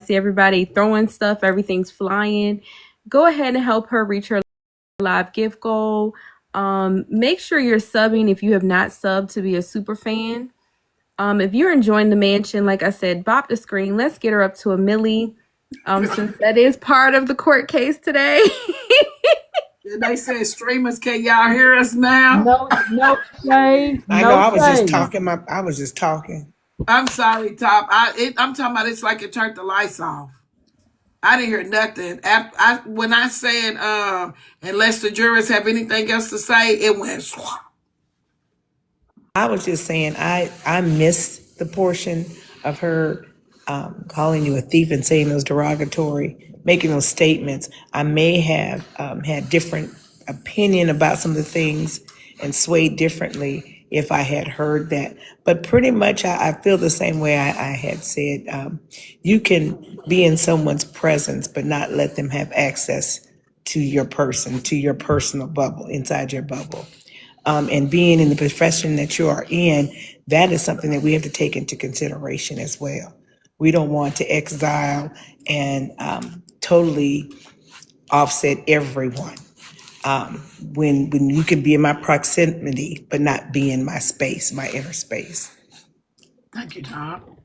see everybody throwing stuff, everything's flying. Go ahead and help her reach her live gift goal. Make sure you're subbing if you have not subbed to be a super fan. If you're enjoying the mansion, like I said, bop the screen. Let's get her up to a milli. Since that is part of the court case today. They said streamers, can y'all hear us now? No shade. I know. I was just talking. I'm sorry, Top. I'm talking about it's like it turned the lights off. I didn't hear nothing. When I said, unless the jurors have anything else to say, it went swap. I was just saying I missed the portion of her calling you a thief and saying those derogatory, making those statements. I may have had different opinion about some of the things and swayed differently if I had heard that. But pretty much I feel the same way I had said. You can be in someone's presence, but not let them have access to your person, to your personal bubble, inside your bubble. And being in the profession that you are in, that is something that we have to take into consideration as well. We don't want to exile and totally offset everyone. When you can be in my proximity, but not be in my space, my inner space. Thank you, Tom.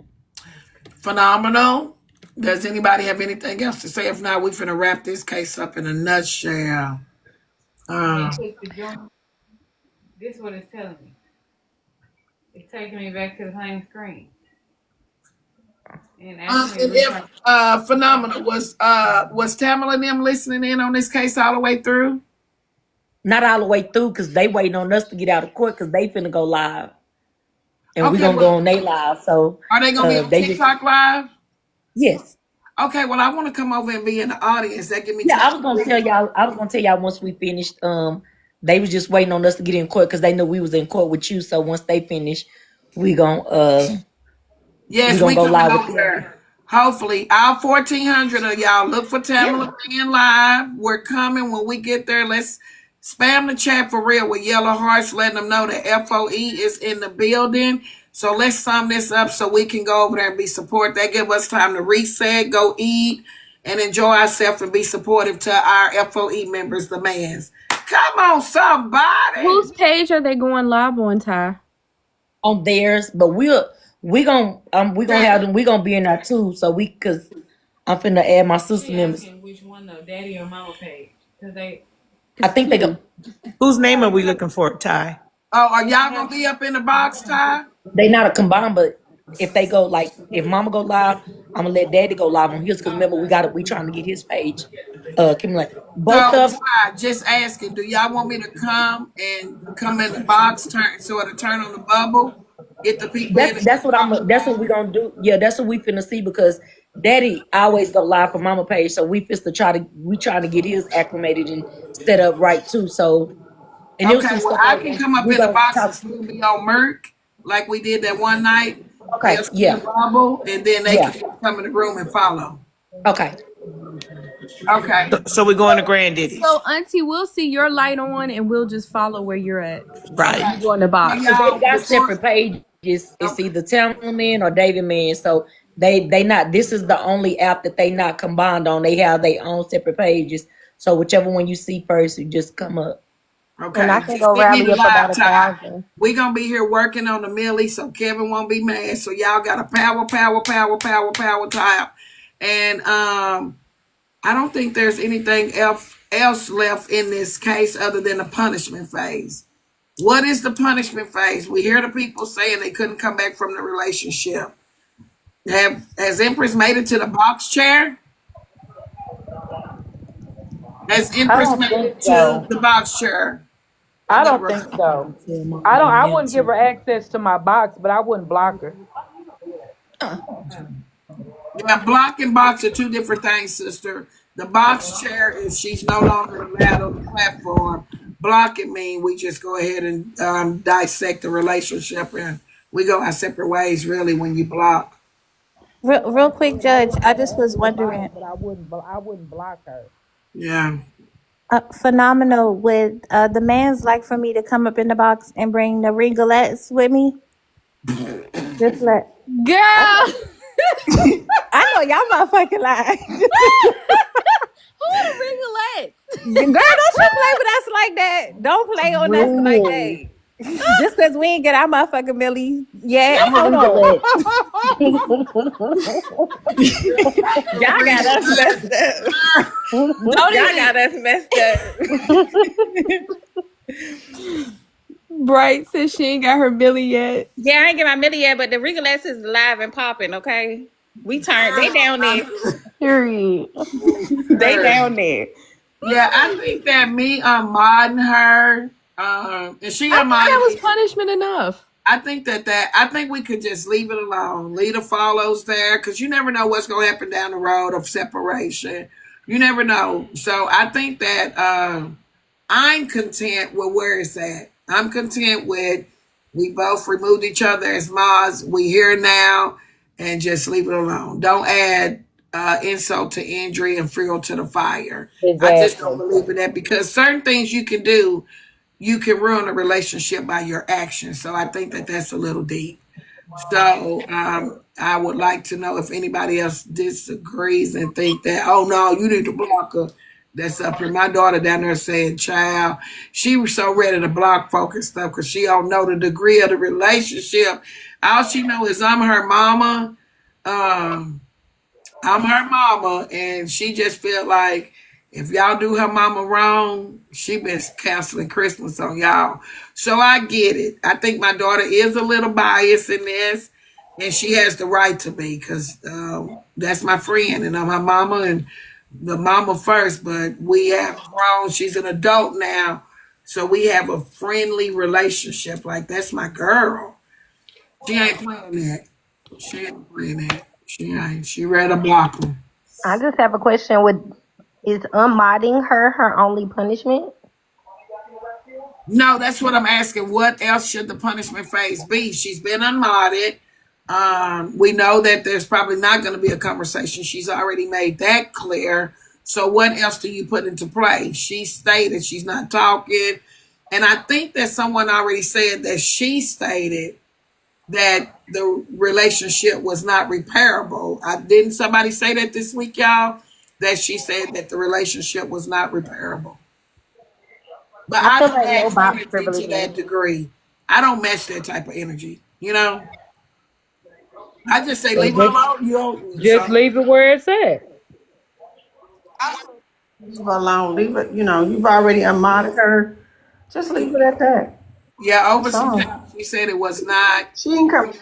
Phenomenal. Does anybody have anything else to say? If not, we're finna wrap this case up in a nutshell. This is what it's telling me. It's taking me back to the same screen. And if Phenomenal was Tamala and them listening in on this case all the way through? Not all the way through, because they waiting on us to get out of court because they finna go live. And we're gonna go on they live. So are they gonna be on TikTok live? Yes. Okay, well, I want to come over and be in the audience. That give me I was gonna tell y'all once we finished. They was just waiting on us to get in court because they knew we was in court with you. So once they finish, we gonna yes, we go live with there. Hopefully, all 1,400 of y'all look for Tamala being live. We're coming when we get there. Let's spam the chat for real with yellow hearts, letting them know that FOE is in the building. So let's sum this up so we can go over there and be supportive. That give us time to reset, go eat, and enjoy ourselves and be supportive to our FOE members, the mans. Come on, somebody. Whose page are they going live on, Ty? On theirs, but we gonna have them. We gonna be in there too. So cause I'm finna add my sister members. Which one though, Daddy or Mama page? Because I think they go. Whose name are we looking for, Ty? Oh, are y'all gonna be up in the box, Ty? They not a combined, but if they go if Mama go live, I'm gonna let Daddy go live on his. Because remember, we trying to get his page. Both of just asking, do y'all want me to come in the box, turn on the bubble, get the people? That's what we gonna do. Yeah, that's what we finna see because Daddy always go live for Mama page, so we trying to get his acclimated and set up right too. So. And okay, well, I can come up in the box and be on Merc like we did that one night. Okay, yeah. Bubble, and then they can come in the room and follow. Okay. Okay. So we're going to Granddaddy. So, Auntie, we'll see your light on and we'll just follow where you're at. Right. You go in the box. They got separate pages. It's either Tamala Man or David Man. So they not. This is the only app that they not combined on. They have their own separate pages. So whichever one you see first, you just come up. Okay. And I can go rally up about 1,000. We're going to be here working on the millie so Kevin won't be mad. So y'all got to power type. And I don't think there's anything else left in this case other than the punishment phase. What is the punishment phase? We hear the people saying they couldn't come back from the relationship. Has Empress made it to the box chair? Has Empress made it to the box chair? I don't think so. I wouldn't give her access to my box, but I wouldn't block her. Yeah, block and box are two different things, sister. The box chair is she's no longer allowed on the platform. Blocking mean we just go ahead and dissect the relationship and we go our separate ways really when you block. Real quick, Judge, I just was wondering. But I wouldn't block her. Yeah. Phenomenal. Would the man's like for me to come up in the box and bring the ringlettes with me? Just let Girl. I know y'all motherfucking lying. Who the Ringlettes? Girl, don't you play with us like that. Don't play on us like that. Really? Just because we ain't get our motherfucking Millie yet. I'm a Hold on. Ringlet. Y'all got us messed up. Don't Y'all even. got us messed up. Bright says she ain't got her Millie yet. Yeah, I ain't get my Millie yet, but the Rigolettes is live and popping, okay? We turned, they down there. Period. They down there. Yeah, I think that me unmodding her, and she I think that was unmodded me. punishment enough. I think I think we could just leave it alone. Leave the follows there because you never know what's going to happen down the road of separation. You never know. So I think that I'm content with where it's at. I'm content with we both removed each other as mods. We here now, and just leave it alone. Don't add insult to injury and fuel to the fire. I just don't Exactly. believe in that because certain things you can do, you can ruin a relationship by your actions. So I think that that's a little deep. So I would like to know if anybody else disagrees and think that, oh no, you need to block her. That's up here. My daughter down there saying, child, she was so ready to block folk and stuff because she don't know the degree of the relationship. All she know is I'm her mama. Um, I'm her mama, and she just feel like if y'all do her mama wrong, she been canceling Christmas on y'all. So I get it. I think my daughter is a little biased in this, and she has the right to be because that's my friend, and I'm her mama and the mama first. But we have grown. She's an adult now, so we have a friendly relationship. Like that's my girl. She ain't playing that. She ain't playing that. She ain't. She ready to block them. I just have a question. Is unmodding her only punishment? No, that's what I'm asking. What else should the punishment phase be? She's been unmodded. We know that there's probably not going to be a conversation. She's already made that clear. So what else do you put into play? She stated she's not talking. And I think that someone already said that she stated that the relationship was not repairable. Didn't somebody say that this week, y'all? That she said that the relationship was not repairable. But I I feel don't like no match box energy to privileges. that degree. I don't match that type of energy. You know, I just say So leave it just alone. You don't. Just So leave it where it's at. Leave her alone. Leave it. You know, you've already unmodded her. Just leave it at that. yeah, over That's some things all. she said it was not. She ain't come.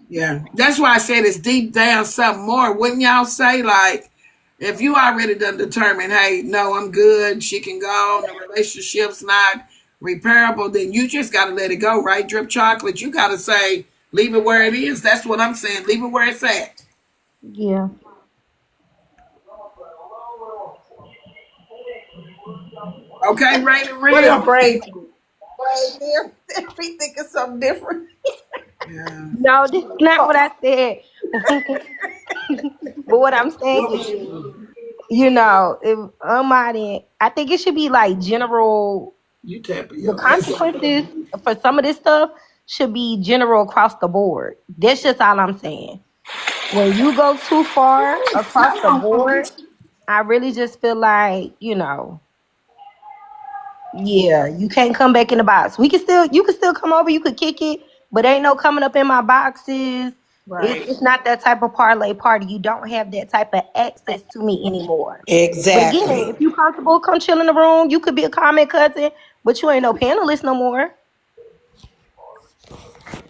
Yeah, that's why I said it's deep down something more. Wouldn't y'all say like? If you already done determined, hey, no, I'm good, she can go, the relationship's not repairable, then you just got to let it go, right? Drip chocolate, you got to say, leave it where it is. That's what I'm saying. Leave it where it's at. Yeah. Okay, Rated What Real. up, Brave? Brave there. We thinking something different. Yeah. No, this is not what I said. But what I'm saying What was is, you? if unmodding, I think it should be like general. You tapping The your ass. consequences for some of this stuff should be general across the board. That's just all I'm saying. When you go too far across the board, I really just feel like, yeah, you can't come back in the box. You can still come over, you could kick it, but ain't no coming up in my boxes. Right. It's not that type of parlay party. You don't have that type of access to me anymore. But again, Exactly. if you comfortable, come chill in the room. You could be a comment cousin, but you ain't no panelist no more.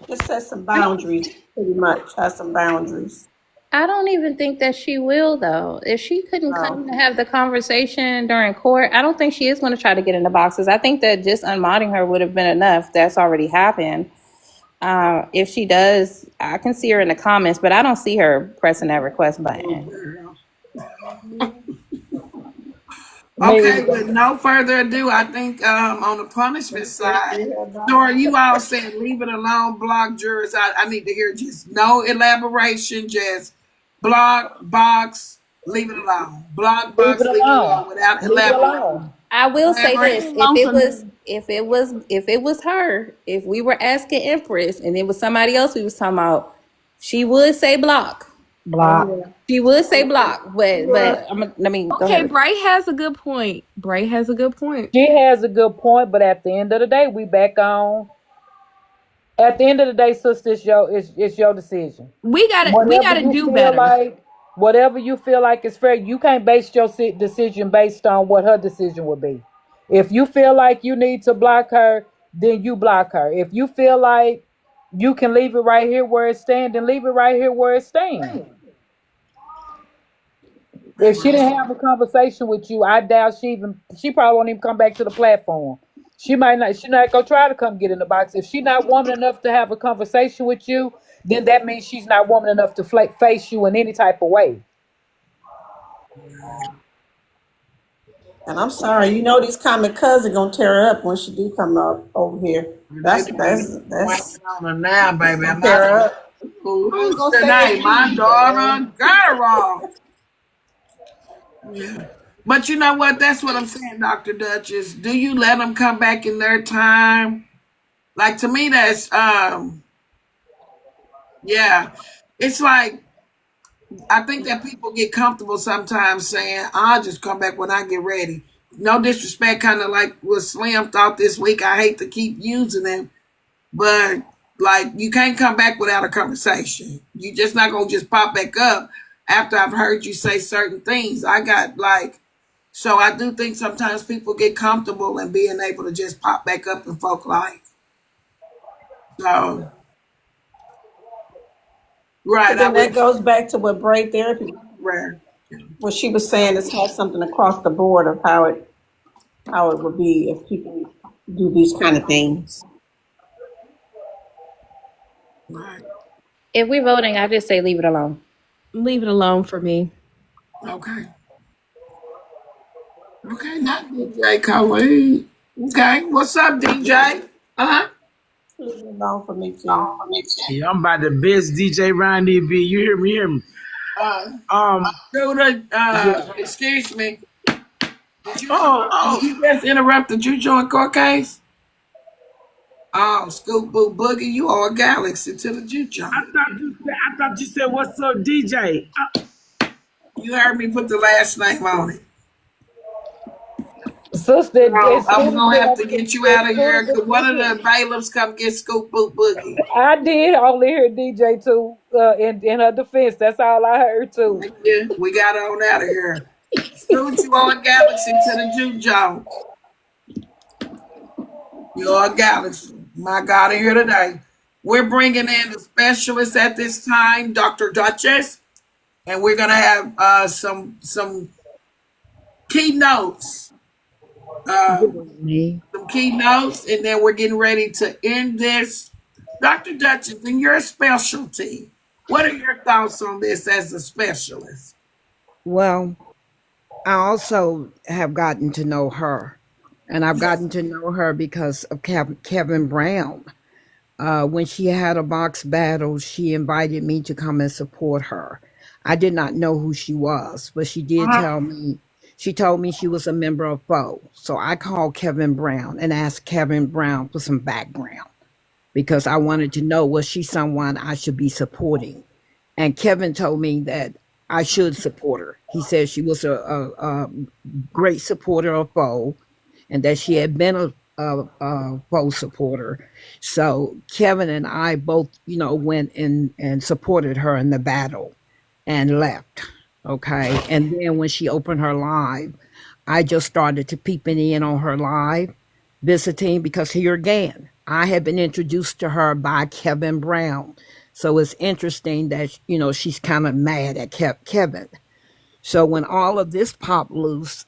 Just set some boundaries. Pretty much. Have some boundaries. I don't even think that she will, though. If she couldn't come to Um, have the conversation during court, I don't think she is going to try to get in the boxes. I think that just unmodding her would have been enough. That's already happened. If she does, I can see her in the comments, but I don't see her pressing that request button. Okay, Me with no further ado, I think on the punishment side, Nora, you all said leave it alone, block jurors. I need to hear just no elaboration, just block, box, leave it alone. Block, leave box, it leave it alone. alone without Leave it elaboration. alone. I will say Leave this: Elaborate. it if alone it for was, me. if it was her, if we were asking Empress and it was somebody else we was talking about, she would say block. Block. She would say block, but I mean, go Okay, ahead. Bray has a good point. Bray has a good point. She has a good point, but at the end of the day, we back on. At the end of the day, sister, it's your decision. We Whatever gotta you do feel better. like, whatever you feel like is fair, you can't base your decision based on what her decision would be. If you feel like you need to block her, then you block her. If you feel like you can leave it right here where it stands, then leave it right here where it stands. If she didn't have a conversation with you, I doubt she probably won't even come back to the platform. She not gonna try to come get in the box. If she not woman enough to have a conversation with you, then that means she's not woman enough to face you in any type of way. And I'm sorry, these kamikazes are gonna tear her up when she do come up over here. They That's on her now, baby. gonna My tear her up. I ain't who's gonna say today? it's you My either, daughter, man. girl. Yeah. But you know what? That's what I'm saying, Dr. Duchess. Do you let them come back in their time? Like to me, that's yeah. It's like I think that people get comfortable sometimes saying, I'll just come back when I get ready. No disrespect, kind of like what Slim thought this week. I hate to keep using them, but like you can't come back without a conversation. You just not gonna just pop back up after I've heard you say certain things. I got like so I do think sometimes people get comfortable in being able to just pop back up in folk life. So right, But I then that would goes back to what braid therapy, rare. what she was saying, is has something across the board of how it would be if people do these kind of things. Right. If we're voting, I just say leave it alone. Leave it alone for me. Okay. Okay, not DJ Khaled. Okay. What's up, DJ? Uh-huh. Leave it alone for me too. Yeah, I'm about the best DJ around here. Be you hear me? Hear me? Uh Um, Duda, yeah. excuse me. Did Oh, you just interrupt the Juju and court case? Oh, Scoop Boo Boogie, you are a galaxy to the Juju. I thought you said what's up, DJ. You heard me put the last name on it. Sister, So as I'm soon gonna have as to get you as out of soon here. as Could one of the bailiffs come get Scoop Boo Boogie? I did only hear DJ too. In her defense, that's all I heard too. Thank you. We got on out of here. Scoot, you are a galaxy to the Juju. You're a galaxy. My God, in here today. We're bringing in the specialist at this time, Dr. Duchess, and we're gonna have some keynotes. Me. Some keynotes, and then we're getting ready to end this. Dr. Duchess, in your specialty, what are your thoughts on this as a specialist? Well, I also have gotten to know her, and I've gotten to know her because of Kevin Brown. When she had a box battle, she invited me to come and support her. I did not know who she was, but she did Uh-huh. tell me. She told me she was a member of Foe. So I called Kevin Brown and asked Kevin Brown for some background because I wanted to know, was she someone I should be supporting? And Kevin told me that I should support her. He said she was a great supporter of Foe and that she had been a Foe supporter. So Kevin and I both, went in and supported her in the battle and left. Okay. And then when she opened her live, I just started to peeping in on her live, visiting, because here again, I had been introduced to her by Kevin Brown. So it's interesting that, she's kind of mad at Kevin. So when all of this popped loose,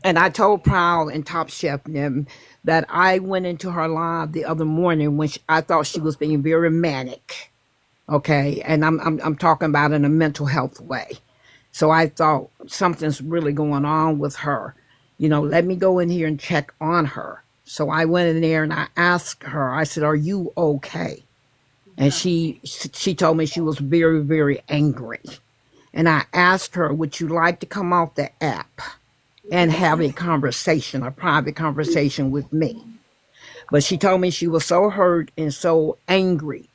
and I told Prowl and Top Chef them that I went into her live the other morning when I thought she was being very manic. Okay. And I'm talking about in a mental health way. So I thought something's really going on with her. Let me go in here and check on her. So I went in there and I asked her, I said, are you okay? And she told me she was very, very angry. And I asked her, would you like to come off the app and have a private conversation with me? But she told me she was so hurt and so angry.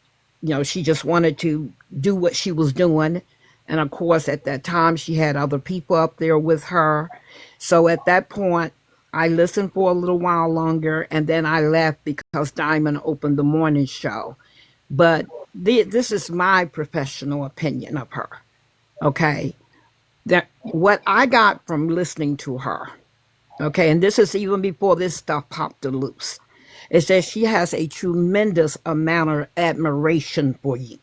She just wanted to do what she was doing And of course, at that time, she had other people up there with her. So at that point, I listened for a little while longer and then I left because Diamond opened the morning show. But this is my professional opinion of her. Okay. That what I got from listening to her, okay, and this is even before this stuff popped loose, is that she has a tremendous amount of admiration for you.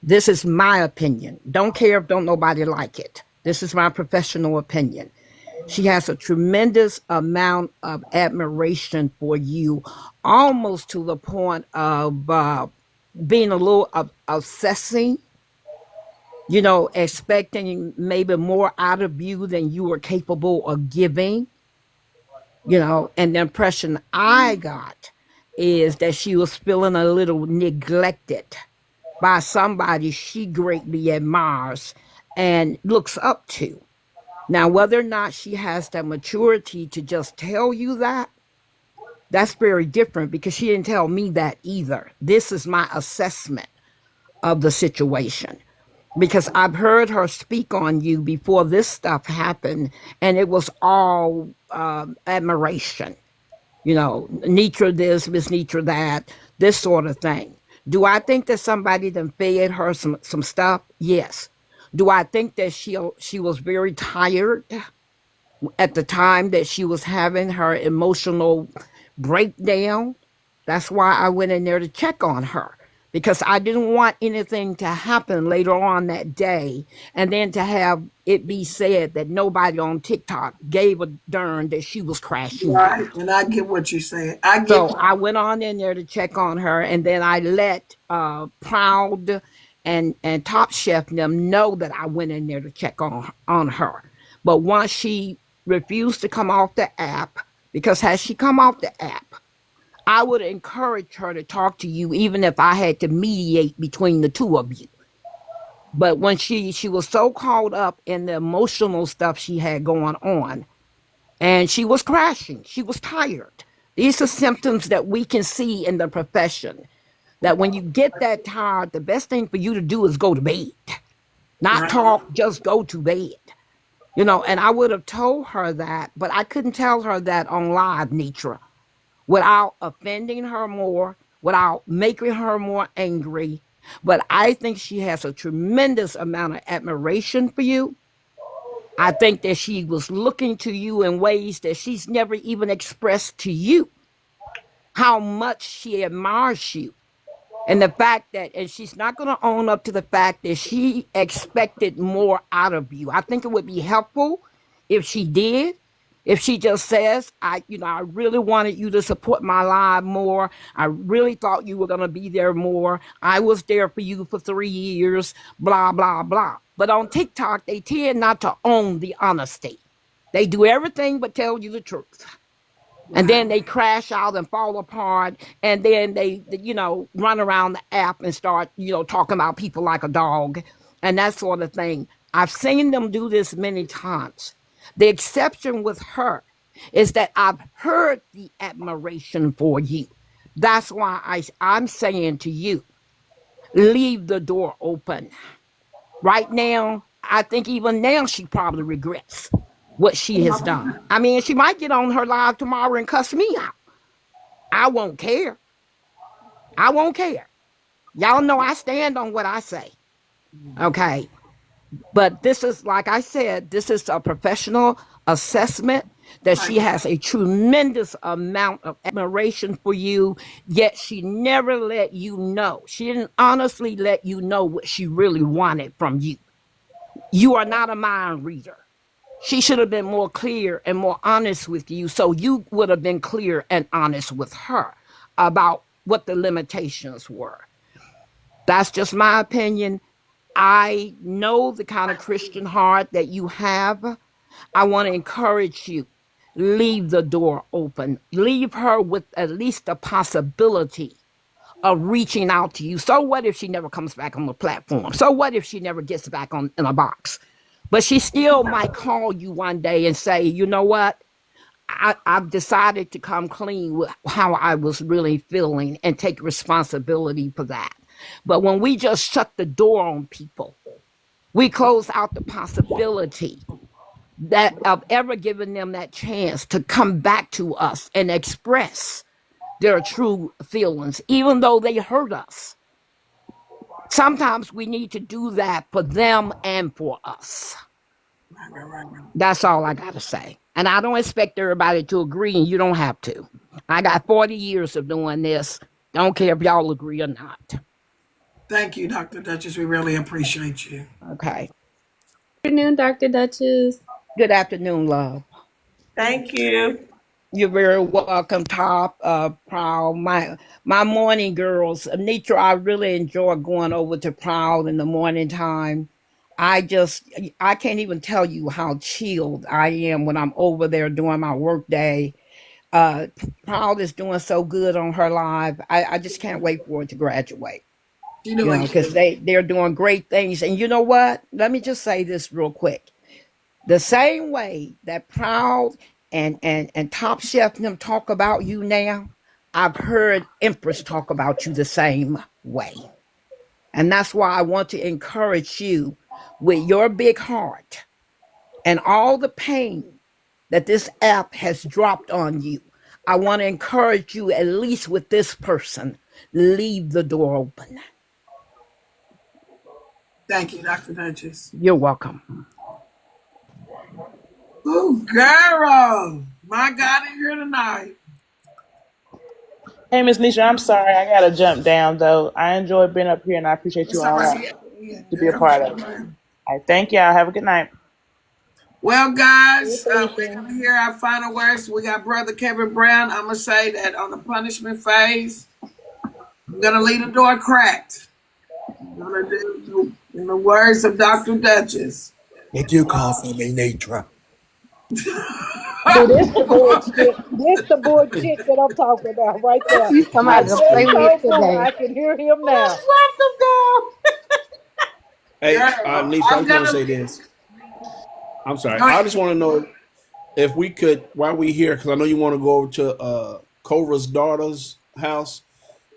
This is my opinion. Don't care if don't nobody like it. This is my professional opinion. She has a tremendous amount of admiration for you, almost to the point of being a little obsessing, expecting maybe more out of you than you were capable of giving, and the impression I got is that she was feeling a little neglected by somebody she greatly admires and looks up to. Now, whether or not she has that maturity to just tell you that, that's very different because she didn't tell me that either. This is my assessment of the situation because I've heard her speak on you before this stuff happened, and it was all admiration. Netra this, Miss Netra that, this sort of thing. Do I think that somebody then fed her some stuff? Yes. Do I think that she was very tired at the time that she was having her emotional breakdown? That's why I went in there to check on her because I didn't want anything to happen later on that day and then to have it be said that nobody on TikTok gave a darn that she was crashing out. Right. And I get what you're saying. I get So I went on in there to check on her, and then I let Proud and Top Chef them know that I went in there to check on her. But once she refused to come off the app, because has she come off the app, I would encourage her to talk to you, even if I had to mediate between the two of you. But when she was so caught up in the emotional stuff she had going on, and she was crashing, she was tired. These are symptoms that we can see in the profession. That when you get that tired, the best thing for you to do is go to bed. Not right. talk, just go to bed. And I would have told her that, but I couldn't tell her that on live, Netra, without offending her more, without making her more angry. But I think she has a tremendous amount of admiration for you. I think that she was looking to you in ways that she's never even expressed to you how much she admires you. And the fact that, and she's not going to own up to the fact that she expected more out of you. I think it would be helpful if she did. If she just says, I really wanted you to support my live more. I really thought you were going to be there more. I was there for you for 3 years, blah, blah, blah. But on TikTok, they tend not to own the honesty. They do everything but tell you the truth. And then they crash out and fall apart. And then they run around the app and start, talking about people like a dog and that sort of thing. I've seen them do this many times. The exception with her is that I've heard the admiration for you. That's why I'm saying to you, leave the door open. Right now, I think even now she probably regrets what she has done. I mean, she might get on her live tomorrow and cuss me out. I won't care. I won't care. Y'all know I stand on what I say. Okay. But this is, like I said, this is a professional assessment that she has a tremendous amount of admiration for you, yet she never let you know. She didn't honestly let you know what she really wanted from you. You are not a mind reader. She should have been more clear and more honest with you, so you would have been clear and honest with her about what the limitations were. That's just my opinion. I know the kind of Christian heart that you have. I want to encourage you. Leave the door open. Leave her with at least the possibility of reaching out to you. So what if she never comes back on the platform? So what if she never gets back in a box? But she still might call you one day and say, you know what? I've decided to come clean with how I was really feeling and take responsibility for that. But when we just shut the door on people We close out the possibility that of ever giving them that chance to come back to us and express their true feelings, even though they hurt us. Sometimes we need to do that for them and for us. Right. That's all I got to say. And I don't expect everybody to agree, and you don't have to. I got 40 years of doing this. Don't care if y'all agree or not. Thank you, Dr. Duchess. We really appreciate you. Okay. Good afternoon, Dr. Duchess. Good afternoon, love. Thank you. You're very welcome, Top. Proud. My morning girls. Netra, I really enjoy going over to Proud in the morning time. I can't even tell you how chilled I am when I'm over there doing my work day. Proud is doing so good on her live. I just can't wait for it to graduate. You doing Because good. they're doing great things. And you know what? Let me just say this real quick. The same way that Proud and Top Chef and them talk about you now, I've heard Empress talk about you the same way. And that's why I want to encourage you with your big heart and all the pain that this app has dropped on you. I want to encourage you, at least with this person, leave the door open. Thank you, Dr. Duchess. You're welcome. Ooh, girl. My God, in here tonight. Hey, Miss Nisha, I'm sorry. I got to jump down, though. I enjoyed being up here, and I appreciate you all to be a part of it. All right, thank y'all. Have a good night. Well, guys, we're going to hear our final words. We got Brother Kevin Brown. I'm going to say that on the punishment phase, I'm going to leave the door cracked. I'm going to do, in the words of Dr. Duchess. Did you call for me, Netra? So this the bullshit. This the bullshit that I'm talking about right there. You come I out to just play with told him today. I can hear him now. Hey, Girl, Nisha, I I'm just want to gonna. say this. I'm sorry. Go I ahead. just want to know if we could, while we here, because I know you want to go over to Cora's daughter's house,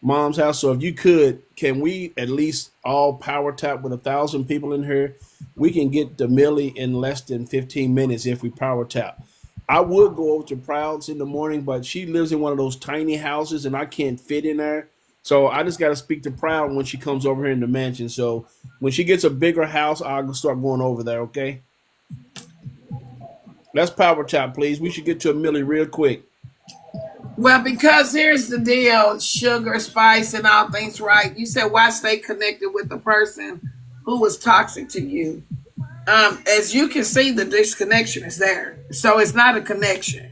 mom's house. So if you could, can we at least all power tap with 1,000 people in here? We can get to Millie in less than 15 minutes if we power tap. I would go over to Proud's in the morning, but she lives in one of those tiny houses and I can't fit in there. So I just got to speak to Proud when she comes over here in the mansion. So when she gets a bigger house, I'll start going over there, okay? Let's power tap, please. We should get to a Millie real quick. Well, because here's the deal: sugar, spice, and all things right. You said why stay connected with the person who was toxic to you. As you can see, the disconnection is there. So it's not a connection.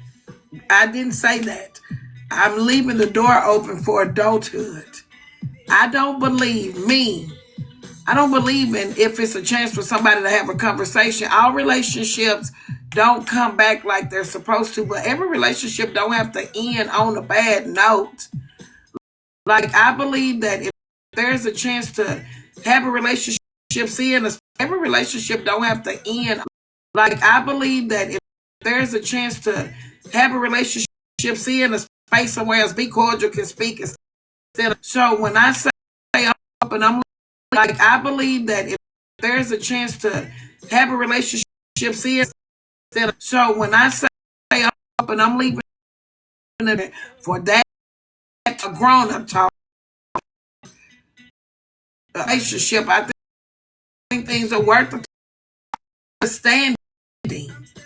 I didn't say that. I'm leaving the door open for adulthood. I don't believe in if it's a chance for somebody to have a conversation. All relationships don't come back like they're supposed to, but every relationship don't have to end on a bad note. Like I believe that if there's a chance to have a relationship, every relationship don't have to end. Like I believe that if there's a chance to have a relationship, see in a space somewhere else, be cordial, can speak instead of. So when I say up and I'm like, I believe that if there's a chance to have a relationship, see instead of. So when I say up and I'm leaving it for that, a grown up talk relationship, I think things are worth the standing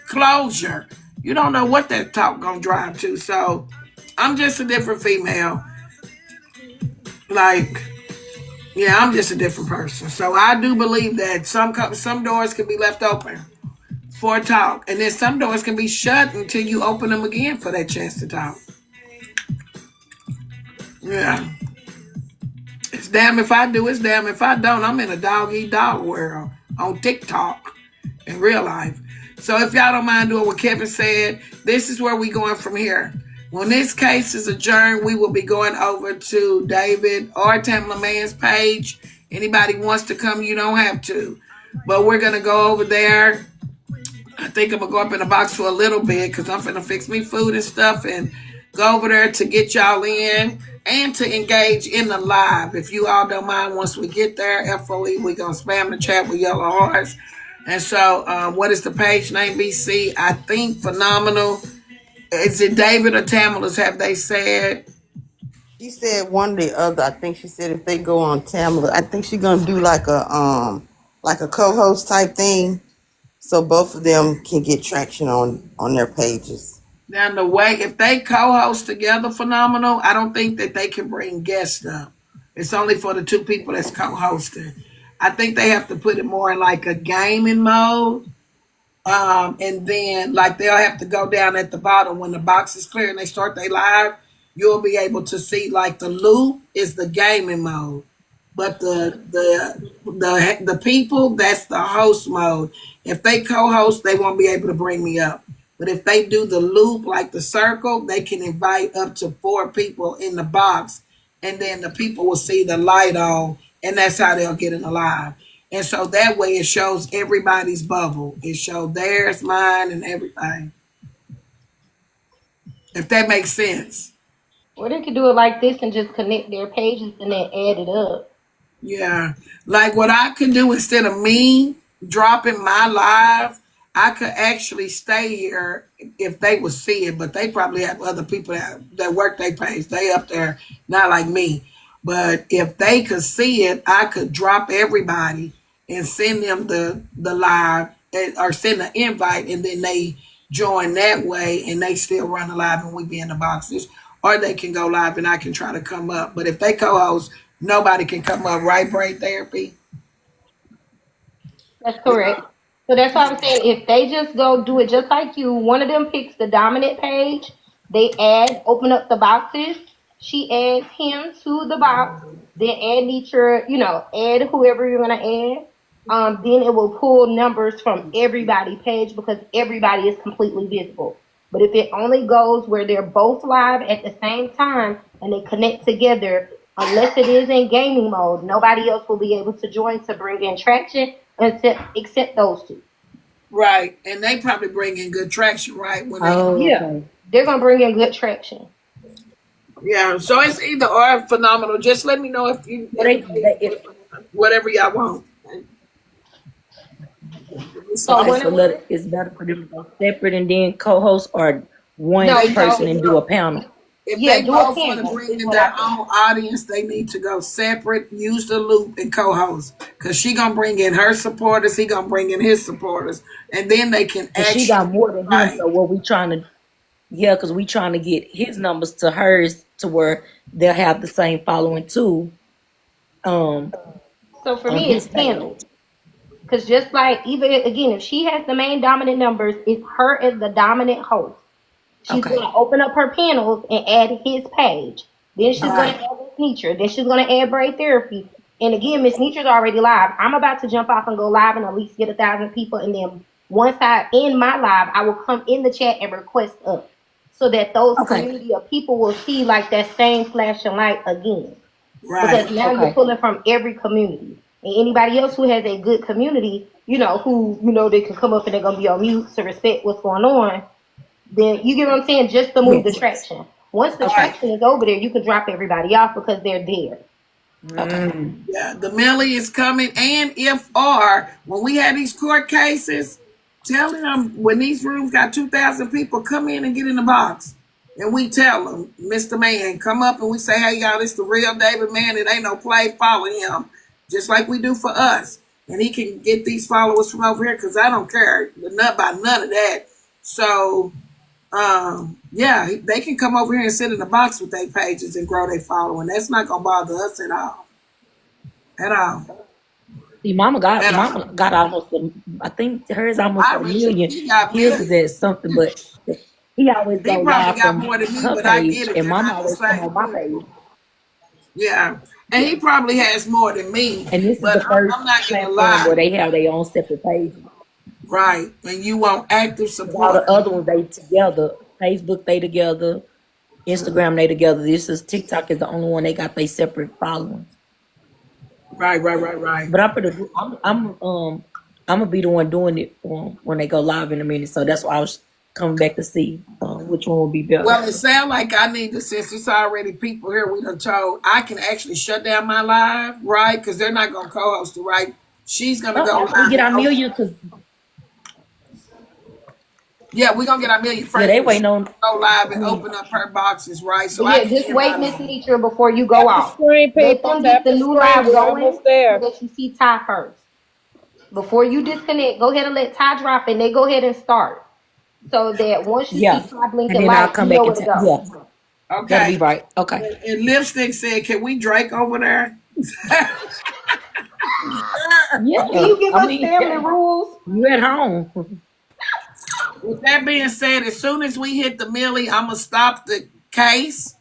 closure. You don't know what that talk gonna drive to. So I'm just a different female. Like, yeah, I'm just a different person. So I do believe that some doors can be left open for a talk, and then some doors can be shut until you open them again for that chance to talk. Yeah, it's damn if I do, it's damn if I don't. I'm in a dog eat dog world on TikTok in real life. So if y'all don't mind doing what Kevin said, this is where we going from here. When this case is adjourned, we will be going over to David or Tamla Mann's page. Anybody wants to come, you don't have to. But we're going to go over there. I think I'm going to go up in the box for a little bit because I'm going to fix me food and stuff and go over there to get y'all in and to engage in the live. If you all don't mind, once we get there, FOE, we're going to spam the chat with yellow hearts. And so, what is the page name, BC? I think Phenomenal. Is it David or Tamala's? Have they said? She said one or the other. I think she said if they go on Tamla, I think she's gonna do like a co-host type thing, so both of them can get traction on their pages. Now, the way, if they co-host together, Phenomenal, I don't think that they can bring guests up. It's only for the two people that's co-hosting. I think they have to put it more in like a gaming mode. And then like they'll have to go down at the bottom when the box is clear and they start their live. You'll be able to see like the loop is the gaming mode, but the people, that's the host mode. If they co-host, they won't be able to bring me up. But if they do the loop like the circle, they can invite up to 4 people in the box, and then the people will see the light on, and that's how they'll get in the live. And so that way it shows everybody's bubble. It shows theirs, mine, and everything. If that makes sense. Or they could do it like this and just connect their pages and then add it up. Yeah. Like what I can do instead of me dropping my live, I could actually stay here if they would see it, but they probably have other people that work their page. They up there, not like me. But if they could see it, I could drop everybody and send them the live or send an invite, and then they join that way and they still run the live and we be in the boxes. Or they can go live and I can try to come up. But if they co-host, nobody can come up, right, Brain Therapy? That's correct. So that's why I'm saying if they just go do it just like you, one of them picks the dominant page, they open up the boxes, she adds him to the box, then add Netra, add whoever you're gonna add. Then it will pull numbers from everybody page because everybody is completely visible. But if it only goes where they're both live at the same time and they connect together, unless it is in gaming mode, nobody else will be able to join to bring in traction except those two. Right. And they probably bring in good traction, right? When Yeah, they're going to bring in good traction. Yeah, so it's either or. Phenomenal. Just let me know whatever y'all want. So it's better for them to go separate and then co-host, or one person and do a panel. If they both want to bring in their own audience, they need to go separate, use the loop, and co-host. Because she going to bring in her supporters, he going to bring in his supporters. And then they can actually... She got more than him, so what we trying to... Yeah, because we trying to get his numbers to hers to where they'll have the same following too. So for me, it's panels. Because just like, even again, if she has the main dominant numbers, it's her as the dominant host. She's going to open up her panels and add his page. Then she's going to add Miss Netra. Then she's going to add Braid Therapy. And again, Miss Netra's already live. I'm about to jump off and go live and at least get 1,000 people. And then once I end my live, I will come in the chat and request up so that those community of people will see like that same flashing light again. Right. Because now you're pulling from every community. And anybody else who has a good community, who, they can come up and they're going to be on mute to respect what's going on. Then you get what I'm saying? Just to move the traction. Once the traction is over there, you can drop everybody off because they're there. Yeah, the Millie is coming. And when we had these court cases, tell them when these rooms got 2,000 people, come in and get in the box. And we tell them, Mr. Man, come up and we say, hey, y'all, this the real David Man. It ain't no play. Follow him. Just like we do for us. And he can get these followers from over here because I don't care about none of that. So... they can come over here and sit in the box with their pages and grow their following. That's not gonna bother us at all. At all. See, Mama got almost. I think hers almost a million. His is at something, but he always goes live from more than me, her page, and Mama always come on my page. Yeah, and he probably has more than me. And this is the first platform where they have their own separate pages. Right, and you want active support. All the other ones they together. Facebook they together. Instagram they together. This is TikTok is the only one they got they separate followings. Right. But I'm gonna be the one doing it for them when they go live in a minute. So that's why I was coming back to see which one would be better. Well, it sounds like I need to, since it's already people here, we done told, I can actually shut down my live, right? Because they're not going to co-host it, right? She's going to go After we live get and our open. million, because Yeah, we're going to get our million yeah, first, they but she waiting on. go live I and mean, open up her boxes, right? So But I yeah, can just end wait, my Miss live. Netra, before you go Tap the off. screen, Let people. them get Tap the the new screen. live We're going almost so there. that you see Ty first. Before you disconnect, go ahead and let Ty drop and they go ahead and start. So that once you see yeah, Ty and blinking then I'll light, come you know back where and to yeah, go. that'll Okay. be right. Okay. And Lipstick said, can we Drake over there? Can Yeah, you give I us mean, family yeah, rules? you at home. With that being said, as soon as we hit the millie, I'm going to stop the case.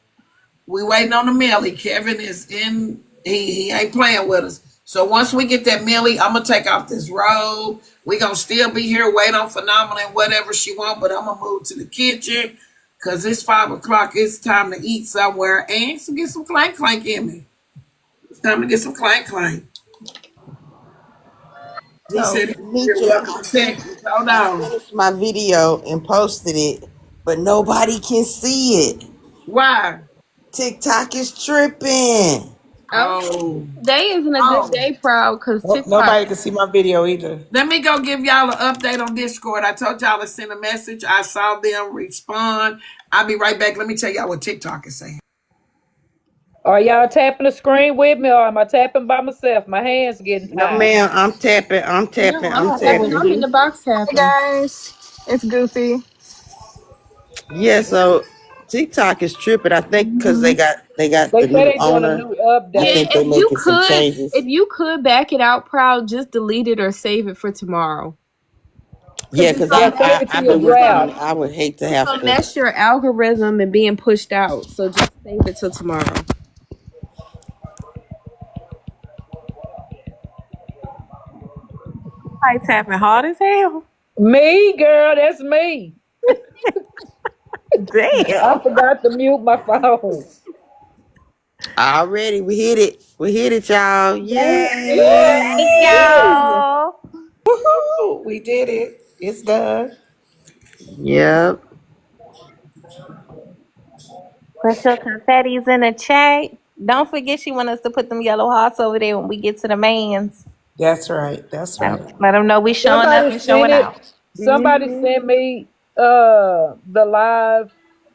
We waiting on the Millie. Kevin is in. He ain't playing with us. So once we get that Millie, I'm gonna take off this robe. We gonna still be here, wait on Phenomenal and whatever she want, but I'm gonna move to the kitchen because it's 5 o'clock. It's time to eat somewhere and to get some clank clank in me. It's time to get some clank clank. He So, said you're Netra, welcome to Texas. Hold I on. finished my video and posted it, but nobody can see it. Why? TikTok is tripping. Oh, Today isn't a good oh. day, Proud, because Nope, TikTok. nobody can see my video either. Let me go give y'all an update on Discord. I told y'all to send a message. I saw them respond. I'll be right back. Let me tell y'all what TikTok is saying. Are y'all tapping the screen with me, or am I tapping by myself? My hands getting No, tired. ma'am, I'm tapping. I'm No, tapping. I'm I'm Tapping with tapping. tapping. I'm in you. the box Hey tapping. guys, it's Goofy. Yeah, so TikTok is tripping. I think because they got They the say new they doing a owner. new I Yeah, update. think they're making some changes. if you could back it out, Proud, just delete it or save it for tomorrow. Cause Yeah, because Yeah, save it to I've your been working on it. draft. I would hate to it's have gonna to. mess your algorithm and being pushed out. So just save it till tomorrow. I tapping hard as hell. Me, girl, that's me. I Damn. forgot to mute my phone. Already, we hit it. We hit it, y'all. Thank Yay! Woo! y'all. Woohoo! We did it. It's done. Yep. Put your confettis in the chat. Don't forget she want us to put them yellow hearts over there when we get to the mans. That's right. That's Let right. them know we showing up Somebody and sent showing it. out. Somebody sent me the live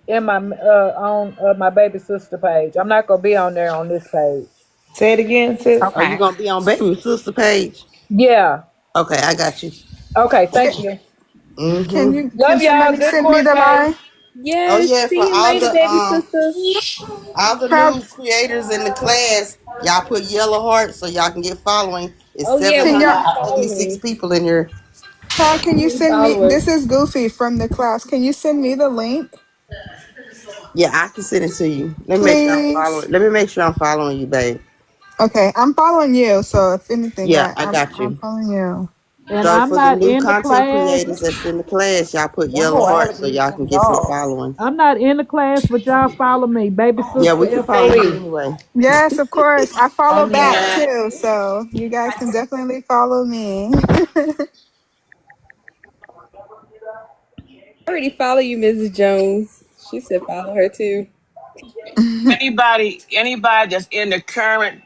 in my on my baby sister page. I'm not gonna be on there on this page. Say it again, sis. Are you Okay. gonna be on baby sister page? Yeah. Okay, I got you. Okay. Can, Thank you. Mm-hmm. can Love y'all. somebody Good send me court the case. line? Oh Yes. yeah, See for you later, baby sister. all the Proud. new creators in the class, y'all put yellow hearts so y'all can get following. It's Oh yeah, Can when y'all? you follow 776 me. people in here. Proud. Can you New send me? followers. This is Goofy from the class. Can you send me the link, Yeah, I can send it to you. Let me make sure I'm please? following. Let me make sure I'm following you, babe. Okay, I'm following you. So if anything, Yeah, I I'm got I'm you. following you. And So I'm for the not new in the content class. creators that's in the class, y'all put yellow Y'all hearts so already y'all can get some involved. following. I'm not in the class, but y'all follow me. Baby Yeah, sister we can follow you FOE. anyway. Yes, of course. I follow I'm back not. too. So you guys can definitely follow me. I already follow you, Mrs. Jones. She said follow her too. Anybody that's in the current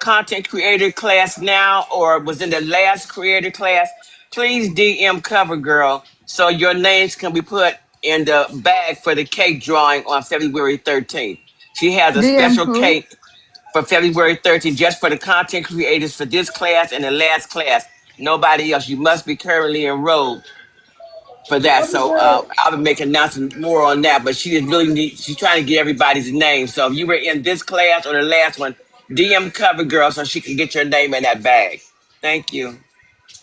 content creator class now or was in the last creator class, please DM Cover Girl so your names can be put in the bag for the cake drawing on February 13th. She has a DM special who? cake for February 13th just for the content creators for this class and the last class. Nobody else. You must be currently enrolled for that. So I'll be making announcements more on that. But she is really neat. She's trying to get everybody's name. So if you were in this class or the last one, DM Cover Girl so she can get your name in that bag. Thank you.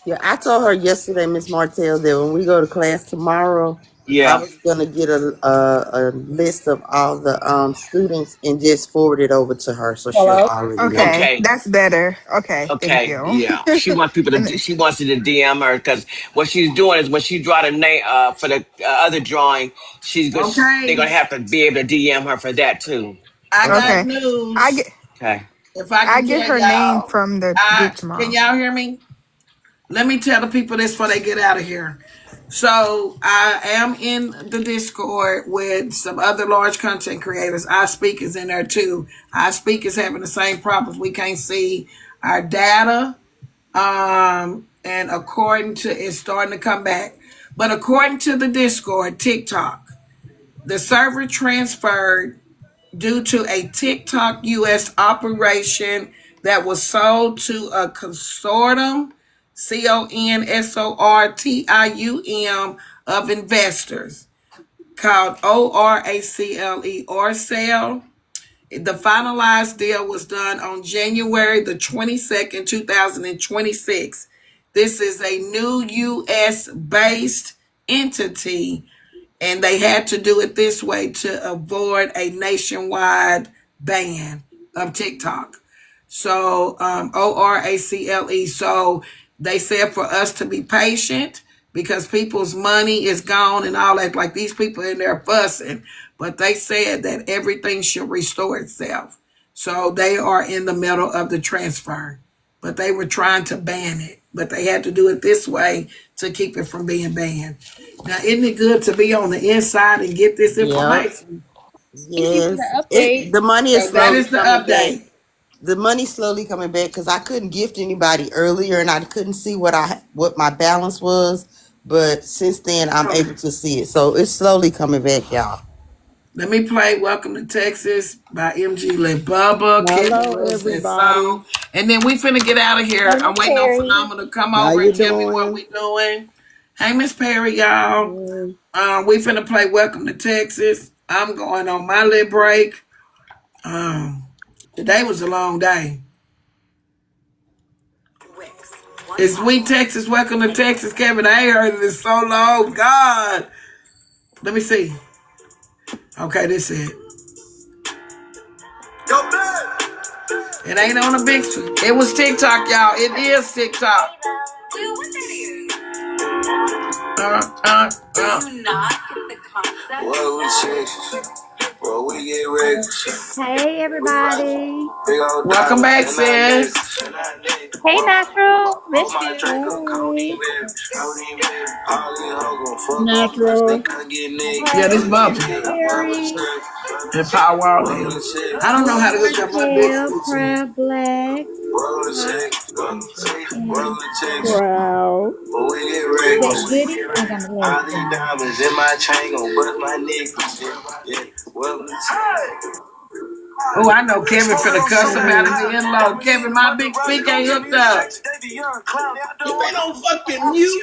Yeah, I told her yesterday, Miss Martell, that when we go to class tomorrow, I Yeah. was gonna get a list of all the students and just forward it over to her so she'll Hello. already know. Okay, Okay. that's better. Okay, thank Okay. you. Yeah. She wants people to. And She wants you to DM her because what she's doing is when she draw the name for the other drawing, she's good. They're Okay. gonna have to be able to DM her for that too. I Okay. got okay, I news. get Okay. If I I can get tell her name y'all, from the group can tomorrow. y'all hear me? Let me tell the people this before they get out of here. So I am in the Discord with some other large content creators. Our Speak is in there too. Our Speak is having the same problems. We can't see our data. And according to, it's starting to come back. But according to the Discord, TikTok, the server transferred due to a TikTok US operation that was sold to a consortium, consortium of investors called ORACLE, Orcel. The finalized deal was done on January the 22nd, 2026. This is a new US based entity, and they had to do it this way to avoid a nationwide ban of TikTok. So ORACLE. So they said for us to be patient because people's money is gone and all that. Like these people in there fussing, but they said that everything should restore itself. So they are in the middle of the transfer, but they were trying to ban it, but they had to do it this way to keep it from being banned. Now, isn't it good to be on the inside and get this Yep. information? Thank you for Yes. the update. The money is So that slowly is the coming back. update. The money's slowly coming back because I couldn't gift anybody earlier and I couldn't see what my balance was. But since then, I'm Okay. able to see it. So it's slowly coming back, y'all. Let me play Welcome to Texas by MG Let Bubba, Kevin Hello, Loves That everybody. Song. And then we finna get out of here. Hey, I'm Miss waiting on Perry. Phenomenal to come How over you and tell me what doing? we doing. Hey, Miss Perry, y'all. Hey. We finna play Welcome to Texas. I'm going on my little break. Today was a long day. It's Sweet Texas. Welcome to Texas, Kevin. I ain't heard it in so long. God. Let me see. Okay, this is it. It ain't on a big screen. It was TikTok, y'all. It is TikTok. Do you not get the concept? Well, we Texas. Well, we get records. Hey, everybody. Welcome back, sis. Hey, Natural. Miss you. Hey. Natural. Yeah, this Hey, bubble. Miss Perry. And Power Wall. I don't know how to hook up my big Martell, screen. Proud Black. And Wow. is that Goody? I got my All glasses these on. diamonds in my chain gon' bust my neck. Oh, I know Kevin finna cuss him out of Hey. the in-law. Kevin, my big speak ain't hooked up. You been on fucking mute.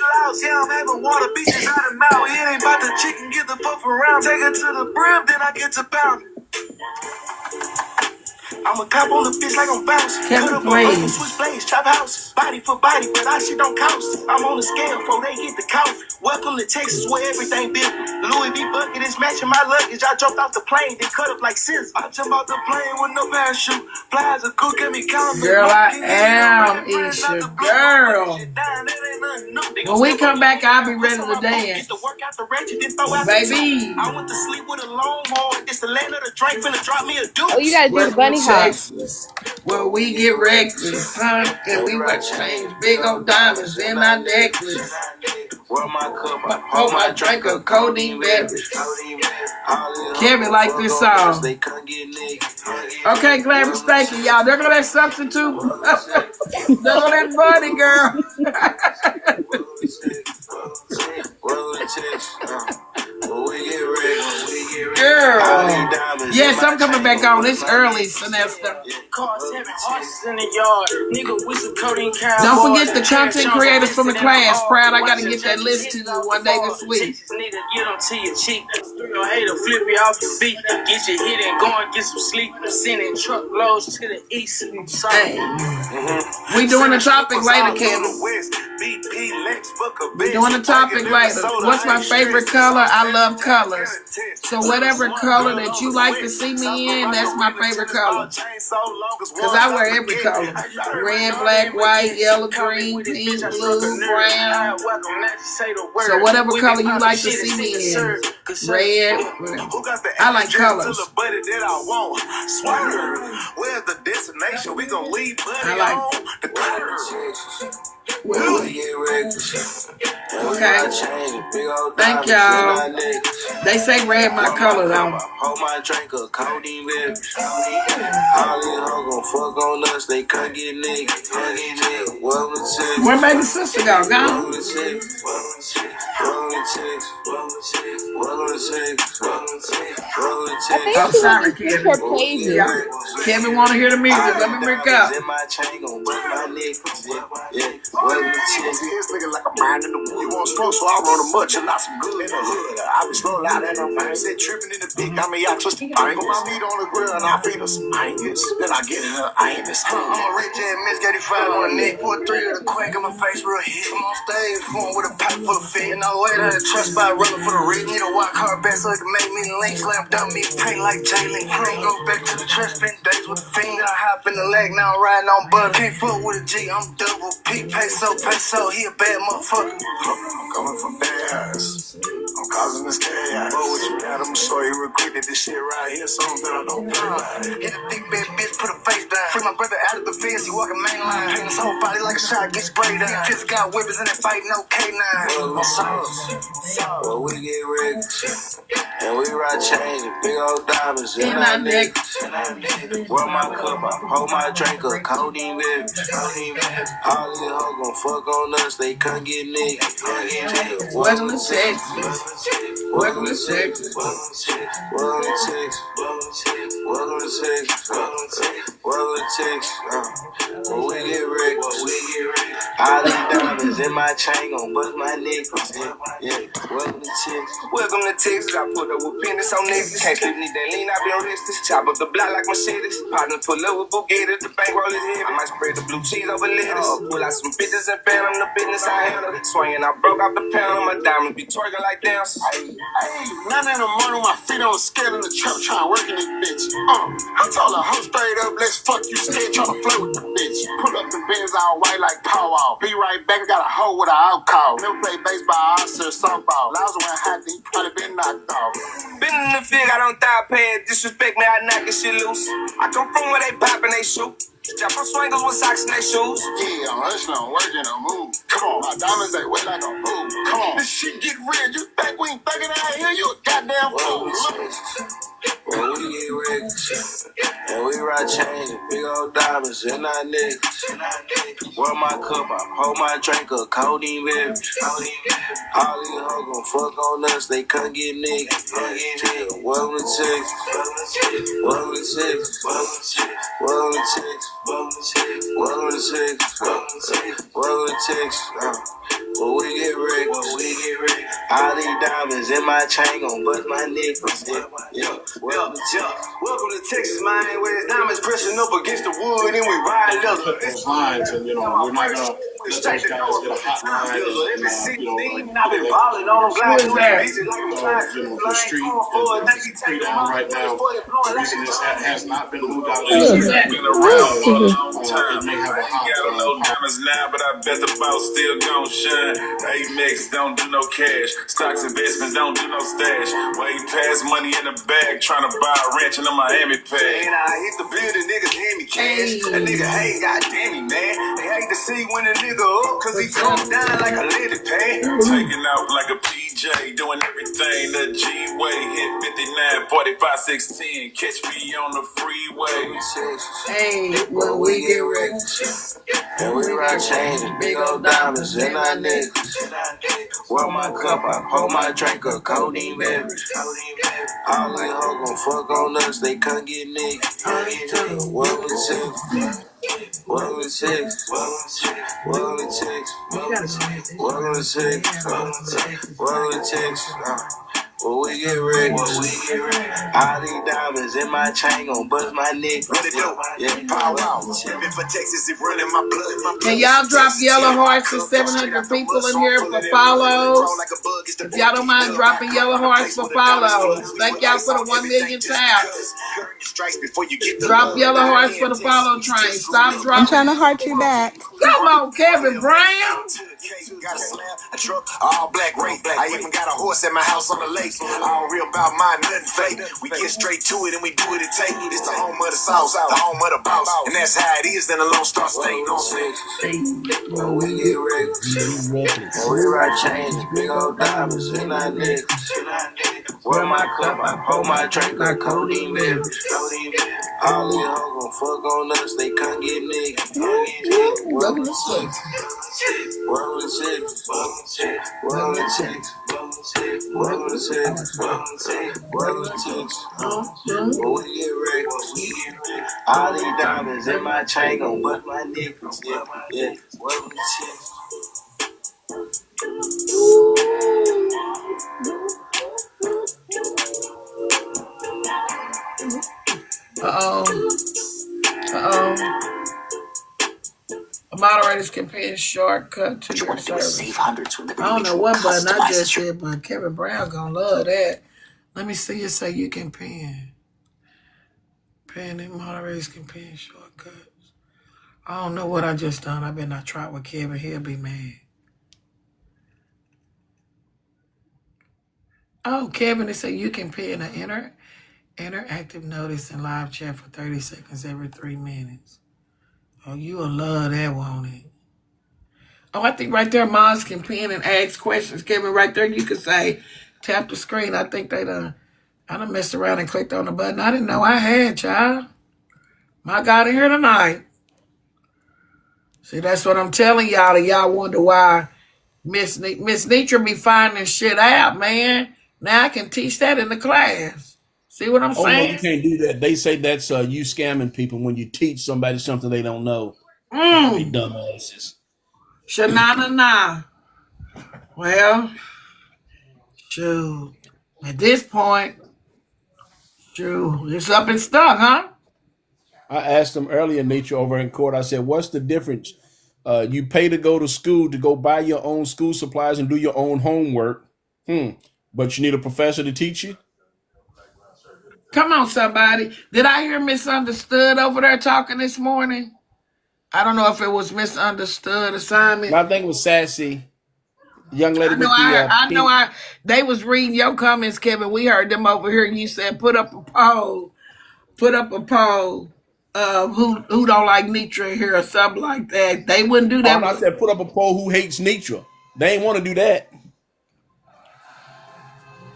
I'm a cop on the bitch like I'm bouncing. Kevin, please. Switch blades, chop houses. Body for body, but I shit don't cost. I'm on the scale before they get the coffee. Welcome to Texas where everything built. Louis V bucket is matching my luggage. I jumped off the plane, they cut up like scissors. I jump off the plane with no parachute. Flies a cook at me counting. Girl, I am is your girl. When we come back, I'll be ready to dance. Baby. I went to sleep with a longhorn. It's the land of the drink finna drop me a Oh, you deuce. gotta do the Welcome bunny to hop. Texas, where we get reckless, huh? And we wear chains, big old diamonds in our necklace. Pour my drink of codeine beverage. Kevin like this song. Okay, Clarence, thank you, y'all. They're gonna let substitute. They're gonna let Buddy, girl. Girl. Yes, I'm coming back on. It's early, semester. Don't forget the content creators from the class. Proud, I gotta get that list to you one day this week. Flip you off your feet, get your hit and go and get some sleep. Sending truckloads to the east. Hey. We doing the topic later, Kevin. We doing the topic later. What's my favorite color? I love colors. So whatever color that you like to see me in, that's my favorite color. Because I wear every color. Red, black, white, yellow, green, pink, blue, brown. So whatever color you like to see me in. Red, whatever. I like colors. I like Well, okay. Thank y'all. They say red my color though. Hold my drink of codeine beverage. All these hoes gon' fuck on us. They can't get niggas. Where baby sister go? Gone. I think I'm she let sorry, me switch Kevin. her pages. Kevin want to hear the music. Let me break up. This nigga like a mind in the wood. You want smoke, so I run a much and not some good in the hood. I be slow out and I'm said tripping in the big. I mean, I twist the fingers. Put my meat on the grill and I feed her some angus. Then I get her angus. I'm a rich ass Miss 85 on a neck. Put 3 of the quack in my face real hit. I'm on stage phone with a pipe full of fit. And I wait on the trust by running for the rig. Need a white car back so it can make me link. Slam dumb me paint like Jalen Green. Go back to the trust, spend days with the fiend. I hop in the leg, now I'm riding on butter. Can't fuck with a G, I'm double P. Peso, he a bad motherfucker. I'm coming from Bears. I'm causing this chaos. But what you got, I'ma show you real quick that this shit right here, something that I don't play like. Hit a thick bad bitch, put a face down. Free my brother out of the fence, he walking main line. Paint his whole body like a shot, get sprayed down. Kids got whippers in that fight, no K9. Well, we get rich, and we ride chains and big old diamonds in our neck. Roll my cup up, hold my drink up, codeine beverage. All these hoes gon' fuck on us, they can't get niggas. Welcome to Texas. Welcome to Texas. Welcome to Texas. Welcome to Texas. Welcome to Texas. When we get rich, all these diamonds in my chain gon' bust my necklace. Yeah. Welcome to Texas. Welcome to Texas. I put up with penis on niggas. Can't sleep, need that lean, I been arrested. Chop up the block like Mercedes. Partner pull up with Bugatti, the bankroll is heavy. I might spread the blue cheese over lettuce. Pull out some bitches and fan on the business I handle. Swinging, I broke off the pound on my diamonds, be twerking like dancers. None in the morning, my feet on scale in the trap, trying to work in this bitch. I told her, hoe straight up, let's fuck you scared, trying to flirt with the bitch. Pull up the Benz all white like Pow Wow. Be right back, got a hoe with an alcohol. Never play baseball, I serve softball. Lousy went hot, then you probably been knocked off. Been in the field, I don't thigh pad. Disrespect me, I knock this shit loose. I come from where they pop and they shoot. Jump from swingers with socks and they shoes. Yeah, I'm hustling, I'm working, I'm move. Come on, my diamonds, they wet like a move. Come on, this shit get real. You think we ain't thinking out here? You a goddamn fool. When we get rich, and we ride chains and big old diamonds in our necks. Roll my cup up, hold my drink up, codeine beverage. All these hoes gon' fuck on us, they can't get niggas. Welcome to Texas. Welcome to Texas. Welcome to Texas. Welcome to Texas. Welcome to Texas. When we get rich, all these diamonds in my chain gon' bust my necklace. Welcome to Texas, man. Where the diamonds pressing up against the wood and we ride leather. Put those lines, and we're not gonna let those guys get a hot line. And, the street is pretty down right now. The reason this has not been moved out of the street. It may have a hot diamonds now, but I bet the boss still gon' shine. Amex don't do no cash. Stocks investments don't do no stash. Way past money in the bag, trying to buy a ranch in a Miami pad. And I hit the building, niggas hand me cash. A nigga, hey, goddamn me, man. They hate to see when a nigga up, cause he comes down like a lily pad. Taking out like a PJ, doing everything the G-way. Hit 59, 45, 16. Catch me on the freeway. Hey, when we get rich, and we ride chains and big old diamonds in our necks. Roll my cup up, hold my drink up, codeine beverage. All these hoes gon' fuck on us, they can't get niggas. Welcome to Texas. Welcome to Texas. Welcome to Texas. Welcome to Texas. Welcome to Texas. When we get rich, all these diamonds in my chain gon' bust my neck. Yeah, power out. For Texas, it running my blood. Can y'all drop yellow hearts to 700 people in here for follows? If y'all don't mind dropping yellow hearts for follows. Thank y'all for the 1 million taps. Drop yellow hearts for the follow train. Stop dropping. I'm trying to heart you back. Come on, Kevin Brown. Got a slam, a truck, all black rate. I even got a horse at my house on the lake. All real about mine, nothing fake. We get straight to it and we do it and take. It's the home of the sauce, the home of the boss. And that's how it is in the Lone Star State. When we get reckless, when we ride chains, big old diamonds in our necks. Wear my cup, I pour my drink like codeine beverage. All these hoes gon' fuck on us, they can't get niggas. Welcome to sex. Welcome to sex. Welcome to sex. Welcome to sex. Welcome to sex. When we get wrecked, all these diamonds in my chain gon' bust my niggas. Yeah, welcome to sex. Moderators can pay a shortcut to your service. I don't know what button I just hit, but Kevin Brown gonna love that. Let me see it say you can pin. Pinning moderators can pin shortcuts. I don't know what I just done. I better not try it with Kevin. He'll be mad. Oh, Kevin, they say you can pin an interactive notice in live chat for 30 seconds every 3 minutes. Oh, you will love that, won't it? Oh, I think right there, mods can pin and ask questions. Kevin, right there, you can say, tap the screen. I think I done messed around and clicked on the button. I didn't know I had, child. My God in here tonight. See, that's what I'm telling y'all. And y'all wonder why Miss Netra be finding shit out, man. Now I can teach that in the class. See what I'm Oh no, saying? you can't do that. They say that's you scamming people when you teach somebody something they don't know. They dumbasses. Shanana. Well, shoot. At this point, shoot, it's up and stuck, huh? I asked them earlier, Nature, over in court. I said, "What's the difference? You pay to go to school to go buy your own school supplies and do your own homework, but you need a professor to teach you." Come on, somebody. Did I hear misunderstood over there talking this morning? I don't know if it was misunderstood assignment. I think it was Sassy, the young lady with the pink. They was reading your comments, Kevin. We heard them over here. You said put up a poll of who don't like Netra here or something like that. They wouldn't do that. I said put up a poll who hates Netra. They ain't want to do that.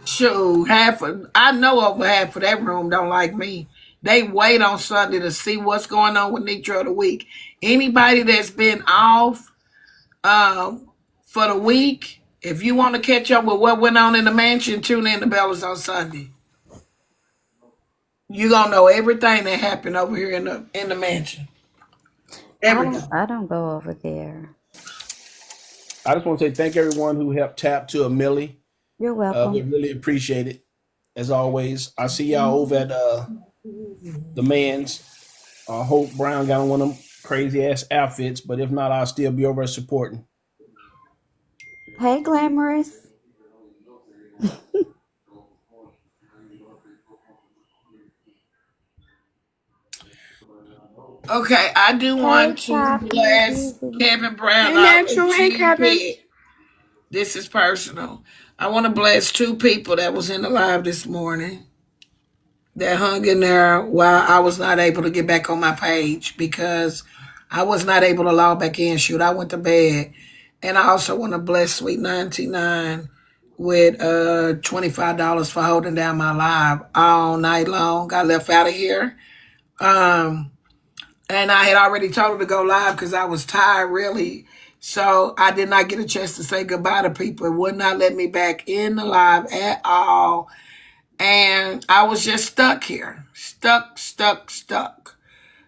Shoot, I know over half of that room don't like me. They wait on Sunday to see what's going on with Netra of the week. Anybody that's been off for the week, if you want to catch up with what went on in the mansion, tune in to Bella's on Sunday. You gonna know everything that happened over here in the mansion. Everything. I don't go over there. I just want to say thank everyone who helped tap to a Millie. You're welcome. We really appreciate it. As always, I see y'all over at the man's. I hope Brown got on one of them crazy ass outfits, but if not, I'll still be over supporting. Hey, Glamorous. Okay, I do want to bless Kevin Brown. Hey, Natural. Hey, Kevin. This is personal. I want to bless 2 people that was in the live this morning that hung in there while I was not able to get back on my page because I was not able to log back in. Shoot, I went to bed. And I also want to bless Sweet 99 with $25 for holding down my live all night long. Got left out of here. And I had already told her to go live because I was tired, really. So I did not get a chance to say goodbye to people. It would not let me back in the live at all. And I was just stuck here. Stuck.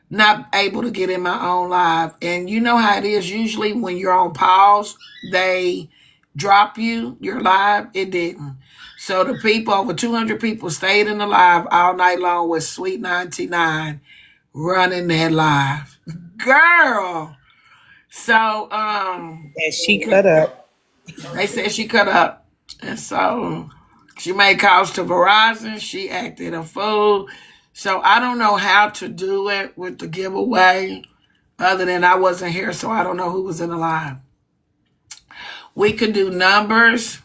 Not able to get in my own live. And you know how it is. Usually when you're on pause, they drop your live. It didn't. So the people, over 200 people, stayed in the live all night long with Sweet 99 running that live. Girl. So, And she cut up. They said she cut up. And so she made calls to Verizon. She acted a fool. So I don't know how to do it with the giveaway other than I wasn't here, so I don't know who was in the live. We could do numbers.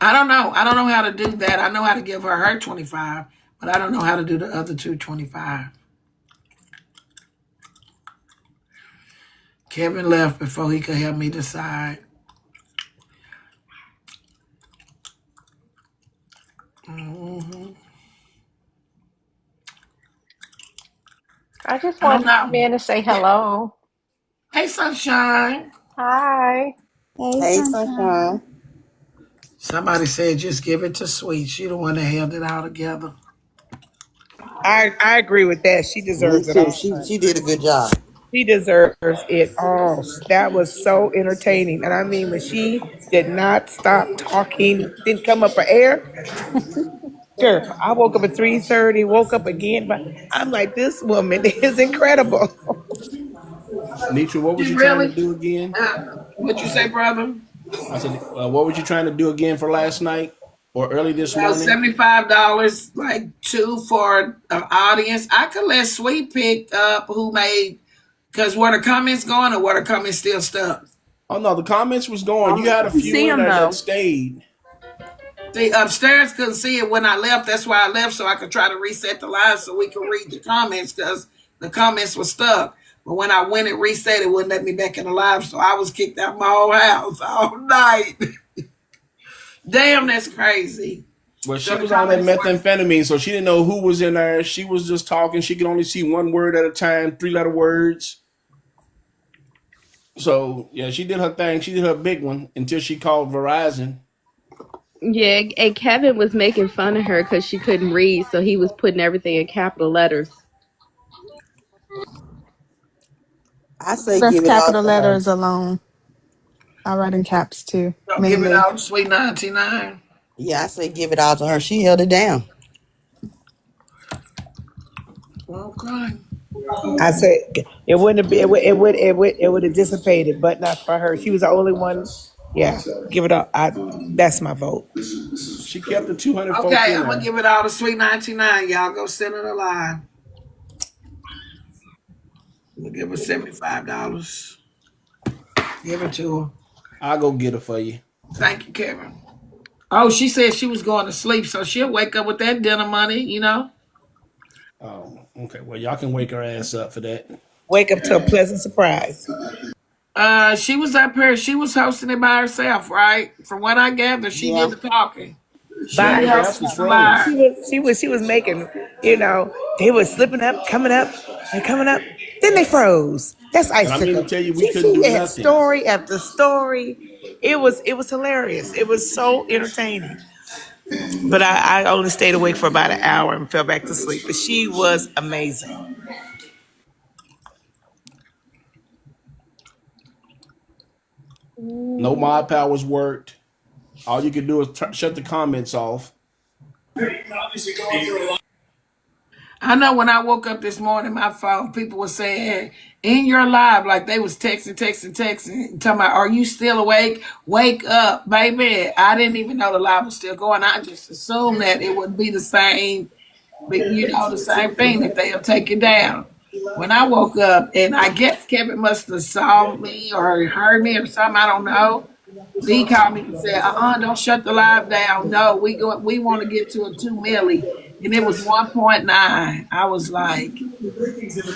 I don't know. I don't know how to do that. I know how to give her 25, but I don't know how to do the other 225. Kevin left before he could help me decide. Mm-hmm. I just I don't wanted to come know. in and say Yeah. hello. Hey, Sunshine. Hi. Hey, Hey, sunshine. sunshine. Somebody said just give it to Sweet. She the one that held it all together. I agree with that. She Me deserves it too. all. She did a good job. She deserves it all. That was so entertaining. And I mean, when she did not stop talking, didn't come up for air. Sure, I woke up at 3:30, woke up again, but I'm like, this woman is incredible. Netra, what was She you trying to really? do again? What you say, brother? I said, what was you trying to do again for last night or early this About morning? $75, like two for an audience. I could let Sweet pick up who made, because where the comments going or where the comments still stuck. Oh no, the comments was going. You had a few See in him there that though. stayed. See, upstairs couldn't see it when I left. That's why I left, so I could try to reset the live so we could read the comments because the comments were stuck. But when I went and reset, it wouldn't let me back in the live, so I was kicked out my whole house all night. Damn, that's crazy. Well, So she the was on that comments were. methamphetamine, so she didn't know who was in there. She was just talking. She could only see one word at a time, 3-letter words. So yeah, she did her thing. She did her big one until she called Verizon. Yeah, and Kevin was making fun of her because she couldn't read, so he was putting everything in capital letters. I say That's give it all capital to her. letters alone. I write in caps too, So give it mainly. out, sweet 99. Yeah, I say give it all to her. She held it down. Okay. I said it wouldn't have been, it would have dissipated, but not for her. She was the only one. Yeah, give it up. That's my vote. She kept the 200 folk Okay, in I'm gonna there. give it all to sweet 99. Y'all go send it a line. I'm gonna give her $75. Give it to her. I'll go get her for you. Thank you, Kevin. Oh, she said she was going to sleep, so she'll wake up with that dinner money. Oh, okay. Well, y'all can wake her ass up for that. Wake up to a pleasant surprise. She was up here. She was hosting it by herself, right? From what I gather, she Yeah. did the talking. She'll be Everybody Bye. else hosting was it from by froze. her. She was making, they were slipping up, and coming up. Then they froze. That's And I mean to icicle. tell you, we couldn't She do had nothing. story after story. It was hilarious. It was so entertaining. But I only stayed awake for about an hour and fell back to sleep. But she was amazing. No mod powers worked. All you could do is shut the comments off. I know when I woke up this morning, my phone, people were saying, in your live, like they was texting, talking about, are you still awake? Wake up, baby. I didn't even know the live was still going. I just assumed that it would be the same, but the same thing that they'll take it down. When I woke up, and I guess Kevin must have saw me or heard me or something, I don't know. But he called me and said, don't shut the live down. No, we want to get to a 2 milli. And it was 1.9. I was like,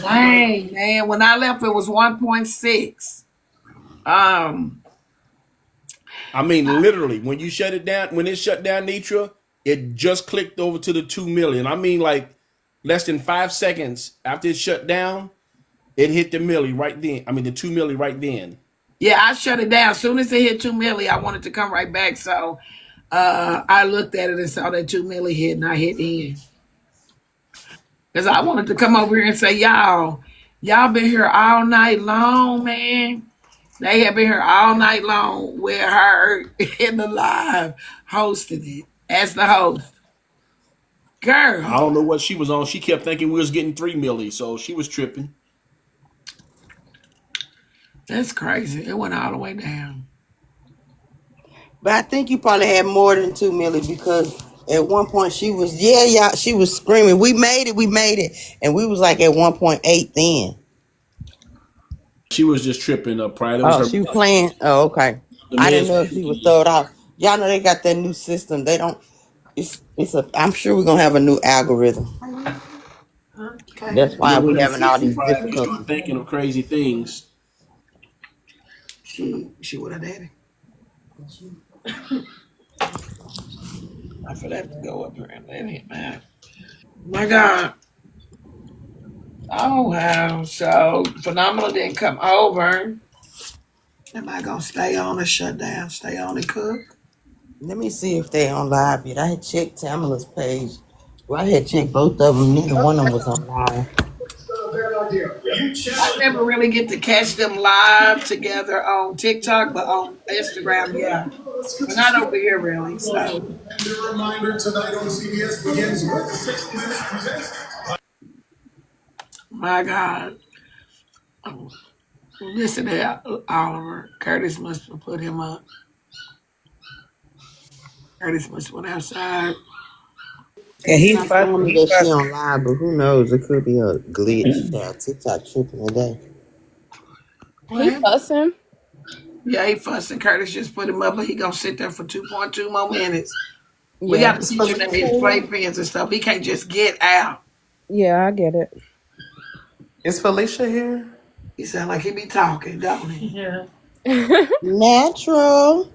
dang, man. When I left, it was 1.6. Um, I mean, literally, when you shut it down, when it shut down Nitra, it just clicked over to the 2 million. I mean, like less than 5 seconds after it shut down, it hit the milli right then. I mean, the 2 milli right then. yeah, I shut it down. As soon as it hit 2 milli, I wanted to come right back. So I looked at it and saw that 2 milli hit, and I hit in. Because I wanted to come over here and say, y'all been here all night long, man. They have been here all night long with her in the live hosting it as the host. I Girl, don't know what she was on. She kept thinking we was getting 3 milli, so she was tripping. that's crazy. It went all the way down. But I think you probably had more than 2 milli because at one point she was she was screaming, we made it, and we was like at 1.8 then. She was just tripping up Pride. It was Oh, her she was playing. Oh, okay. the I didn't man's know if she was throwed off. Y'all know they got that new system. They don't. It's a. I'm sure we're gonna have a new algorithm. Okay. That's you why know we when you having feed all from these Pride, you start difficulties. thinking of crazy things. She would have daddy. I for that to go up here and let him out. My God. Oh wow. So Phenomenal didn't come over. Am I gonna stay on or shut down? Stay on and cook? Let me see if they on live yet. I had checked Tamala's page. Well, I had checked both of them. Neither one of them was on live. I never really get to catch them live together on TikTok, but on Instagram, yeah. But not over here really. So Reminder tonight on CBS begins with 60 Minutes presents. my God. Listen to Oliver. Curtis must have put him up. Curtis must have went outside. Yeah, It's he not showing fussing. me He that she fussing. on live, but who knows? It could be a glitch. TikTok tripping today. He What? fussing. Yeah, he fussing. Curtis just put him up, but he gonna sit there for 2.2 more minutes. We Yeah. got to teach him that his playpens and stuff. He can't just get out. Yeah, I get it. Is Felicia here? He sound like he be talking, don't he? Yeah. Natural.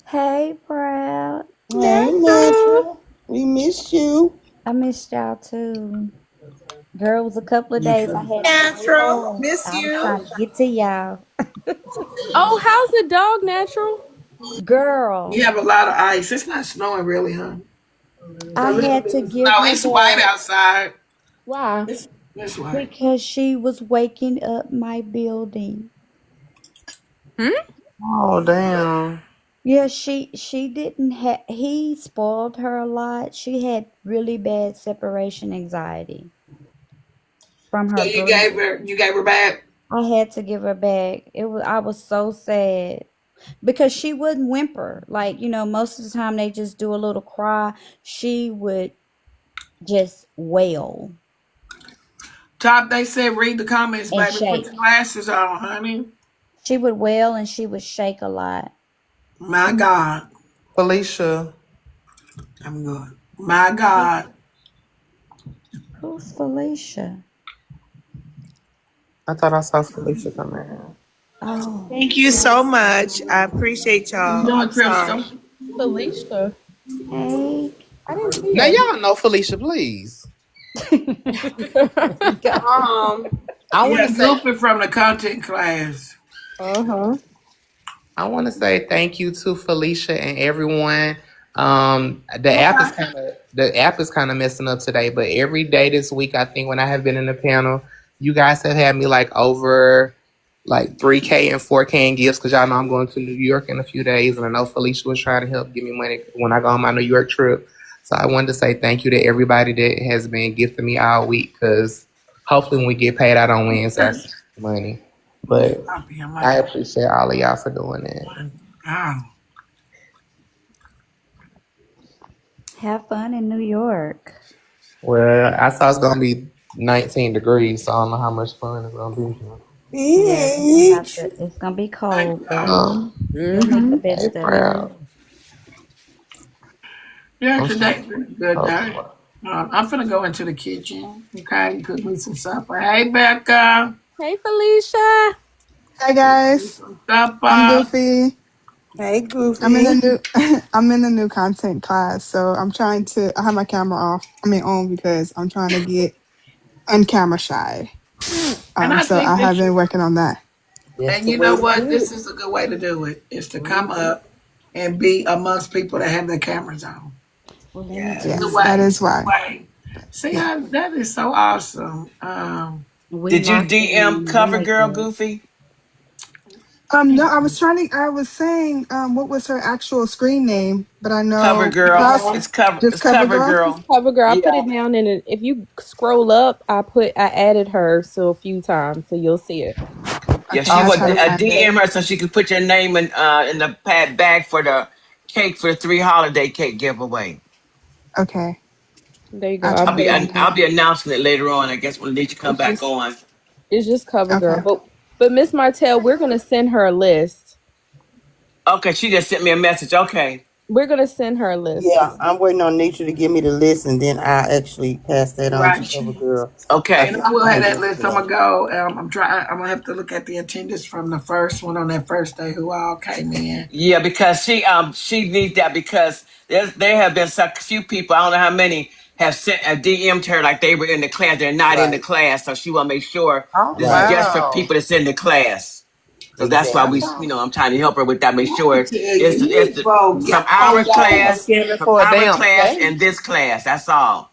Hey, Proud. Hey, natural. We missed you. I missed y'all too. Girl, it was a couple of You days I too. had to stay Natural, home. miss I was you. trying to get to y'all. Oh, how's the dog, Natural? You Girl, have a lot of ice. It's not snowing really, huh? I Cause had to give no, her it's white back outside. Why? It's white. because she was waking up my building. Hmm? Oh, damn. Yeah, she didn't have he spoiled her a lot. She had really bad separation anxiety from So her brother. you gave her back. I had to give her back. I was so sad because she wouldn't whimper. Like, most of the time they just do a little cry. She would just wail Top, they said read the comments, and baby. Put your shake. glasses on, honey. She would wail and she would shake a lot. My God. Felicia. I'm good. My God. Who's Felicia? I thought I saw Felicia come in. Oh, Thank you so much. I appreciate How you y'all. doing, I'm sorry. Crystal? Felicia. hey. I didn't see Now her. y'all know Felicia, please. Go. I want Yeah, to say, Goofy from the content class. Uh-huh. thank you to Felicia and everyone. Okay. The app is kind of messing up today, but every day this week, I think when I have been in the panel, you guys have had me like over like 3K and 4K in gifts because y'all know I'm going to New York in a few days, and I know Felicia was trying to help give me money when I go on my New York trip. So I wanted to say thank you to everybody that has been gifting me all week because hopefully when we get paid out on Wednesday, I see money. Yeah, But copy. I'm I like, appreciate all of y'all for doing that. oh. Have fun in New York. Well, I saw it's gonna be 19 degrees, so I don't know how much fun it's gonna be. Yeah, you're gonna have Bitch. to. It's gonna be Thank cold, but Um, you'll make the Mm-hmm. hey, best of it. proud. Yeah, I'm so today's been a good day. hopeful. I'm finna go into the kitchen. Okay, and cook me some supper. Hey, Becca. Hey, Felicia. Hi Cook me guys, some I'm supper. Goofy. Hey, I'm in a Goofy. new I'm in a new content class, so I'm trying to. I have my camera off. I mean on because I'm trying to get on-camera shy. And I So think I have this, been working on that. That's and the you way know to what? do This it. is a good way to do it. Is to come Mhm. up and be amongst people that have their cameras on. Well, let me It's tell the Yes. you That way. is why. Way. See Yeah. how that is so awesome. we Did you locked DM in. We'll Cover make Girl it. Goofy? No, I was trying to. I was saying, what was her actual screen name? But I Cover know Girl. Plus just It's Cover Cover Girl. Girl. Just cover girl. I put Yeah. it down in it. If you scroll up, I added her so a few times, so you'll see it. Yeah, Okay, she I'll would try to find it. DM her so she could put your name in the pad bag for the cake for the 3 holiday cake giveaway. Okay, There you go. I'll I try to put it. find it. I'll be announcing it later on. I guess when Nietzsche come It's back just on. it's just cover girl. Okay. But But Miss Martell, we're gonna send her a list. Okay, she just sent me a message. Okay. We're gonna send her a list. Yeah, I'm waiting on Netra to give me the list, and then I actually pass that on to Right. Cover Girl. So I Okay. And can I will have find that this list. I'm stuff. gonna go. I'm gonna have to look at the attendance from the first one on that first day who all came in. Yeah, because she needs that because there have been a few people, I don't know how many, have sent a DM to her like they were in the class. They're not in the Right, class, so she will make sure Oh this is right, just for wow. people that's in the class. So that's why exactly. we, I'm trying to help her with that. Make Let me sure tell you, it's these folks from got our I'm class, scamming for a damn and cake. this class. That's all.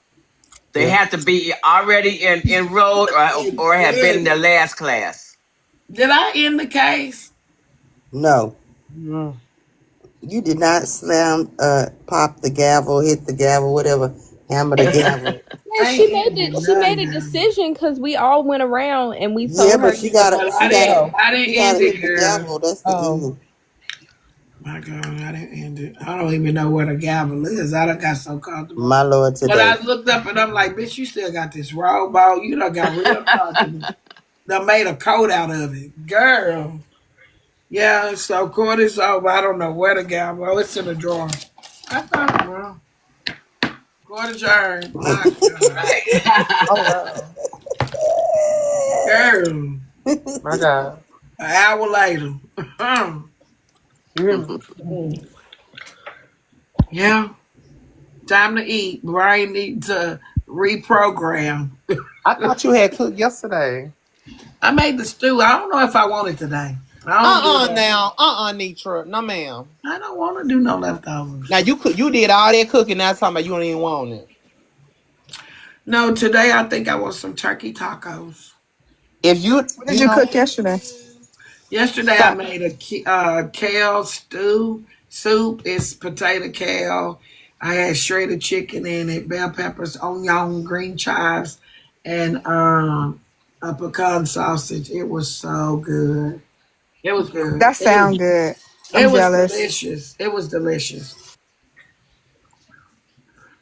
They Yep. have to be already enrolled or have been in the goodness. last class. Did I end the case? No, Mm. you did not slam, pop the gavel, hit the gavel, whatever, hammer the gavel. Yeah, I she ain't made ended it. She made nothing a now. decision because we all went around and we Yeah, told her, but you know. But I didn't. Oh, I didn't she gotta end it, hit the girl. gavel. That's the oh, end. My God, I didn't end it. I don't even know where the gavel is. I done got so comfortable. My Lord, But I today. looked up and I'm like, bitch, you still got this rowboat. You done got real comfortable. Done made a coat out of it. Girl. Yeah, so court is over. I don't know where the gavel. Oh, it's in the drawer. I thought, well, court adjourned. My God. Right. Oh wow. Girl. My God. An hour later. You hear me? Yeah. Time to eat. Brain needs to reprogram. I thought you had cooked yesterday. I made the stew. I don't know if I want it today. I don't do that. Now. Netra. No ma'am. I don't want to do no leftovers. Now you did all that cooking, now talking about you don't even want it. No, today I think I want some turkey tacos. If What did you you know, cook yesterday? Yesterday I so, made a kale stew soup. It's potato kale. I had shredded chicken in it, bell peppers, onion, green chives, and a pecan sausage. It was so good. It was good. That sound good. I'm It was jealous. delicious. It was delicious.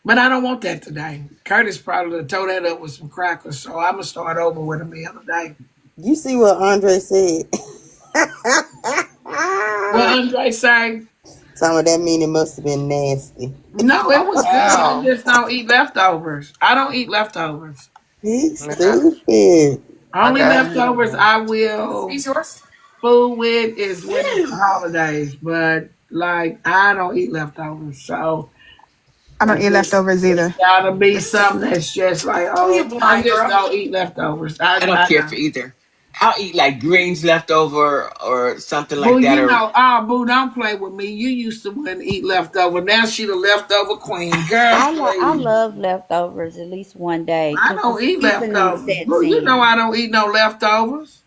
But I don't want that today. Curtis probably tore that up with some crackers, so I'm gonna start over with a meal today. You see what Andre said? What Andre say? Some of that mean it must have been nasty. No, it oh was good. I wow. just don't eat leftovers. I don't eat leftovers. He's Man, I, stupid. I Only got leftovers I will these yours? fool with is when it's the holidays. But like I don't eat leftovers. So I I don't eat just leftovers it's either. gotta be something that's just like, Oh, you oh, I blind just girl. don't eat leftovers. I don't I care for don't. either. I'll eat like greens left over or something Boo, like that. you Or know, oh, Boo, don't play with me. You used to want to eat leftover. Now she the leftover queen. Girl, I please. love leftovers at least one day I because the don't eat seasoning leftovers. sets Boo, you know in. I don't eat no leftovers.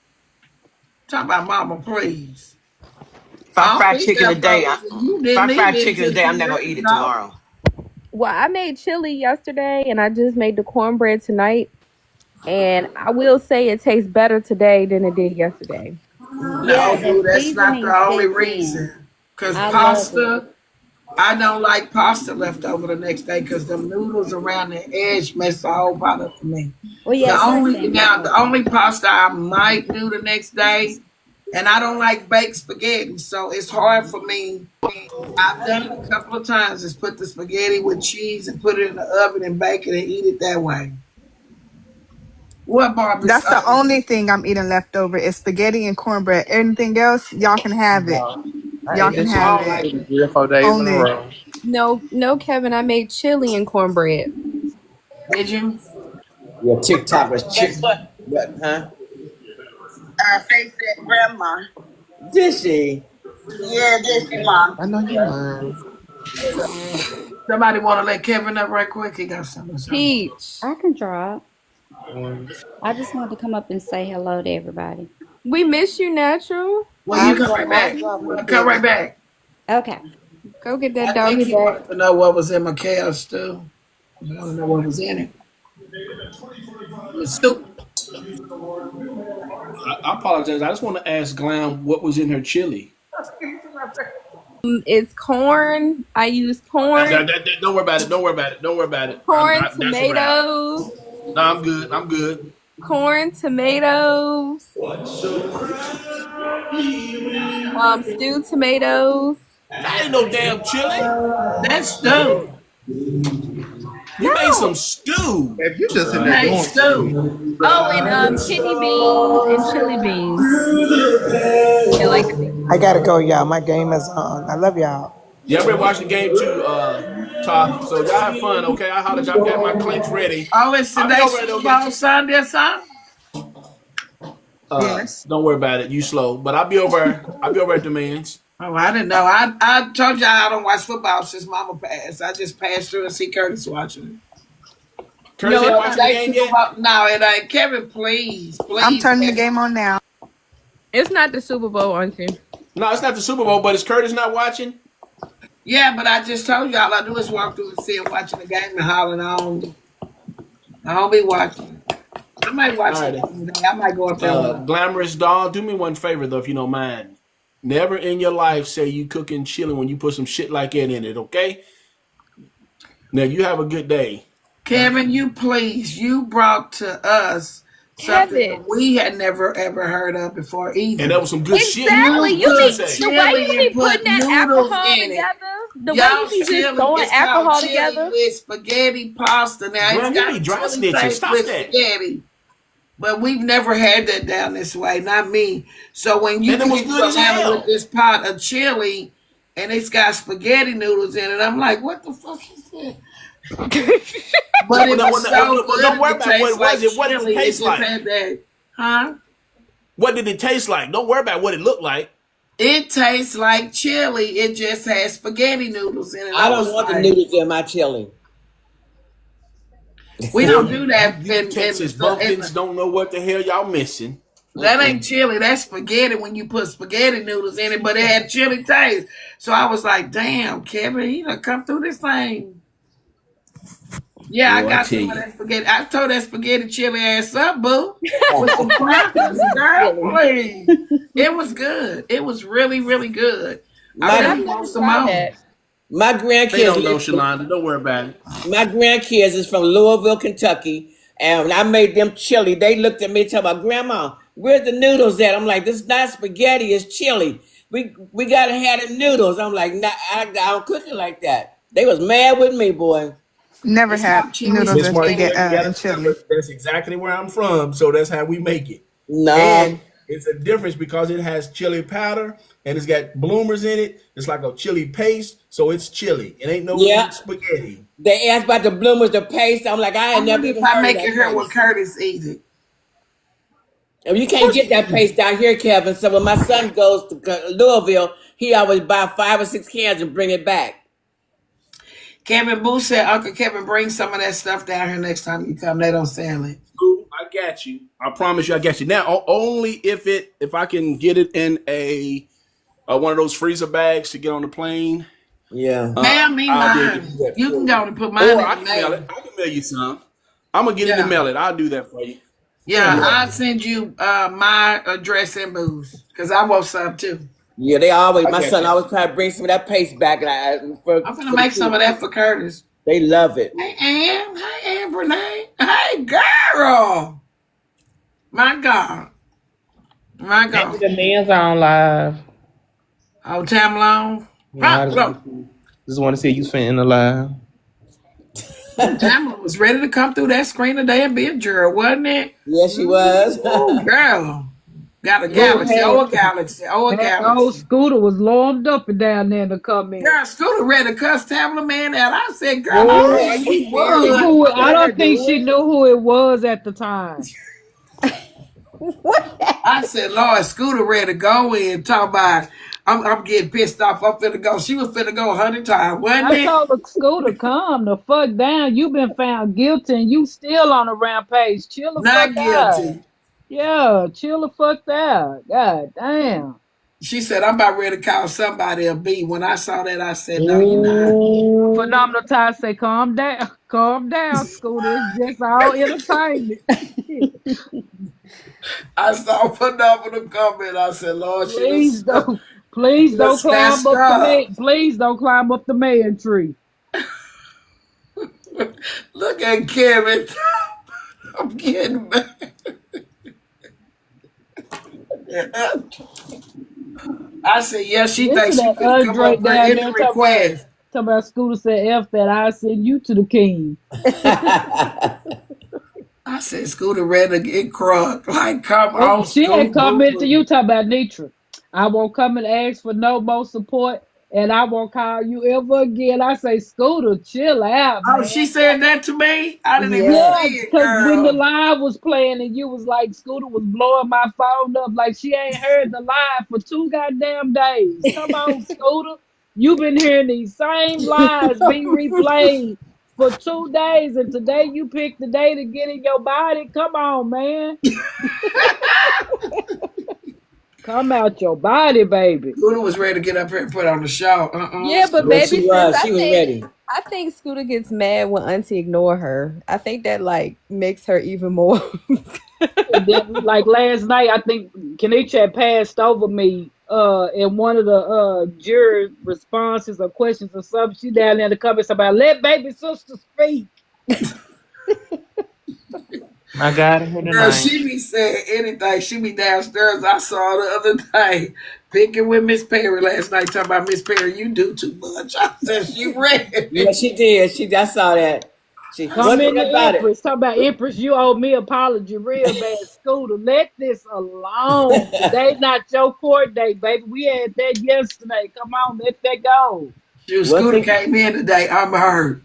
Talk about mama, please. if I I don't fry eat chicken today, leftovers. And you if I didn't fry eat it chicken until today, I'm 2 not gonna years eat it ago. tomorrow. Well, I made chili yesterday and I just made the cornbread tonight. And I will say it tastes better today than it did yesterday. Yeah, No, the Boo, that's not the seasoning only sets in. reason. Because I love it. pasta, I don't like pasta left over the next day because the noodles around the edge mess the whole pot up for me. Well, yeah, same with The pasta. only pasta I might do the next day, and I don't like baked spaghetti, so it's hard for me. I've done it a couple of times. Is put the spaghetti with cheese and put it in the oven and bake it and eat it that way. What Barbara's That's the only thing I'm eating leftover is spaghetti and cornbread. Anything else, y'all can have it. No. I Y'all ate can that shit have I don't it. like for it. 3 or 4 days in a Only. row. No, no, Kevin, I made chili and cornbread. Did you? Your TikTok was chick, Guess what? but huh? Face said grandma. Did she? Yeah, this your mom. I know you lying. Somebody want to let Kevin up right quick? He got something to say. Peach. I can drop. Mm. I just wanted to come up and say hello to everybody. We miss you, Natural. Well, you come right back. Come right back. Okay. Go get that I think doggy he back. wanted to know what was in Mikhail's stew. I don't know what was in it. The soup. I apologize. I just want to ask Glam what was in her chili. It's corn. I use corn, Don't worry about it. Don't worry about it. Don't worry about it. corn, That's a wrap. tomatoes. No, I'm good. I'm good. corn, tomatoes, stewed tomatoes. That ain't no damn chili. That's stew. You made some No. stew. If you just We in there made doing stew. something. Oh, and kidney beans and chili beans. And like I gotta go, y'all. My game is on. I love y'all. Yeah, I better watch the game too, Ta. So y'all have fun, okay? I holler at y'all. I got my clinks ready. Oh, it's I'll be today over there though, Super Bowl Netra. Sunday or something? Yes. Don't worry about it. You slow. But I'll be over. I'll be over at the man's. Oh, I didn't know. I told y'all I don't watch football since Mama passed. I just passed through and see Curtis watching it. Curtis no, ain't it's So watching the not. today game Super yet? Bowl. No, it ain't. Kevin, please, I'm please. turning the Kevin. game on now. It's not the Super Bowl, Auntie. No, it's not the Super Bowl, but is Curtis not watching? Yeah, but I just told y'all I do is walk through and see him watching the game and hollering. I don't be watching. I might watch All the right. game today. I might go up there and watch. Glamorous doll, do me one favor though, if you don't mind. Never in your life say you cooking chilling when you put some shit like that in it, okay? Now you have a good day. Kevin, you please. You brought to us something Kevin. that we had never ever heard of before And either. that was some good shit. Exactly. You You What you be took say? the way you chili and be putting put that noodles alcohol in it. together. The way you Y'all's be just chili throwing is called alcohol chili together. with spaghetti pasta. Now it's Glam, you be got dry chili snitching. taste Stop with that. spaghetti. But we've never had that down this way, not me. So when you And it came was to good as Atlanta with hell. this pot of chili and it's got spaghetti noodles in it, I'm like, what the fuck is that? But it was so But good don't and worry it about what tastes it was. like What did it chili. It taste just like? had that, huh? What did it taste like? Don't worry about what it looked like. It tastes like chili. It just has spaghetti noodles in it. I I don't was want the like, noodles in my chili. we Boy, don't do you that in Texas bumpkins don't know what the hell y'all missing. that ain't chili. That's spaghetti when you put spaghetti noodles in it, but it had chili taste. So I was like, damn, Kevin, he done come through this thing. Yeah, I Boy, I got tell some of you. that spaghetti. I told that spaghetti chili ass up, boo, with some crackers, girl, Chili. please. It was good. It was really, really good. I But My I've really never want some tried more. that. my They grandkids don't know, live. Shalonda. Don't worry about it. My grandkids is from Louisville, Kentucky, and when I made them chili, they looked at me and told my grandma, "Where's the noodles at?" I'm like, "This is not spaghetti, it's chili. We gotta have the noodles." I'm like, "Nah, I don't cook it like that." They was mad with me, boy. Never It's had called chili noodles Miss and spaghetti. spaghetti Martinez, you got to and remember chili. that's exactly where I'm from, so that's how we make it. Nah, And it's a difference because it has chili powder and it's got bloomers in it. It's like a chili paste, so it's chili. It ain't no yeah. spaghetti. They asked about the bloomers, the paste. I'm like, I I had never wonder if even I heard of make it that here with paste. Curtis eat it. And you can't get that paste out here, Kevin. So when my son goes to Louisville, he always buy 5 or 6 cans and bring it back. Kevin Boo said, Uncle Kevin, bring some of that stuff down here next time you come. They don't sell it. Cool, I got you. I promise you, I got you. Now, only if I can get it in a one of those freezer bags to get on the plane. Yeah. Mail me I'll be able to do mine. that You for can you. go and put mine Or in I the can mail it. mail. I can mail you some. I'm gonna get it and Yeah. mail it. I'll do that for you. Yeah, I'll send you my address and booze. Because I want some too. Yeah, they always. I My got son you. always try to bring some of that paste back, and for I'm gonna for the make some of kids, that for Curtis. they love it. Hey Ann. Hey Ann Renee. Hey girl. My God. My Maybe God. the men's on live. Oh, Tamalone. Yeah, Pop, look. just want to see you spitting the live. Oh, Tamala was ready to come through that screen today and be a juror, wasn't it? Yes, she was. Oh, girl. Got a Look, galaxy. Oh, a galaxy. Oh, a had old galaxy. Scooter was loaded up and down there in the comments. Girl, Scooter ready to cuss Tamala man out. I said, girl, I Oh, Boy, are wish you she serious? would. I Let her don't think do she it. knew who it was at the time. What? I said, Lord, Scooter ready to go in. Talk about, I'm getting pissed off. I'm finna go. She was finna go 100 times, wasn't I it? told the Scooter, calm the fuck down. You been found guilty and you still on a rampage. Chill the fuck Not out. guilty. Yeah, chill the fuck out. God damn. She said, I'm about ready to call somebody a B. When I saw that, I said, no, you're not. Ooh. Phenomenal Ty say, calm down. Calm down, Scooter. It's just all entertainment. Shit. I saw phenomenal comment. I said, Lord, Please don't. Please should have don't climb snatched up the up. man. Please don't climb up the man tree. Look at Kevin. I'm kidding. I said, yeah, she Listen thinks to she that could come Andre up here down in the there request. talking about Scooter said F that I send you to the king. I said, Scooter ready to get crunk. Like, come And on, she had Scoot, boo commented to boo. you talking about Netra. I won't come and ask for no more support, and I won't call you ever again. I say, Scooter, chill out, Oh, man. she said that to me? I didn't even Yeah. see Yeah, it, because when the girl. live was playing and you was like, Scooter was blowing my phone up like she ain't heard the live for 2 goddamn days. Come on, Scooter. You've been hearing these same lies be replayed for 2 days, and today you picked the day to get in your body. Come on, man. Come out your body, baby. Scooter was ready to get up here and put on the show. Yeah, but Well, baby she sis, was. She was ready. I think Scooter gets mad when Auntie ignore her. I think that like makes her even more. And then, like last night, I think Kenichi had passed over me in one of the jury responses or questions or something. She down there in the comments about let baby sister speak. My God, I heard Girl, tonight. she be saying anything. She be downstairs. I saw the other day picking with Miss Perry last night, talking about Miss Perry, you do too much. I said, she Yeah, ready. she did. I saw that. She I one Come said, thing in the about it. Empress. Talk about Empress. You owe me apology real bad. Scooter, let this alone. Today not your court date, baby. We had that yesterday. Come on, let that go. shoot, One Scooter thing. came in today. I'm hurt.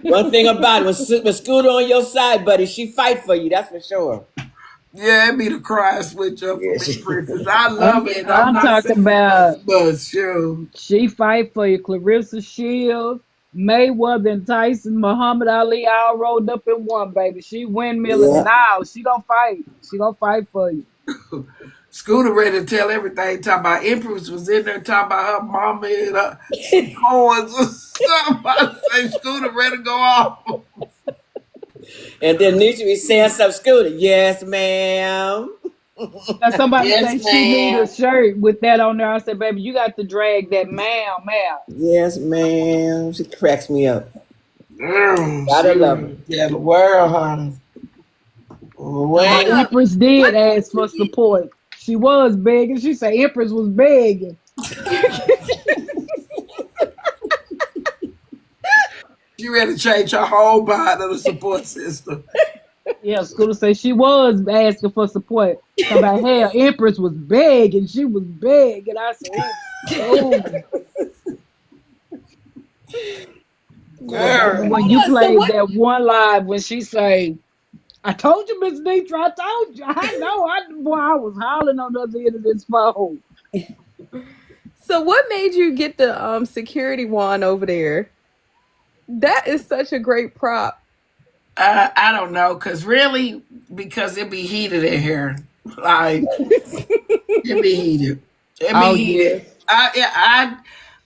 One thing about it, when Scooter on your side, buddy, she fight for you. That's for sure. Yeah, it be the cry switch up for Yeah, me, Princess. I I'm, love it. I'm I'm not talking saying about nothing but shoot. she fight for you. Clarissa Shields, Mayweather and Tyson, Muhammad Ali all rolled up in one, baby. She windmilling and yeah. all. She gonna fight. She gonna fight for you. Scooter ready to tell everything. Talking about Empress was in there talking about her mama and some coins or something. I say Scooter ready to go off. And then Nisha be saying something, Scooter. Yes, ma'am. Now somebody Yes, say she need a ma'am. shirt with that on there. I said, baby, you got to drag that ma'am out. Yes, ma'am. She cracks me up. Gotta She love her. ready to tell the world, honey. But Well, Empress did What ask for support. She was begging. She said Empress was begging. she ready to change her whole body of the support system. Yeah, Scooter said she was asking for support. Talk about hell, Empress was begging. She was begging. I said, oh, yeah, baby. Girl, When you so played what that one live when she say, "I told you, Miss Netra, I told you. I know. I was hollering on the other end of this phone." so what made you get the security wand over there? That is such a great prop. I don't know, because it be heated in here. Like, it be heated. It be Oh heated. yes.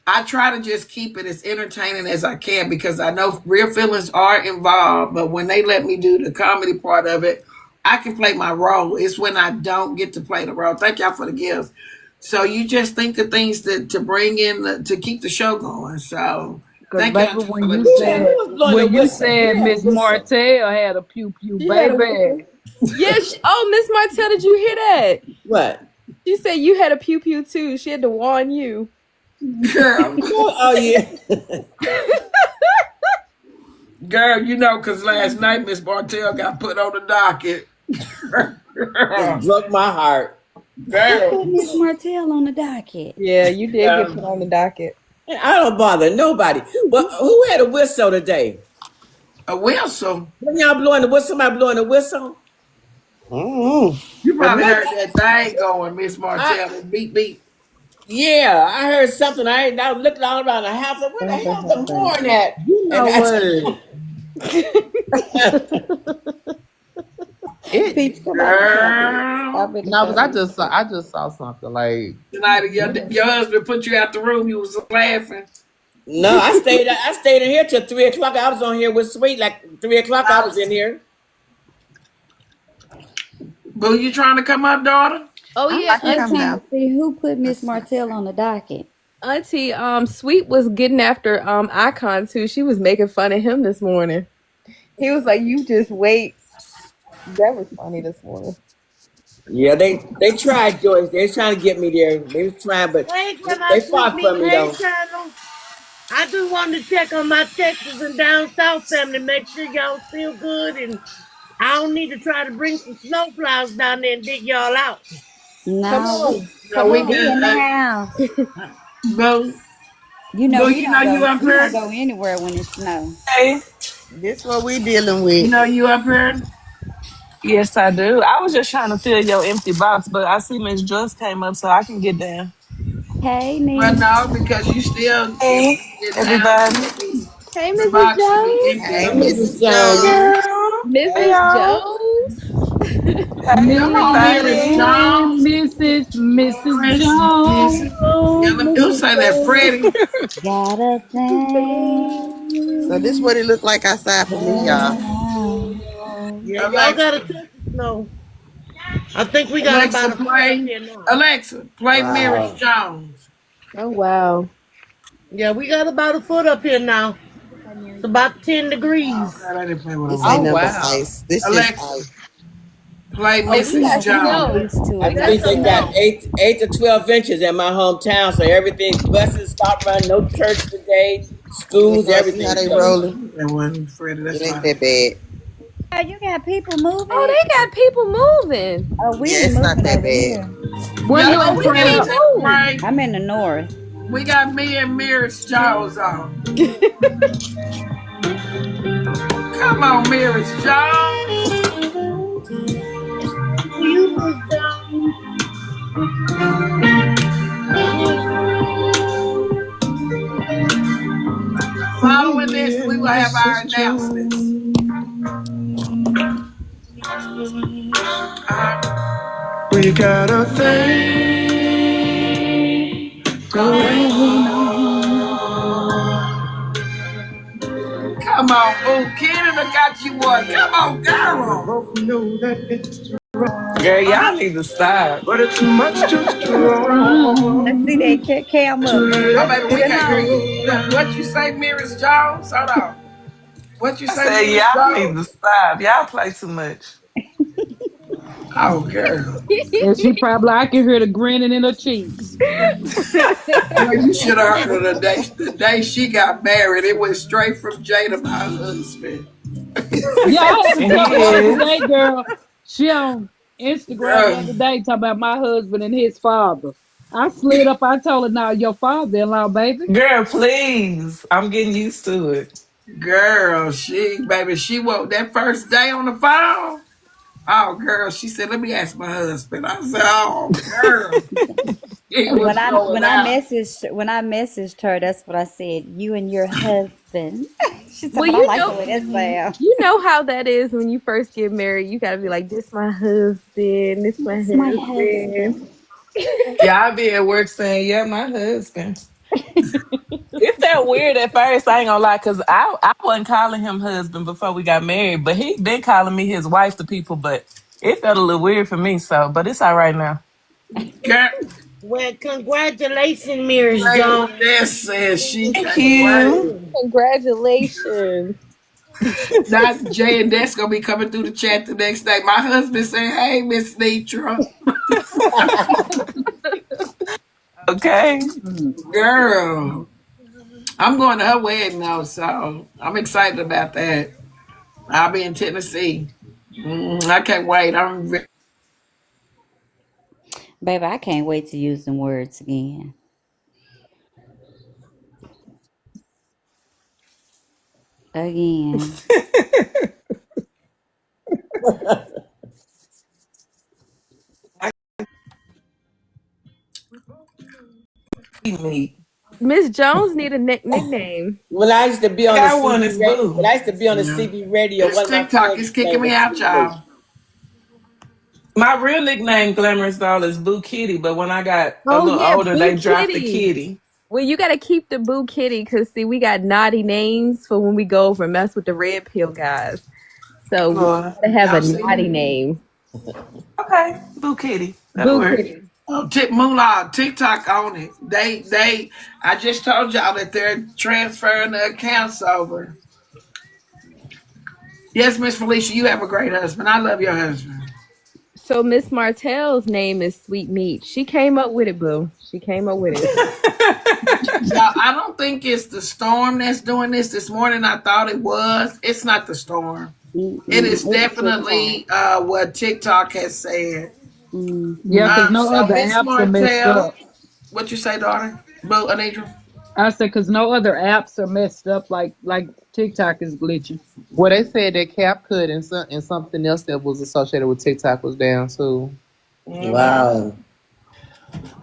I try to just keep it as entertaining as I can because I know real feelings are involved. But when they let me do the comedy part of it, I can play my role. It's when I don't get to play the role. Thank y'all for the gifts. So you just think of things to bring in to keep the show going. So Cause thank y'all baby, for letting me Who share. was blowing the when you whistle? said Who had a Miss whistle? Martell had a pew pew, She had a whistle. baby. Yes. Oh, Miss Martell, did you hear that? What? She said you had a pew pew too. She had to warn you. Girl, Oh, yeah. girl, because last night Miss Bartell got put on the docket. Just broke my heart. Who Girl, put Miss Martell on the docket? Yeah, you did get put um, on the docket. And I don't bother nobody. Well, who had a whistle today? a whistle. When y'all blowing the whistle, somebody blowing the whistle? Mm-hmm. You But probably heard nothing. that thing going, Miss I Martell, that beep beep. Yeah, I heard something. I was looking all around the house. Like, where the hell's the horn at? You And know what? It Peach, come out the comments. Girl. Stop in the no, because comments. I just saw something like Tonight, your husband put you out the room. You was laughing. no, I stayed in here till 3 o'clock. I was on here with Sweet like 3 o'clock. I was in here. Boo, you trying to come up, daughter? Oh I yeah, can She come Auntie. down. trying to see who put Miss Let's see. Martell on the docket. Auntie, Sweet was getting after Icon too. She was making fun of him this morning. He was like, "You just wait." That was funny this morning. Yeah, they tried, Joyce. They was trying to get me there. They was trying, but Hey, Grandma they Sweet fought for Meat. me Hey, though. Channel. I just wanted to check on my Texas and down south family, make sure y'all still good, and I don't need to try to bring some snowplows down there and dig y'all out. Come No, on, No, come we we on. in the good. house. Boo, You know boo, we you know don't you go. up We don't here. go anywhere when it snow. Hey, This what we dealing You with. know you up here. yes, I do. I was just trying to fill your empty box, but I see Miss Just came up, so I can get down. Hey, Well, niece. no, because you still, if Hey, you get down, everybody. Hey, the Mrs. box should be Jones. empty. Hey, So we can Mrs. Hey, Jones. girl. Hey, Mrs. y'all. Jones. Hey, come on, Mrs. everybody. Jones. Mrs. Mrs. Yeah, Jones. let me do Mrs. say that, Jones Freddie. got a So this thing what it looked like outside for me, going y'all. on. Yeah, y'all Alexa, gotta touch the snow. I think we got Alexa, about a foot up play. here now. Alexa, play Mrs. Wow. Jones. Oh wow. Yeah, we got about a foot up here now. It's about 10 Oh degrees. God, I didn't play what I This Oh ain't wanted. nothing but wow. ice. This just Alexa, ice. play Oh, You we Mrs. got must be getting Jones. snow. used to I it. That's think That's they the got enough. most. 8 to 12 inches in my hometown, so everything buses stop running, no church today, Yeah, schools, girl, see how everything they shut down. rolling? That wasn't Freddie. It That's ain't not. that bad. Yeah, you got people Oh, moving. they got people moving. Oh, we Yeah, ain't it's not moving that over bad. here. Where Y'all you Oh, need at, to we get can't Trail? into the move. break. I'm in the north. We got me and Mrs. Jones on. Come on, Mrs. Jones. To you, Miss Jones. Following this, we will have our announcements. We got a thing going Going on. Come on, boo. Canada got you one. Come on, girl. both know that it's Girl, y'all need to stop. but it's much too Too Let's strong see strong. that cam to up. Oh, let baby, Is we it it can't hear home? you. go What you down. say, Mrs. Jones? Hold on. What you I say, said, Mrs. y'all need Jones? to stop. Y'all play too much. Oh, girl. And she probably, I can hear the grinning in her cheeks. Girl, you should have heard her the day she got married. It went straight from Jay to my husband. Yeah, I had to And tell he her the other is. day, girl. She on Instagram the Girl, other day talking about my husband and his father. I slid up, I told her, now your father-in-law, baby. Girl, please. I'm getting used to it. girl, she woke that first day on the phone. Oh, girl, she said, let me ask my husband. I said, oh, girl, he was going out. When I messaged her, that's what I said. You and your husband. She said, Well, but I like the way that sounds. you know how that is when you first get married. You gotta be like, "This my husband. This my It's my husband." husband. Y'all be at work saying, yeah, my husband. It felt weird at first, I ain't gonna lie, because I wasn't calling him husband before we got married, but he been calling me his wife to people, but it felt a little weird for me, so, but it's all right now. Girl, Well, congratulations, Miss Lady Jones. Jess says she Thank can't you. wait. Congratulations. Not Jay and that's gonna be coming through the chat the next day. My husband said, hey, Miss Netra. Okay. Girl, I'm going to her wedding now, so I'm excited about that. I'll be in Tennessee. I can't wait. Baby, I can't wait to use them words again. Again. Me. Miss Jones need a nickname. When I used to be I on the got one, CB it's radio, when Boo. I used to be on the Yeah. CB radio, This one of my TikTok friends' is kicking name me was out, CB. y'all. My real nickname, Glamorous Doll, is Boo Kitty, but when I got a Oh little yeah, older, Boo they dropped the Kitty. kitty. Well, you gotta keep the Boo Kitty because see, we got naughty names for when we go over and mess with the red pill guys. So we Lord. gotta have a Y'all see naughty me? name. Okay, Boo Kitty. That'll Boo work. Kitty. Oh, Moolah, TikTok on it. I just told y'all that they're transferring the accounts over. Yes, Miss Felicia, you have a great husband. I love your husband. So Miss Martell's name is Sweet Meat. She came up with it, boo. She came up with it. Y'all, I don't think it's the storm that's doing this. This morning I thought it was. It's not the storm. It is It's TikTok. definitely what TikTok has said. Yeah, because no So other Miss apps are messed Martell, up. what you say, daughter? Boo, Anidra? I said because no other apps are messed up like TikTok is glitching. Well, they said that CapCut and something else that was associated with TikTok was down too. Wow.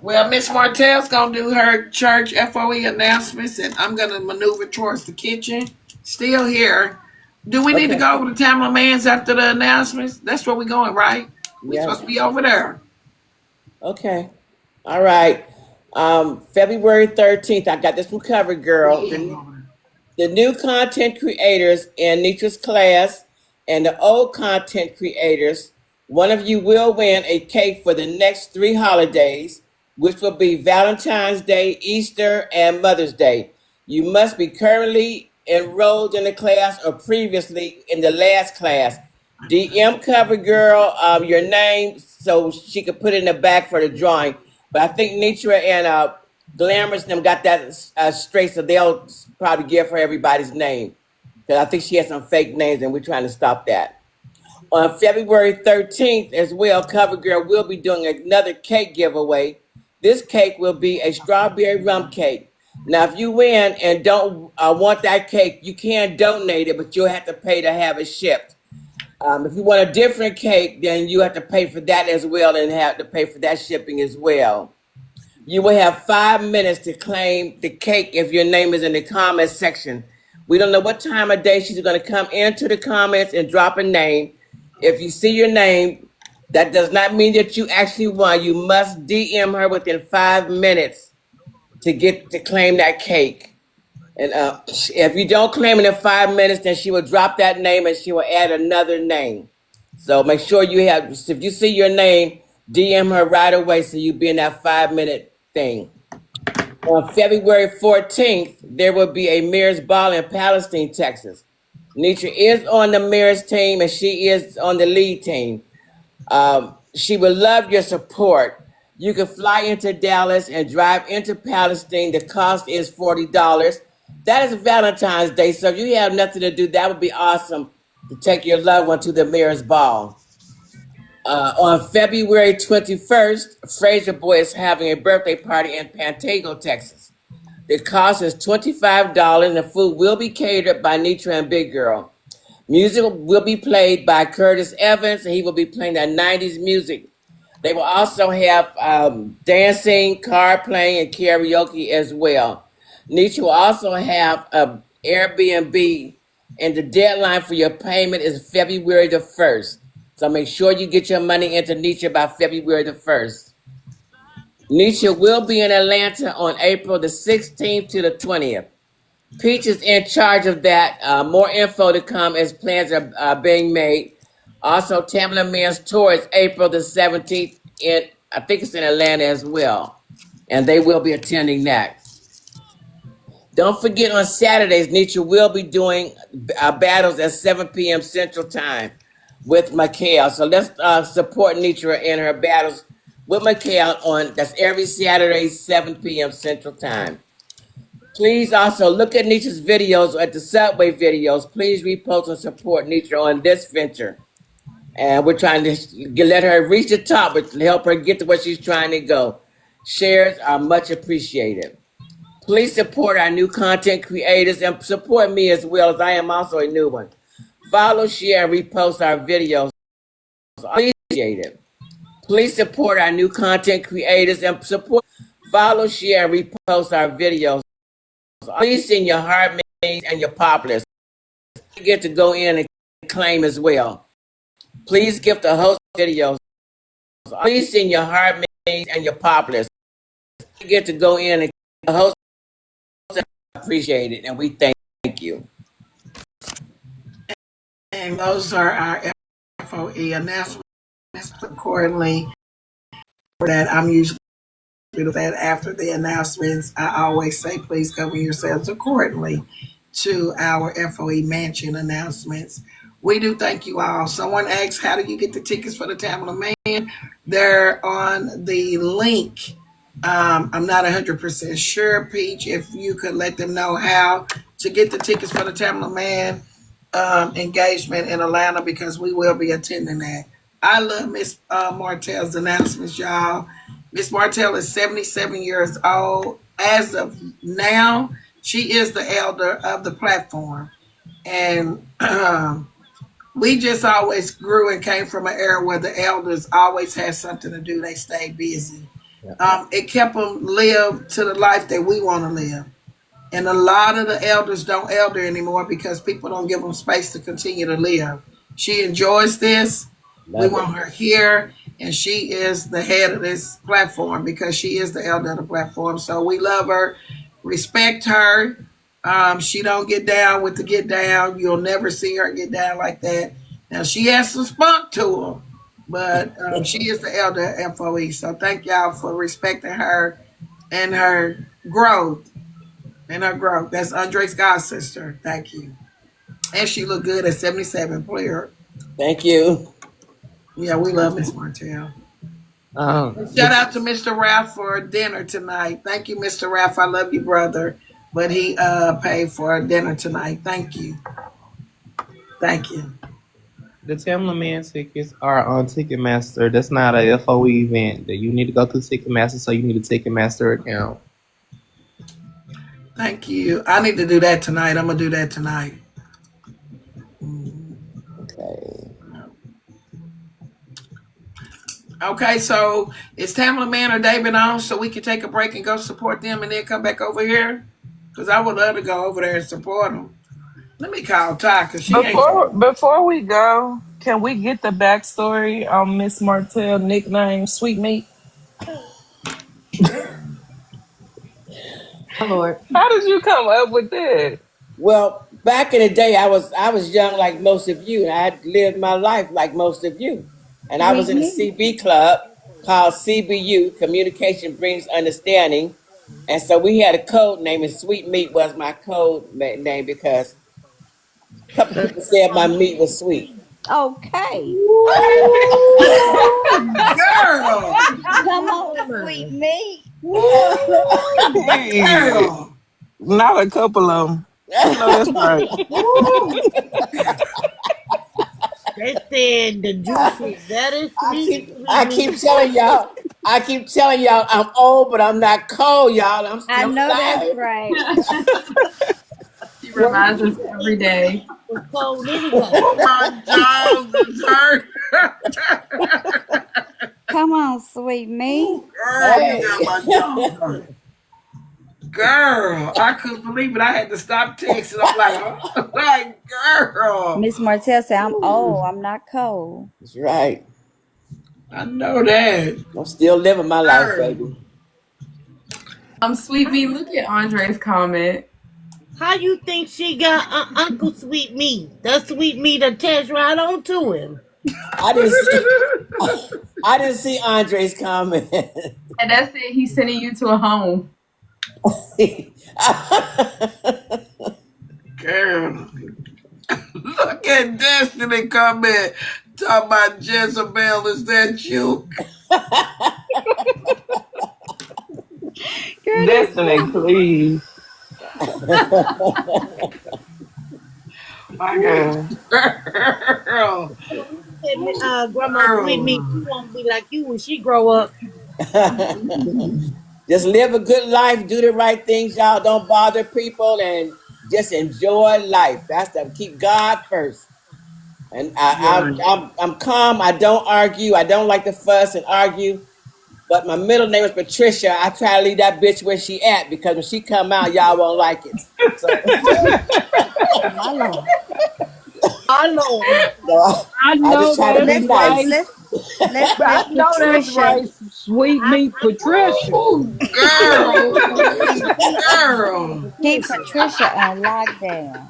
Well, Miss Martell's gonna do her church FOE announcements, and I'm gonna maneuver towards the kitchen. Still here. Do we need to Okay. go over to Tamla Man's after the announcements? That's where we're going, right? We Yeah. supposed to be over there. Okay. All right. February 13th. I got this one covered, girl. Yeah, go over there. The new content creators in Netra's class and the old content creators, one of you will win a cake for the next 3 holidays, which will be Valentine's Day, Easter, and Mother's Day. You must be currently enrolled in the class or previously in the last class. DM cover girl your name so she could put it in the back for the drawing. But I think Netra and Glamorous and them got that straight, so they'll probably give her everybody's name. Because I think she has some fake names, and we're trying to stop that. On February 13th as well, CoverGirl will be doing another cake giveaway. This cake will be a strawberry rum cake. Now, if you win and don't want that cake, you can donate it, but you'll have to pay to have it shipped. If you want a different cake, then you have to pay for that as well and have to pay for that shipping as well. You will have 5 minutes to claim the cake if your name is in the comments section. We don't know what time of day she's going to come into the comments and drop a name. If you see your name, that does not mean that you actually won. You must DM her within 5 minutes to get to claim that cake. And if you don't claim it in 5 minutes, then she will drop that name and she will add another name. So make sure you have, if you see your name, DM her right away so you be in that 5 minute thing. On February 14th, there will be a Mirrors Ball in Palestine, Texas. Netra is on the Mirrors team and she is on the lead team. She would love your support. You can fly into Dallas and drive into Palestine. The cost is $40. That is Valentine's Day, so if you have nothing to do, that would be awesome to take your loved one to the Mirrors Ball. On February 21st, Fraser Boy is having a birthday party in Pantego, Texas. The cost is $25 and the food will be catered by Netra and Big Girl. Music will be played by Curtis Evans and he will be playing that 90s music. They will also have dancing, card playing, and karaoke as well. Netra will also have a Airbnb and the deadline for your payment is February the 1st. So make sure you get your money into Netra by February the 1st. Netra will be in Atlanta on April the 16th to the 20th. Peach is in charge of that. More info to come as plans are being made. Also, Tamla Men's tour is April the 17th in, I think it's in Atlanta as well. And they will be attending that. Don't forget on Saturdays, Nietzsche will be doing battles at 7 p.m. Central Time with Mikhail. So let's support Nietzsche in her battles with Mikhail on, that's every Saturday, 7 p.m. Central Time. Please also look at Nietzsche's videos, at the Subway videos. Please repost and support Nietzsche on this venture. And we're trying to let her reach the top, but help her get to where she's trying to go. Shares are much appreciated. Please support our new content creators and support me as well, as I am also a new one. Follow, share, and repost our videos. Appreciate it. Please support our new content creators and support. Follow, share, and repost our videos. Please send your heart mains and your poplars. You get to go in and claim as well. Please give the host videos. Please send your heart mains and your poplars. You get to go in and host. Appreciate it, and we thank you. And those are our FOE announcements accordingly. For that, I'm usually that after the announcements, I always say, please cover yourselves accordingly to our FOE mansion announcements. We do thank you all. Someone asked, how do you get the tickets for the Tamala Man? They're on the link. I'm not 100% sure, Peach, if you could let them know how to get the tickets for the Tamala Man engagement in Atlanta, because we will be attending that. I love Miss Martell's announcements, y'all. Miss Martell is 77 years old. As of now, she is the elder of the platform. And we just always grew and came from an era where the elders always had something to do. They stayed busy. It kept them live to the life that we want to live. And a lot of the elders don't elder anymore because people don't give them space to continue to live. She enjoys this. We want her here, and she is the head of this platform because she is the elder of the platform. So we love her, respect her. She don't get down with the get down. You'll never see her get down like that. Now she has some spunk to her, but she is the elder at FOE. So thank y'all for respecting her and her growth. And her growth. That's Andre's god sister. Thank you. And she looked good at 77. Player. Thank you. Yeah, we love Miss Martell. Shout out to Mr. Ralph for dinner tonight. Thank you, Mr. Ralph. I love you, brother. But he paid for dinner tonight. Thank you. Thank you. The Tamla Man tickets are on Ticketmaster. That's not a FOE event. You need to go through Ticketmaster, so you need a Ticketmaster account. Thank you. I need to do that tonight. I'm going to do that tonight. Okay. Okay, so is Tamla Man or David on so we can take a break and go support them and then come back over here? Because I would love to go over there and support them. Let me call Ty because she ain't. Before we go, can we get the backstory on Miss Martell nickname Sweet Meat? My Lord. How did you come up with that? Well, back in the day, I was young like most of you, and I had lived my life like most of you. And I was Sweet in a meat. CB club called CBU, Communication Brings Understanding. And so we had a code name, and Sweet Meat was my code name because a couple people said my meat was sweet. Okay. Girl. Come on, sweet meat. Hey, Girl. not a couple of them. I know that's right. They said the juicy, very sweet, sweet I meat. keep telling y'all, I'm old, but I'm not cold, y'all. I'm I still know that's alive. right. She Well, reminds us every day. was cold anytime. Oh, my jaws is hurt. Come on, sweet meat. Girl, you got Hey. my jaws hurt. Girl, I couldn't believe it. I had to stop texting. I'm like, oh, like, girl. Miss Martell said, I'm old. I'm not cold. That's right. I know that. I'm still living my life, Girl. baby. Sweet Meat, look at Andre's comment. How you think she got Uncle Sweet Meat? That Sweet Meat attached right on to him. I didn't see I didn't see Andre's comment. And that's it. He's sending you to a home. Girl. Look at Destiny comment. Talking about Jezebel, is that you? Girl, this Destiny, please. My Yeah. girl. Grandma Sweet Meat, she won't be like you when she grow up. Just live a good life, do the right things, y'all. Don't bother people and just enjoy life. That's the keep God first. And Right. I'm calm. I don't argue. I don't like to fuss and argue. But my middle name is Patricia. I try to leave that bitch where she at because when she come out, y'all won't like it. So, My Lord. My Lord. so I I just know try to that's be let's nice. right. let's I let know that's Patricia right. Sweet meat Patricia. Ooh, Hey, girl. sweet Girl. keep Patricia. Patricia on lockdown.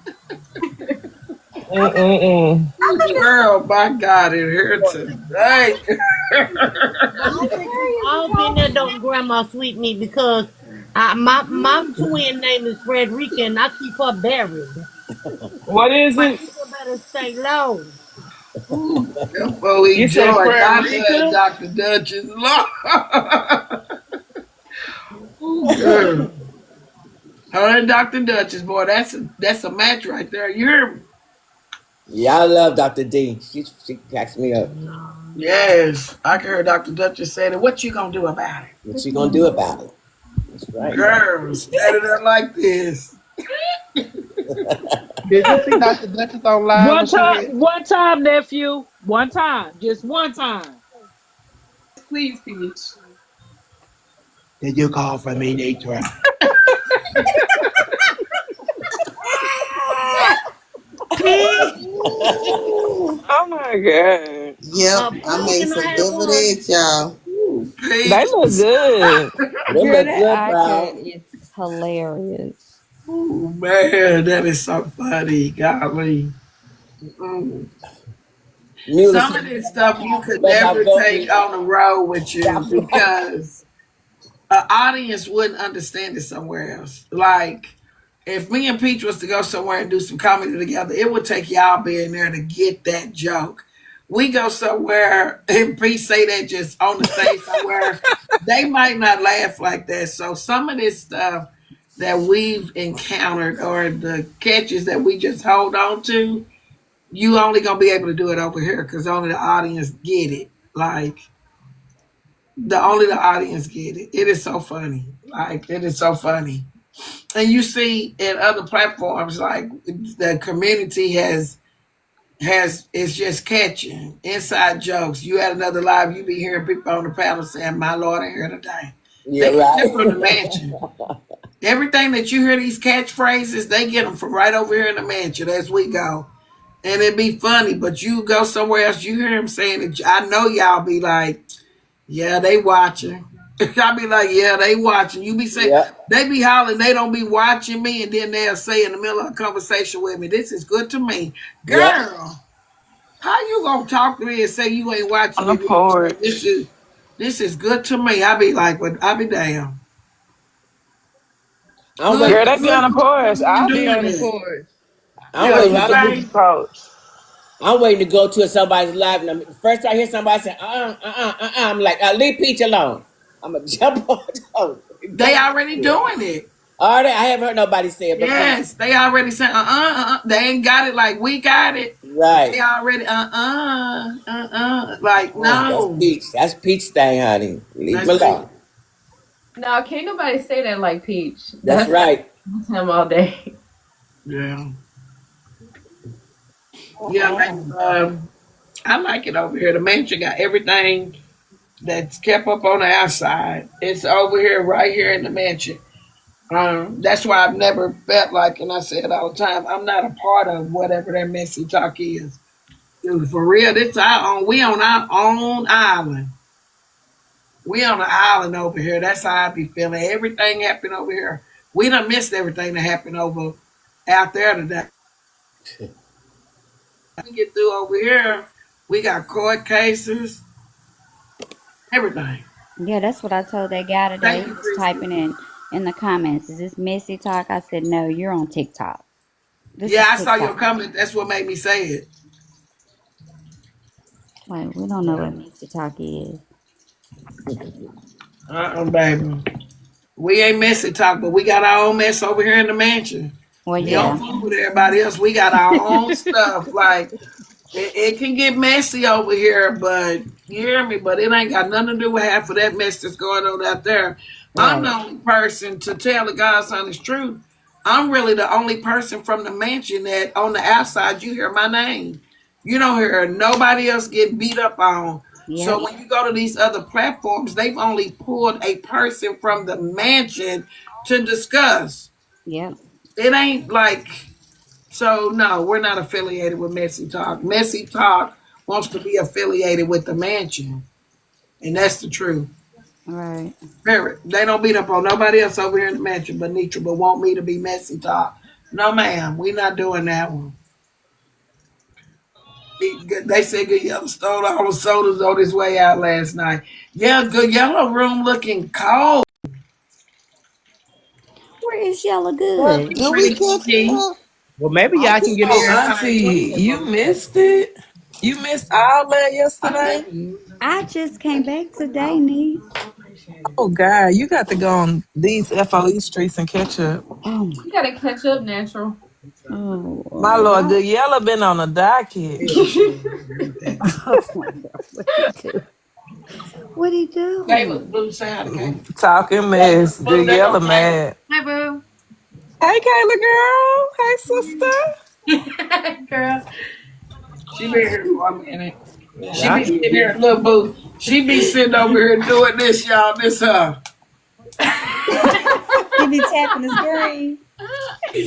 Mm-mm-mm. Girl, my God, in here today. But I think we all been there, don't Grandma Sweet Meat, because my twin name is Frederica, and I keep her buried. What is it? gotta stay low. Ooh, before he You said joined, Prayer not her and Rika? Dr. Duchess. Lord. Ooh, girl. Her and Dr. Duchess, boy, that's a match right there. You hear me? Yeah, I love Dr. D. She cracks me up. Yes. I can hear Dr. Duchess saying it. What you gonna do about it? What she gonna do about it? That's right. Girl, standing there like this. Did you see Dr. Duchess on live when she had? One time, nephew. One time. Just one time. Please, Peach. Did you call for me, Netra? Peach, Oh my god. Yep, a I made pumpkin will some have deviled one. eggs, y'all. They Peach. look good. They Girl, look that good, icon bro. is hilarious. Ooh, man, that is so funny. Golly. Mm. Mula Some said, of this stuff you could better not never go take there. on the road with you That's right. because an audience wouldn't understand it somewhere else. Like, if me and Peach was to go somewhere and do some comedy together, it would take y'all being there to get that joke. We go somewhere and Peach say that just on the stage somewhere, they might not laugh like that. So some of this stuff that we've encountered or the catches that we just hold on to, you only gonna be able to do it over here because only the audience get it. Like the only the audience get it. It is so funny. Like it is so funny. And you see in other platforms, like the community has it's just catching inside jokes. You had another live, you be hearing people on the panel saying, "My Lord, I'm here today." Yeah, They get right. that from the mansion. Everything that you hear these catchphrases, they get them from right over here in the mansion as we go. And it'd be funny, but you go somewhere else, you hear him saying it. I know y'all be like, yeah, they watching. I'll be like, yeah, they watching. You be saying Yeah, they be hollering, they don't be watching me, and then they'll say in the middle of a conversation with me, "This is good to me, yeah. girl." How you gonna talk to me and say you ain't watching On me? the Then you say porch. this is good to me. I be like, but I be damn. I'm Good, waiting. Girl, they be on good the porch. for I'll be doing on the it. porch. I'm Yeah, waiting you I'll for. be on say the porch. I'm waiting to go to somebody's live, and first I hear somebody say, I'm like, leave Peach alone. I'm gonna jump on. they Go. already doing it. All right, I haven't heard nobody say it, but go ahead. Yes, they already said They ain't got it like we got it. They Right. already like That's no. Peach. That's Peach thing, honey. Leave That's me big. alone. No, can't nobody say that like Peach. That's right. That's him all day. Yeah. Yeah, like I like it over here. The mansion got everything that's kept up on the outside. It's over here, right here in the mansion. That's why I've never felt like, and I say it all the time, I'm not a part of whatever that messy talk is. Dude, for real, this our own. We on our own island. We on the island over here. That's how I be feeling. Everything happened over here. We done missed everything that happened over out there today. We get through over here. We got court cases, everything. Yeah, that's what I told that guy today. Thank He you, was Christy. typing in the comments, "Is this messy talk?" I said, "No, you're on TikTok. This Yeah, is I saw your TikTok." comment. That's what made me say it. Like, we don't know Yeah. what messy talk is. Baby. We ain't messy talk, but we got our own mess over here in the mansion. Well, You don't yeah, fool with everybody else. We got our own stuff. Like it can get messy over here, but you hear me? But it ain't got nothing to do with half of that mess that's going on out there. I'm the right. only person to tell the God's honest truth. I'm really the only person from the mansion that on the outside you hear my name. You don't hear nobody else get beat up on. Yep, So when you go to these other platforms, they've only pulled a person from the mansion to discuss. yep. It ain't like so. No, we're not affiliated with Messy Talk. Messy Talk wants to be affiliated with the mansion, and that's the truth. Right. Period. They don't beat up on nobody else over here in the mansion but Netra, but want me to be Messy Talk. No, ma'am, we not doing that one. They said Good Yellow stole all the sodas on his way out last night. Yeah, Good Yellow room looking cold. Where is Yellow Well, Good? did we Pretty catch Kiki. her? Well, maybe I y'all can get in Oh, there and Auntie, find one of them you over there. missed it. You missed all that I yesterday. never knew. I just came back today, niece. Oh God, you got to go on these FOE streets and catch up. Oh my You gotta catch up, natural. oh My Lord, y'all. Good Yellow been on a docket. Hell, she ain't read that. Oh my god, what he do? What he Caleb, do? Blue, say hi to Caleb. Talking mess. Blue, Good there go Yellow Caleb. mad. Hi, boo. Hey, Kayla girl. Hey, sister. Girl. She been here for a minute. She Y'all be did sitting here, this. little boo. She be sitting over here doing this, y'all. This He be tapping the screen.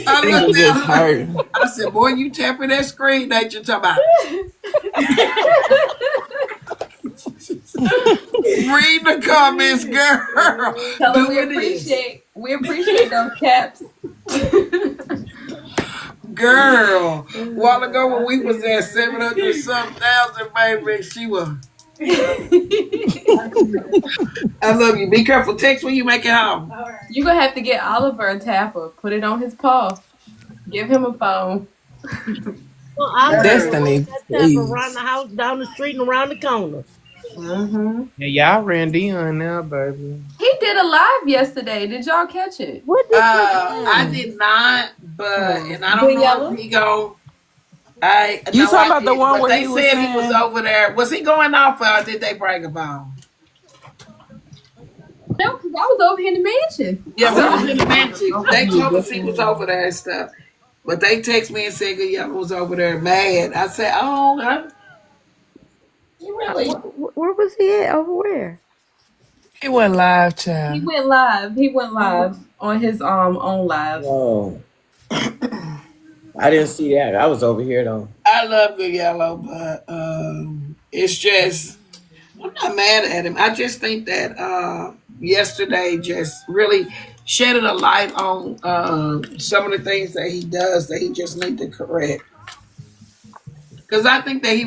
I looked Finger at just her. hurting. I said, "Boy, you tapping that screen that you talking about? Read the comments, girl. Tell them Do this, we appreciate those caps. girl." A while ago when we was at 700 some thousand, baby, she was. I love you. Be careful. Text when you make it home. You gonna have to get Oliver a tapper. Put it on his paw. Give him a phone. Well, Oliver can Girl. run Destiny, that tap around the please. house, down the street, and around the corner. Mm-hmm. Yeah, y'all ran Dion now, baby. He did a live yesterday. Did y'all catch it? What did you I do? did not, but Oh, and I don't good know if yellow. he go. I You no, talking I about the didn't. one But where they he was said he was saying, over there. Was he going off, or did they bring a bone? No, because I was over here in the mansion. Yeah, we was in the So mansion. They told us he was over there and stuff. But they text me and said good young was over there mad. I said, oh, he really. Where was he at? Over where? he went live, he child. went live. He went live on his own live. Oh, I didn't see that. I was over here though. I love good yellow, but it's just I'm not mad at him. I just think that yesterday just really shedded a light on some of the things that he does that he just need to correct. Because I think that he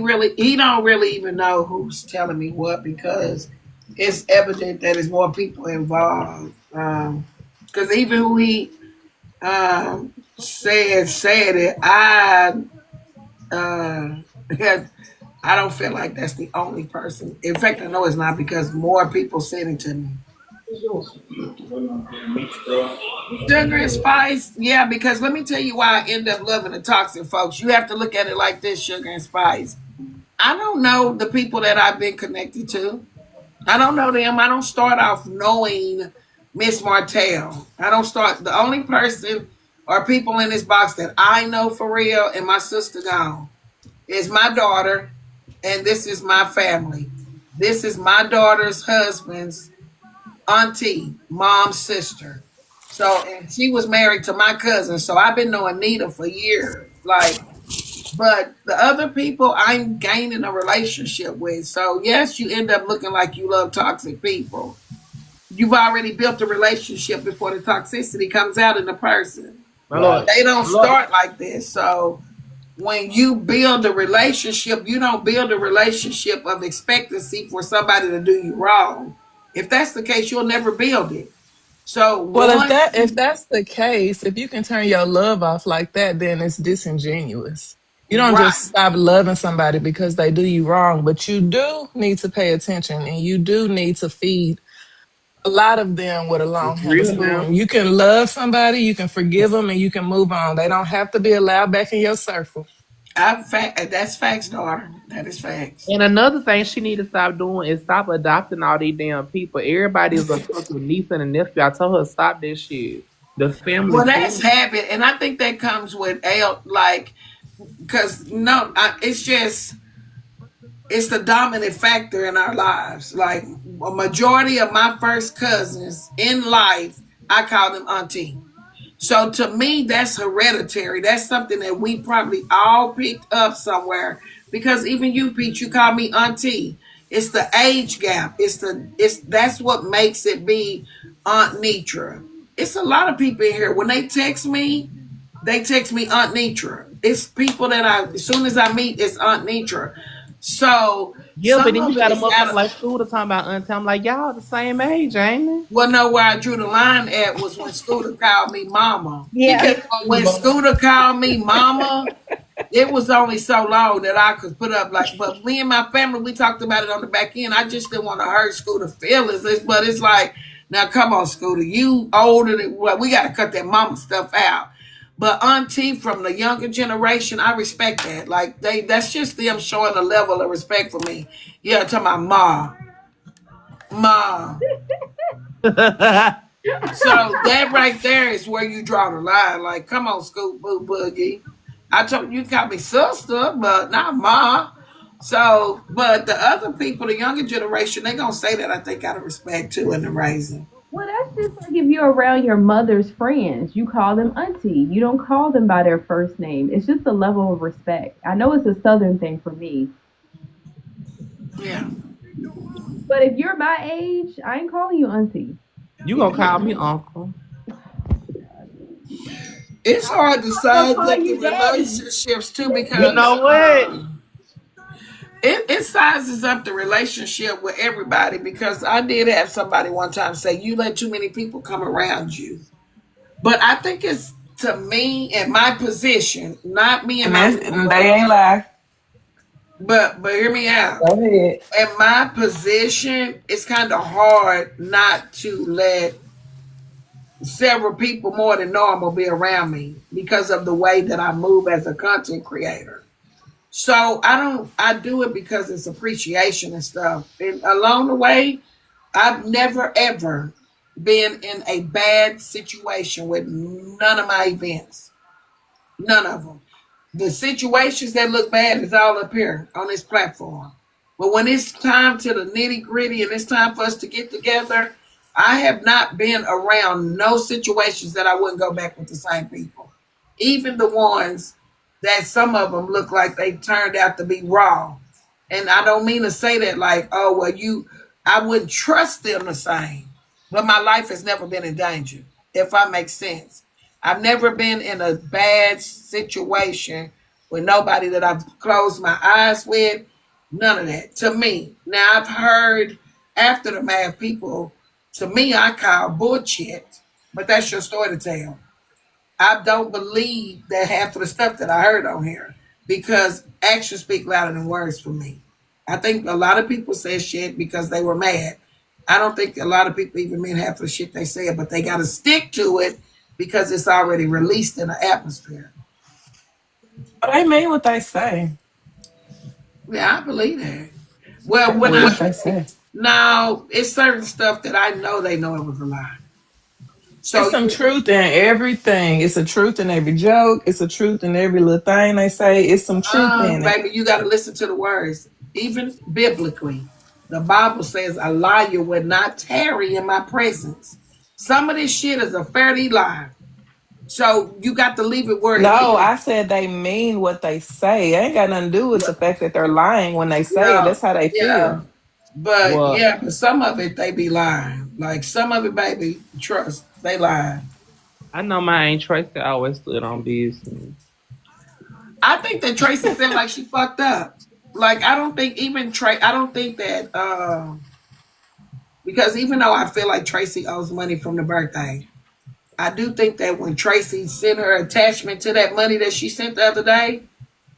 don't really even know who's telling me what because it's evident that there's more people involved. Because even who he said it, uh, I don't feel like that's the only person. In fact, I know it's not because more people said it to me. Sugar and spice, yeah. Because let me tell you why I end up loving the toxic folks. You have to look at it like this: sugar and spice. I don't know the people that I've been connected to. I don't know them. I don't start off knowing Miss Martell. I don't start. The only person or people in this box that I know for real and my sister gone is my daughter, and this is my family. This is my daughter's husband's auntie, mom's sister. So, and she was married to my cousin. So I've been knowing Nita for years. Like, but the other people I'm gaining a relationship with. So yes, you end up looking like you love toxic people. You've already built a relationship before the toxicity comes out in the person. My lord. They don't My lord. start like this. So when you build a relationship, you don't build a relationship of expectancy for somebody to do you wrong. If that's the case, you'll never build it. So Well, once if that's the case, if you can turn your love off like that, then it's disingenuous. You don't right, just stop loving somebody because they do you wrong, but you do need to pay attention and you do need to feed a lot of them with a long It's handle real now. spoon. You can love somebody, you can forgive them, and you can move on. They don't have to be allowed back in your circle. that's facts, daughter. That is facts. And another thing she need to stop doing is stop adopting all these damn people. Everybody is a fucking niece and a nephew. I told her stop that shit. The family Well, that's feud. habit, and I think that comes with like because no, it's the dominant factor in our lives. Like a majority of my first cousins in life, I call them auntie. So to me, that's hereditary. That's something that we probably all picked up somewhere. Because even you, Pete, you call me auntie. It's the age gap. It's that's what makes it be Aunt Netra. It's a lot of people in here. When they text me Aunt Netra. It's people that as soon as I meet, it's Aunt Netra. So Yeah, but some then you of it got a is out motherfucker of. like Scooter talking about auntie. I'm like, y'all the same age, ain't it? Well, no, where I drew the line at was when Scooter called me mama. He Yeah. kept calling you When mom. Scooter called me mama, it was only so long that I could put up like, but me and my family, we talked about it on the back end. I just didn't want to hurt Scooter feelings. But it's like, now come on, Scooter, you older than, well, we got to cut that mama stuff out. But auntie from the younger generation, I respect that. Like that's just them showing a level of respect for me. Yeah, talking about ma. So that right there is where you draw the line. Like, come on, Scoop Boo Boogie. I told you call me sister, but not ma. So, but the other people, the younger generation, they gonna say that I think out of respect too in the raising. Well, that's just like if you're around your mother's friends, you call them auntie. You don't call them by their first name. It's just a level of respect. I know it's a southern thing for me, Yeah. but if you're my age, I ain't calling you auntie. You gonna call me uncle? It's hard to I'm gonna size call up the you daddy. relationships too You because know what? it sizes up the relationship with everybody because I did have somebody one time say you let too many people come around you. But I think it's to me in my position, not me and And my that's people, and they ain't lie. but hear me out. Go ahead. In my position, it's kind of hard not to let several people more than normal be around me because of the way that I move as a content creator. So I do it because it's appreciation and stuff. And along the way, I've never ever been in a bad situation with none of my events. None of them. The situations that look bad is all up here on this platform. But when it's time to the nitty gritty and it's time for us to get together, I have not been around no situations that I wouldn't go back with the same people. Even the ones that some of them look like they turned out to be raw. And I don't mean to say that like, oh, well, I wouldn't trust them the same. But my life has never been in danger, if I make sense. I've never been in a bad situation with nobody that I've closed my eyes with. None of that. To me. Now I've heard after the math people, to me I call bullshit. But that's your story to tell. I don't believe that half of the stuff that I heard on here because actions speak louder than words for me. I think a lot of people say shit because they were mad. I don't think a lot of people even mean half of the shit they said, but they got to stick to it because it's already released in the atmosphere. But they mean what they say. Yeah, I believe that. Well, They when mean I what they say. now it's certain stuff that I know they know it was a lie. It's So some you, truth in everything. It's a truth in every joke. It's a truth in every little thing they say. It's some truth in it. baby, you got to listen to the words. Even biblically, the Bible says a liar would not tarry in my presence. Some of this shit is a fairly lie. So you got to leave it where it No, is. I said they mean what they say. It ain't got nothing to do with the fact that they're lying when they say it. Yeah, That's how they yeah. feel. But Well, yeah, but some of it they be lying. Like some of it, baby, trust they lying. I know my Aunt Tracy always stood on business. I think that Tracy felt like she fucked up. Like I don't think even I don't think that because even though I feel like Tracy owes money from the birthday, I do think that when Tracy sent her attachment to that money that she sent the other day,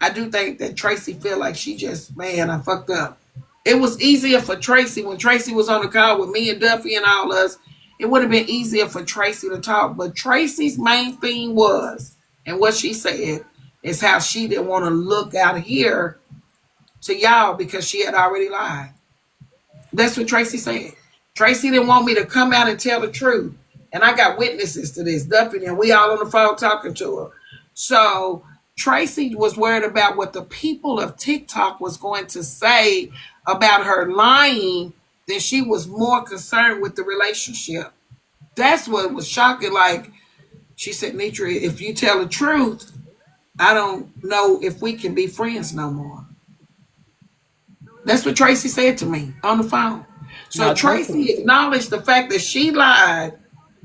I do think that Tracy feel like she just, man, I fucked up. It was easier for Tracy when Tracy was on the call with me and Duffy and all us. It would have been easier for Tracy to talk. But Tracy's main thing was, and what she said, is how she didn't want to look out here to y'all because she had already lied. That's what Tracy said. Tracy didn't want me to come out and tell the truth. And I got witnesses to this, Duffy, and we all on the phone talking to her. So Tracy was worried about what the people of TikTok was going to say about her lying than she was more concerned with the relationship. That's what was shocking. Like she said, Netra, if you tell the truth, I don't know if we can be friends no more. That's what Tracy said to me on the phone. So No, Tracy Tracy. acknowledged the fact that she lied,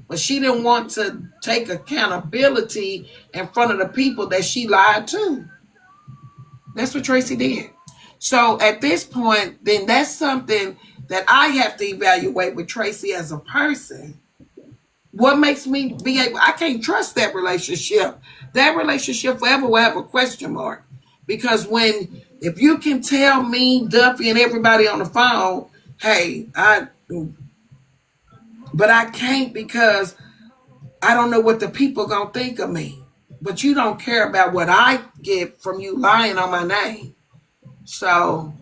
but she didn't want to take accountability in front of the people that she lied to. That's what Tracy did. So at this point, then that's something that I have to evaluate with Tracy as a person. What makes me be able, I can't trust that relationship. That relationship forever will have a question mark. Because if you can tell me, Duffy, and everybody on the phone, hey, but I can't because I don't know what the people gonna think of me. But you don't care about what I get from you lying on my name. So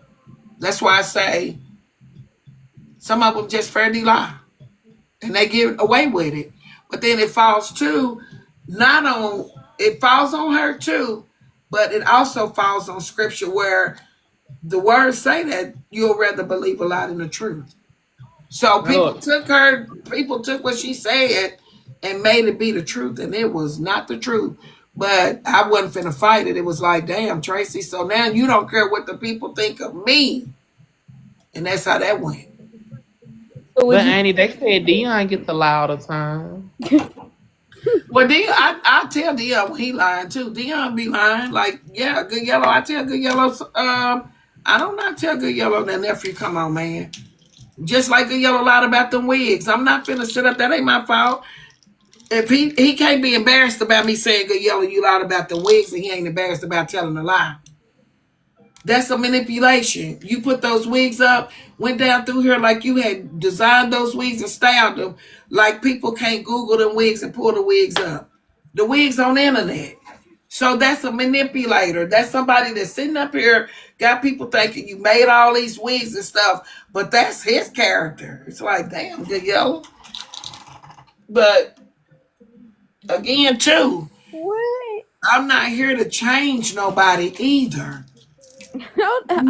that's why I say some of them just fairly lie. And they get away with it. But then it falls too, not on, it falls on her too, but it also falls on scripture where the words say that you'll rather believe a lie than the truth. So people took what she said and made it be the truth, and it was not the truth. But I wasn't finna fight it. It was like, damn, Tracy, so now you don't care what the people think of me. And that's how that went. So would But you? Annie, they said Dion gets a lie all the time. Well, Dion, I tell Dion when he lying too. Dion be lying. Like, yeah, Good Yellow. I tell Good Yellow, I don't not tell Good Yellow that nephew, come on, man. Just like Good Yellow lied about them wigs. I'm not finna sit up. That ain't my fault. If he can't be embarrassed about me saying Good Yellow, you lied about the wigs, and he ain't embarrassed about telling a lie. That's a manipulation. You put those wigs up, went down through here like you had designed those wigs and styled them. Like people can't Google them wigs and pull the wigs up. The wigs on the internet. So that's a manipulator. That's somebody that's sitting up here, got people thinking you made all these wigs and stuff, but that's his character. It's like, damn, Good Yellow. But again, too, What? I'm not here to change nobody either. I'm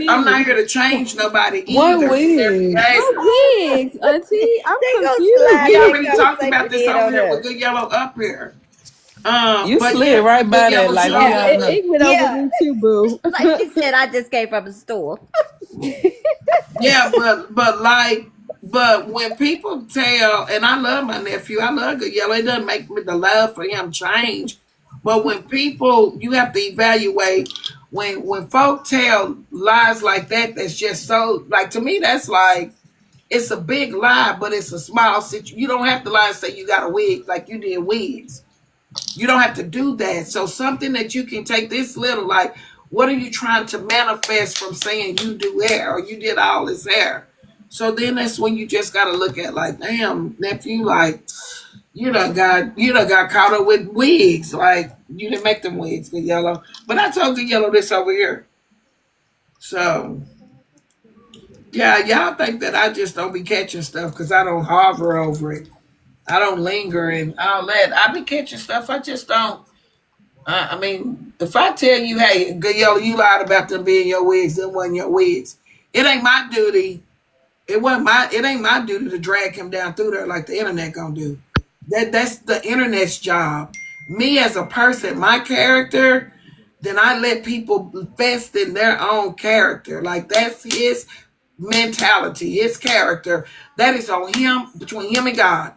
I'm not confused. here to change nobody What either. Their wig? behavior. What wigs, Auntie? I'm They gonna confused. slide We that already talked about conversation this in over on here with us. Good Yellow up here. You But yeah, slid right Good by that Yellow like showed we Yeah, all up. know. it went over Yeah. me too, boo. Like she said, I just came from the store. Yeah, but when people tell, and I love my nephew, I love Good Yellow. It doesn't make me the love for him change. But when people, you have to evaluate when folk tell lies like that. That's just so like to me. That's like it's a big lie, but it's a small situation. You don't have to lie and say you got a wig like you did wigs. You don't have to do that. So something that you can take this little, like, what are you trying to manifest from saying you do hair or you did all this hair? So then that's when you just gotta look at like, damn, nephew, like you done got caught up with wigs. Like you didn't make them wigs, Good Yellow. But I told Good Yellow this over here. So yeah, y'all think that I just don't be catching stuff because I don't hover over it. I don't linger and all that. I be catching stuff. I just don't. I mean, if I tell you, hey, Good Yellow, you lied about them being your wigs, them wasn't your wigs. It ain't my duty. It ain't my duty to drag him down through there like the internet gonna do. That's the internet's job. Me as a person, my character, then I let people invest in their own character. Like that's his mentality, his character. That is on him, between him and God.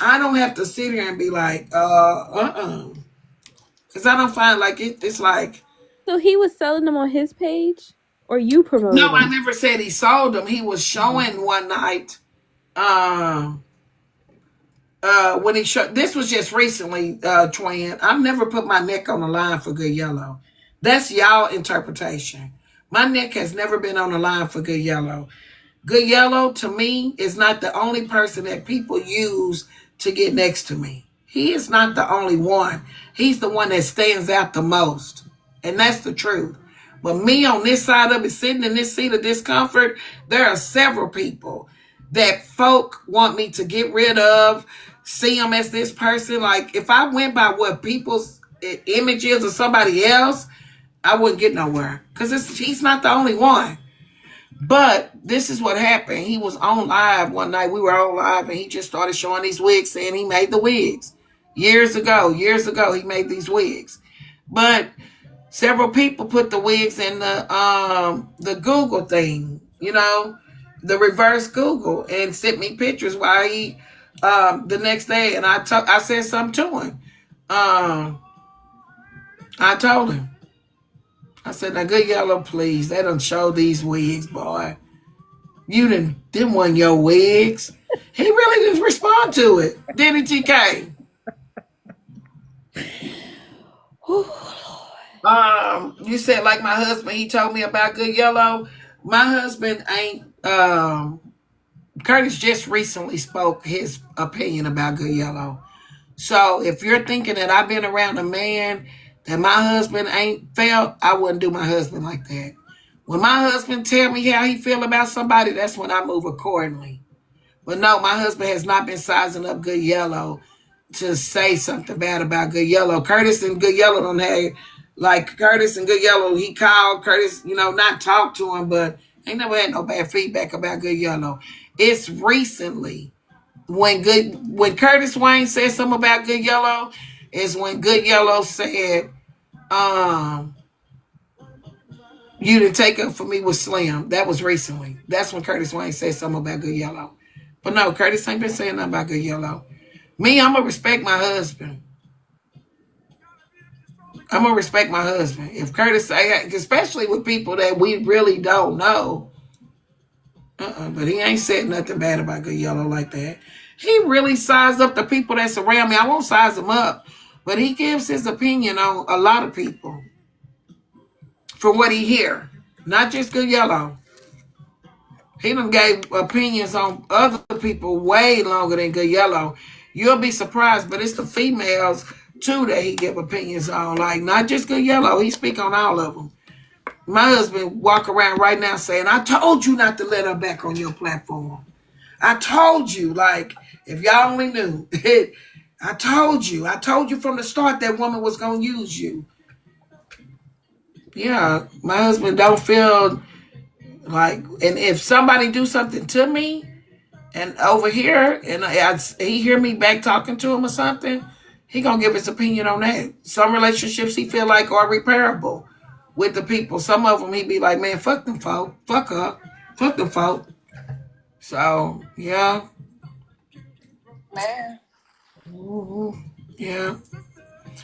I don't have to sit here and be like, because I don't find like it's like, So he was selling them on his page, or you no, promoted I them? never said he sold them. He was showing one night, um, when he showed, this was just recently, twin. I've never put my neck on the line for Good Yellow. That's y'all interpretation. My neck has never been on the line for Good Yellow. Good Yellow, to me, is not the only person that people use to get next to me. He is not the only one. He's the one that stands out the most. And that's the truth. But me on this side of it, sitting in this seat of discomfort, there are several people that folk want me to get rid of, see them as this person. Like, if I went by what people's image is of somebody else, I wouldn't get nowhere. Because he's not the only one. But this is what happened. He was on live one night. We were on live and he just started showing these wigs, saying he made the wigs. Years ago, he made these wigs. But several people put the wigs in the Google thing, the reverse Google, and sent me pictures while he the next day, and I said something to him. I told him. I said, now good yellow, please. They done show these wigs, boy. You didn't them wasn't your wigs. He really didn't respond to it, did he, TK? You said like my husband, he told me about good yellow. My husband ain't Curtis just recently spoke his opinion about good yellow. So if you're thinking that I've been around a man that my husband ain't felt, I wouldn't do my husband like that. When my husband tell me how he feel about somebody, that's when I move accordingly. But no, my husband has not been sizing up good yellow to say something bad about good yellow. Curtis and good yellow don't have like Curtis and good yellow. He called Curtis, not talk to him, but ain't never had no bad feedback about good yellow. It's recently when Curtis Wayne said something about good yellow is when good yellow said, you didn't take up for me with Slim. That was recently. That's when Curtis Wayne said something about good yellow. But no, Curtis ain't been saying nothing about good yellow. Me, I'm gonna respect my husband. I'm gonna respect my husband. If Curtis say, especially with people that we really don't know, but he ain't said nothing bad about good yellow like that. He really sized up the people that surround me. I won't size him up, but he gives his opinion on a lot of people for what he hear, not just good yellow. He done gave opinions on other people way longer than good yellow. You'll be surprised, but it's the females too that he give opinions on. Like not just good yellow. He speak on all of them. My husband walk around right now saying, I told you not to let her back on your platform. I told you, like, if y'all only knew. I told you from the start that woman was gonna use you. Yeah, my husband don't feel like, and if somebody do something to me, and over here, and he hear me back talking to him or something, he gonna give his opinion on that. Some relationships he feel like are repairable with the people. Some of them he be like, man, fuck them folk, fuck her, fuck them folk. So yeah, Man. yeah,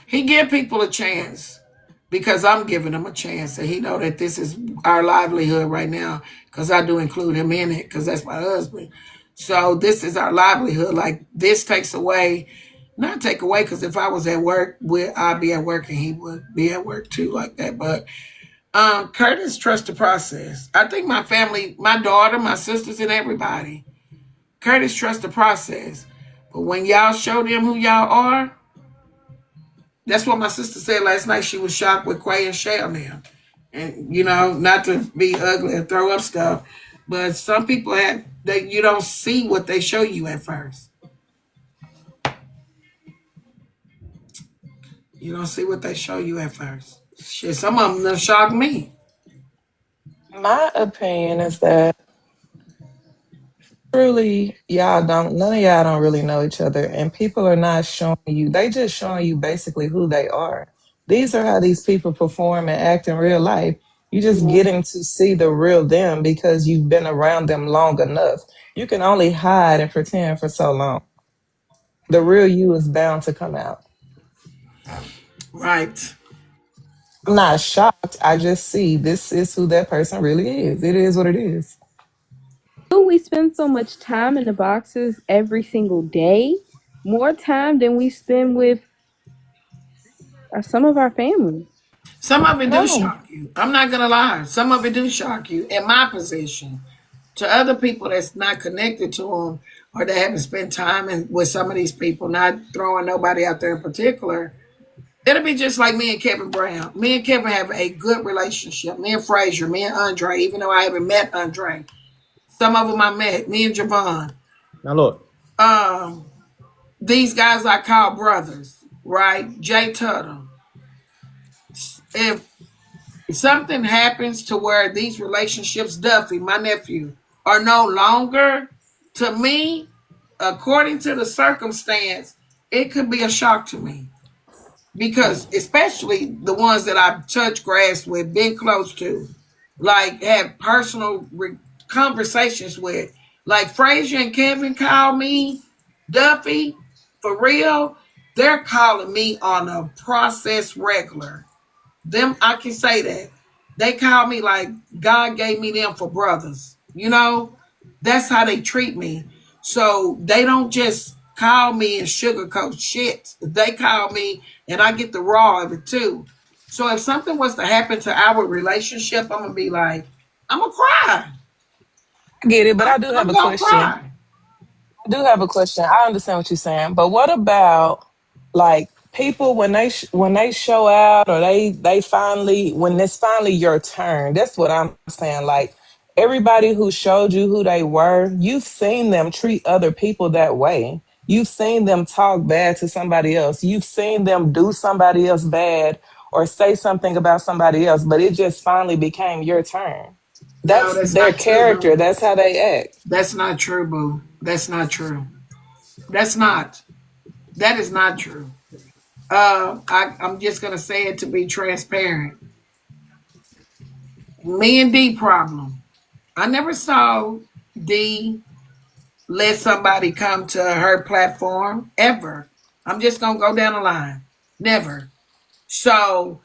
he give people a chance because I'm giving him a chance, and he know that this is our livelihood right now. Because I do include him in it, because that's my husband. So this is our livelihood. Like this takes away, not take away, because if I was at work, I'd be at work and he would be at work too, like that. But Curtis trusts the process. I think my family, my daughter, my sisters, and everybody, Curtis trusts the process. But when y'all show them who y'all are, that's what my sister said last night. She was shocked with Quay and Shell now. And, not to be ugly and throw up stuff, but some people you don't see what they show you at first. You don't see what they show you at first. Shit, some of them done shocked me. My opinion is that truly none of y'all don't really know each other, and people are not showing you, they just showing you basically who they are. These are how these people perform and act in real life. You just getting to see the real them because you've been around them long enough. You can only hide and pretend for so long. The real you is bound to come out. Right. I'm not shocked. I just see this is who that person really is. It is what it is. We spend so much time in the boxes every single day, more time than we spend with some of our family. Some of it do No. shock you. I'm not gonna lie. Some of it do shock you. In my position, to other people that's not connected to them or that haven't spent time with some of these people, not throwing nobody out there in particular, it'll be just like me and Kevin Brown. Me and Kevin have a good relationship. Me and Frazier, me and Andre, even though I haven't met Andre. Some of them I met. Me and Javon. Now look. Um, these guys I call brothers, right? Jay Tuttle. If something happens to where these relationships, Duffy, my nephew, are no longer, to me, according to the circumstance, it could be a shock to me. Because especially the ones that I've touched grass with, been close to, like have personal conversations with, like Frazier and Kevin call me Duffy, for real. They're calling me on a process regular. Them, I can say that. They call me like God gave me them for brothers. You know, that's how they treat me. So they don't just call me and sugarcoat shit. They call me and I get the raw of it too. So if something was to happen to our relationship, I'm gonna be like, I'm gonna cry. I get it, but I do have I'm a gonna question. cry. I do have a question. I understand what you're saying, but what about like people when when they show out or they finally when it's finally your turn? That's what I'm saying. Like everybody who showed you who they were, you've seen them treat other people that way. You've seen them talk bad to somebody else. You've seen them do somebody else bad or say something about somebody else, but it just finally became your turn. No, That's that's their not true, character. boo. That's how they act. That's not true, boo. That's not true. That's not. That is not true. I'm just gonna say it to be transparent. Me and D problem. I never saw D let somebody come to her platform ever. I'm just gonna go down the line. Never. So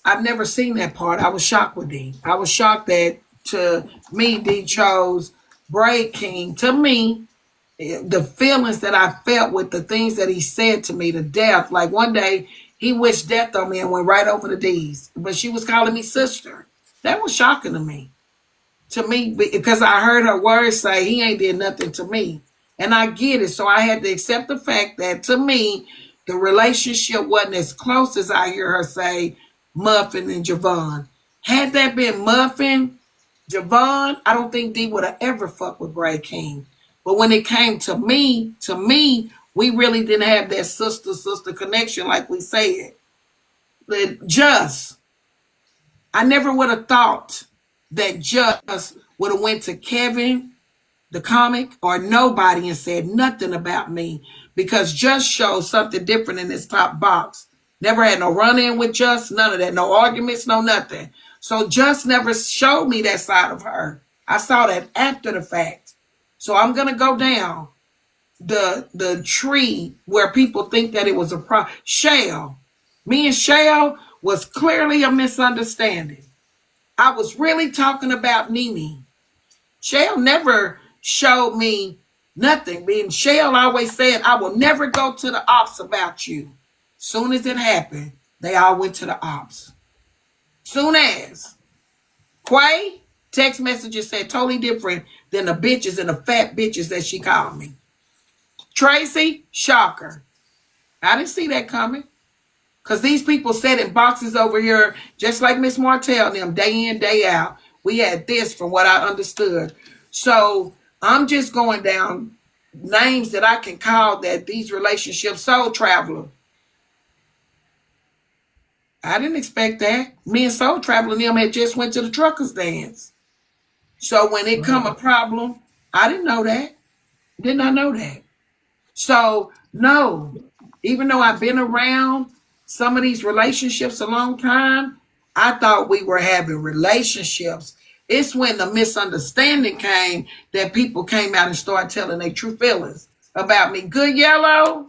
I've never seen that part. I was shocked with D. I was shocked that to me D chose Braid King. To me, the feelings that I felt with the things that he said to me to death. Like one day he wished death on me and went right over the D's, but she was calling me sister. That was shocking to me because I heard her words say he ain't did nothing to me, and I get it. So I had to accept the fact that to me the relationship wasn't as close as I hear her say Muffin and Javon. Had that been Muffin, Javon, I don't think D would have ever fucked with Bray King. But when it came to me, we really didn't have that sister connection like we said. But just I never would have thought that Just would have went to Kevin, the comic, or nobody and said nothing about me because Just showed something different in this top box. Never had no run in with Just, none of that, no arguments, no nothing. So Just never showed me that side of her. I saw that after the fact. So I'm gonna go down the tree where people think that it was a Shale. Me and Shale was clearly a misunderstanding. I was really talking about Nene. Shell never showed me nothing. Being Shell always said, I will never go to the ops about you. Soon as it happened, they all went to the ops. Soon as. Quay, text messages said totally different than the bitches and the fat bitches that she called me. Tracy, shocker. I didn't see that coming. Because these people sat in boxes over here, just like Miss Martell and them, day in, day out. We had this from what I understood. So I'm just going down names that I can call that these relationships Soul Traveler. I didn't expect that. Me and Soul Traveler and them had just went to the truckers dance. So when it come a problem, I didn't know that. Did not know that. So, no, even though I've been around some of these relationships a long time, I thought we were having relationships. It's when the misunderstanding came that people came out and started telling their true feelings about me. Good Yellow,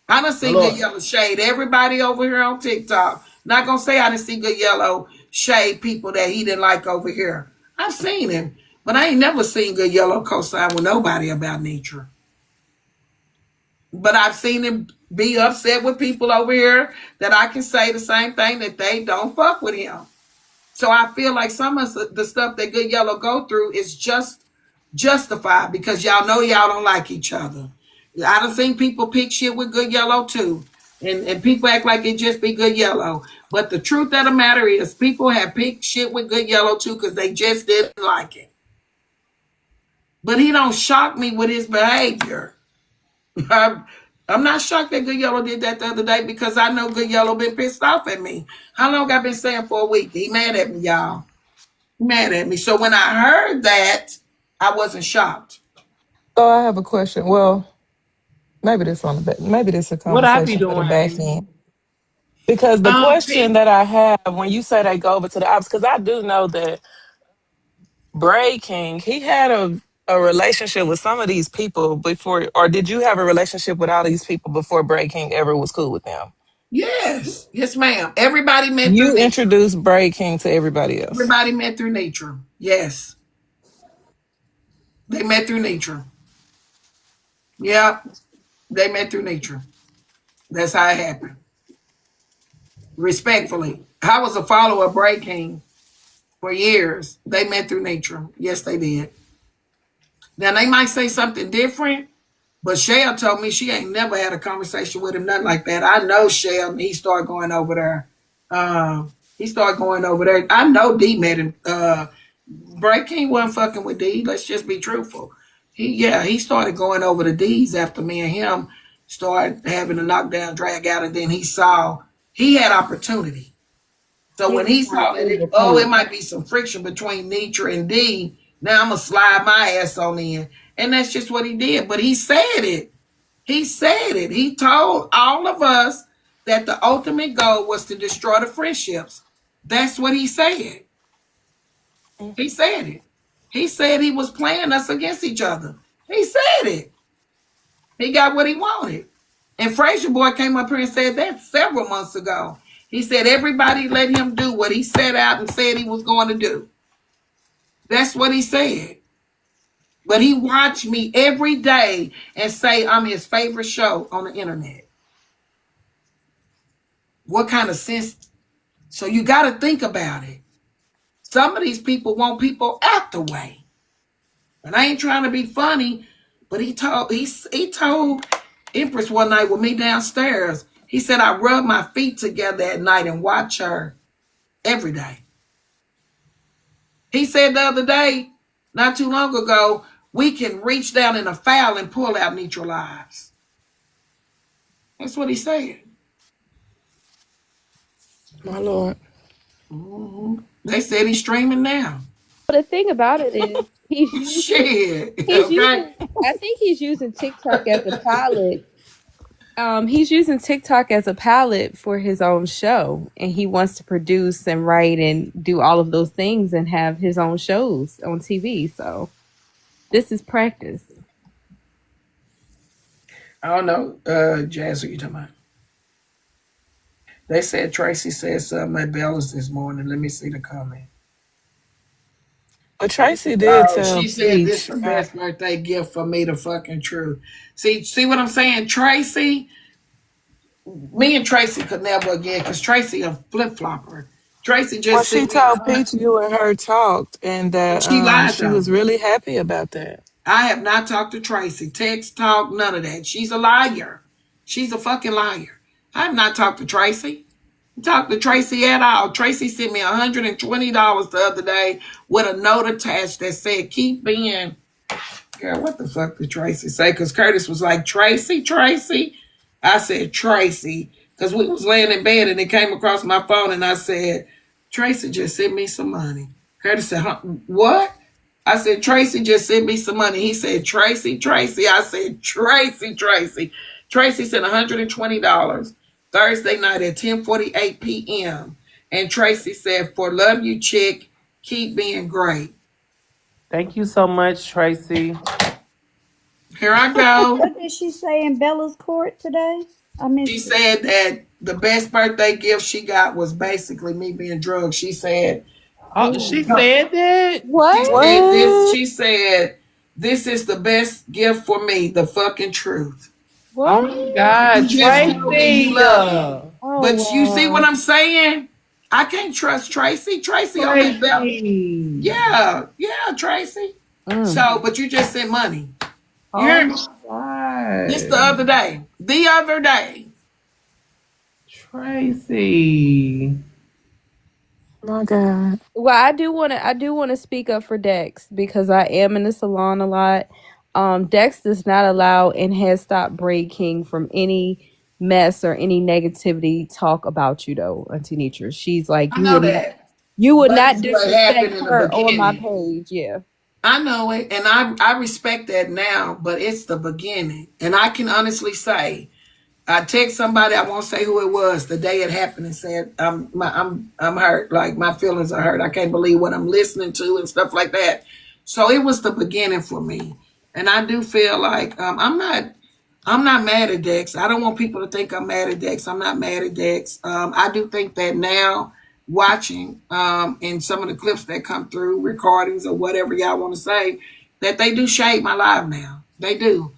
I done My see Good Lord. Yellow shade everybody over here on TikTok. Not gonna say I didn't see Good Yellow shade people that he didn't like over here. I've seen him, but I ain't never seen Good Yellow co-sign with nobody about Netra. But I've seen him be upset with people over here that I can say the same thing that they don't fuck with him. So I feel like some of the stuff that Good Yellow go through is just justified because y'all know y'all don't like each other. I done seen people pick shit with Good Yellow too. And people act like it just be Good Yellow. But the truth of the matter is people have picked shit with Good Yellow too because they just didn't like it. But he don't shock me with his behavior. I'm not shocked that Good Yellow did that the other day because I know Good Yellow been pissed off at me. How long I been saying for a week? He mad at me, y'all. He mad at me. So when I heard that, I wasn't shocked. So I have a question. Well, maybe this on the back. Maybe this is a What I be conversation for the doing, back Ace? end. Because the question Pete, that I have when you say they go over to the ops, because I do know that Bray King, he had a relationship with some of these people before, or did you have a relationship with all these people before Bray King ever was cool with them? Yes, yes, ma'am. Everybody met through You Netra. introduced Bray King to everybody else. Everybody met through Netra. Yes, they met through Netra. Yep, they met through Netra. That's how it happened. Respectfully, I was a follower of Bray King for years. They met through Netra. Yes, they did. Now they might say something different, but Shell told me she ain't never had a conversation with him, nothing like that. I know Shell. He started going over there. He started going over there. I know D met him. Bray King wasn't fucking with D. Let's just be truthful. He started going over the D's after me and him started having a knockdown drag out, and then he saw he had opportunity. So He when was he trying to saw that, prove a it point. might be some friction between Netra and D. Now I'm gonna slide my ass on in, and that's just what he did. But he said it. He said it. He told all of us that the ultimate goal was to destroy the friendships. That's what he said. He said it. He said he was playing us against each other. He said it. He got what he wanted. And Frazier Boy came up here and said that several months ago. He said everybody let him do what he set out and said he was going to do. That's what he said. But he watched me every day and say I'm his favorite show on the internet. What kind of sense? So you got to think about it. Some of these people want people out the way. And I ain't trying to be funny, but he told Empress one night with me downstairs. He said I rub my feet together at night and watch her every day. He said the other day, not too long ago, we can reach down in a file and pull out neutralize. That's what he said. My Lord. They said he's streaming now. But the thing about it is Shit. he's Okay. using I think he's using TikTok as a palette. He's using TikTok as a palette for his own show, and he wants to produce and write and do all of those things and have his own shows on TV. So this is practice. I don't know, Jazz, what you talking about? They said Tracy said something at Bella's this morning. Let me see the comment. But Tracy did Oh, tell she said this Peach. the best birthday gift for me, the fucking truth. See what I'm saying? Tracy, me and Tracy could never again because Tracy a flip flopper. Tracy Well, just she sent me told Peach you and her talked, and that she lied she though. was really happy about that. I have not talked to Tracy. Text, talk, none of that. She's a liar. She's a fucking liar. I have not talked to Tracy. Talked to Tracy at all. Tracy sent me $120 the other day with a note attached that said, keep being. Girl, what the fuck did Tracy say? Because Curtis was like, Tracy, Tracy. I said, Tracy. Because we was laying in bed and it came across my phone and I said, Tracy just sent me some money. Curtis said, huh, what? I said, Tracy just sent me some money. He said, Tracy, Tracy. I said, Tracy, Tracy. Tracy sent $120 Thursday night at 10:48 p.m. And Tracy said, for love you, chick, keep being great. Thank you so much, Tracy. Here I go. What did she say in Bella's court today? I She missed it. said that the best birthday gift she got was basically me being drugged. She said, Oh, she said that? What? What? she said, this is the best gift for me, the fucking truth. Oh What? my God, You just told me you Tracy. love me. Oh But you see what wow. I'm saying? I can't trust Tracy. Tracy on that belt. Tracy. Yeah, Tracy. Mm. So, but you just sent money. You Oh hear me? my This the God. other day. The other day. Tracy. My God. Well, I do want to speak up for Dex because I am in the salon a lot. Dex does not allow and has stopped Braid King from any mess or any negativity talk about you though, Auntie Nitra. She's like I know that. you would But not it's what happened disrespect in the her on my beginning. page. Yeah. I know it, and I respect that now, but it's the beginning. And I can honestly say, I text somebody, I won't say who it was, the day it happened and said, I'm hurt. Like my feelings are hurt. I can't believe what I'm listening to and stuff like that. So it was the beginning for me. And I do feel like I'm not. I'm not mad at Dex. I don't want people to think I'm mad at Dex. I'm not mad at Dex. I do think that now, watching and some of the clips that come through, recordings or whatever y'all want to say, that they do shade my live now. They do.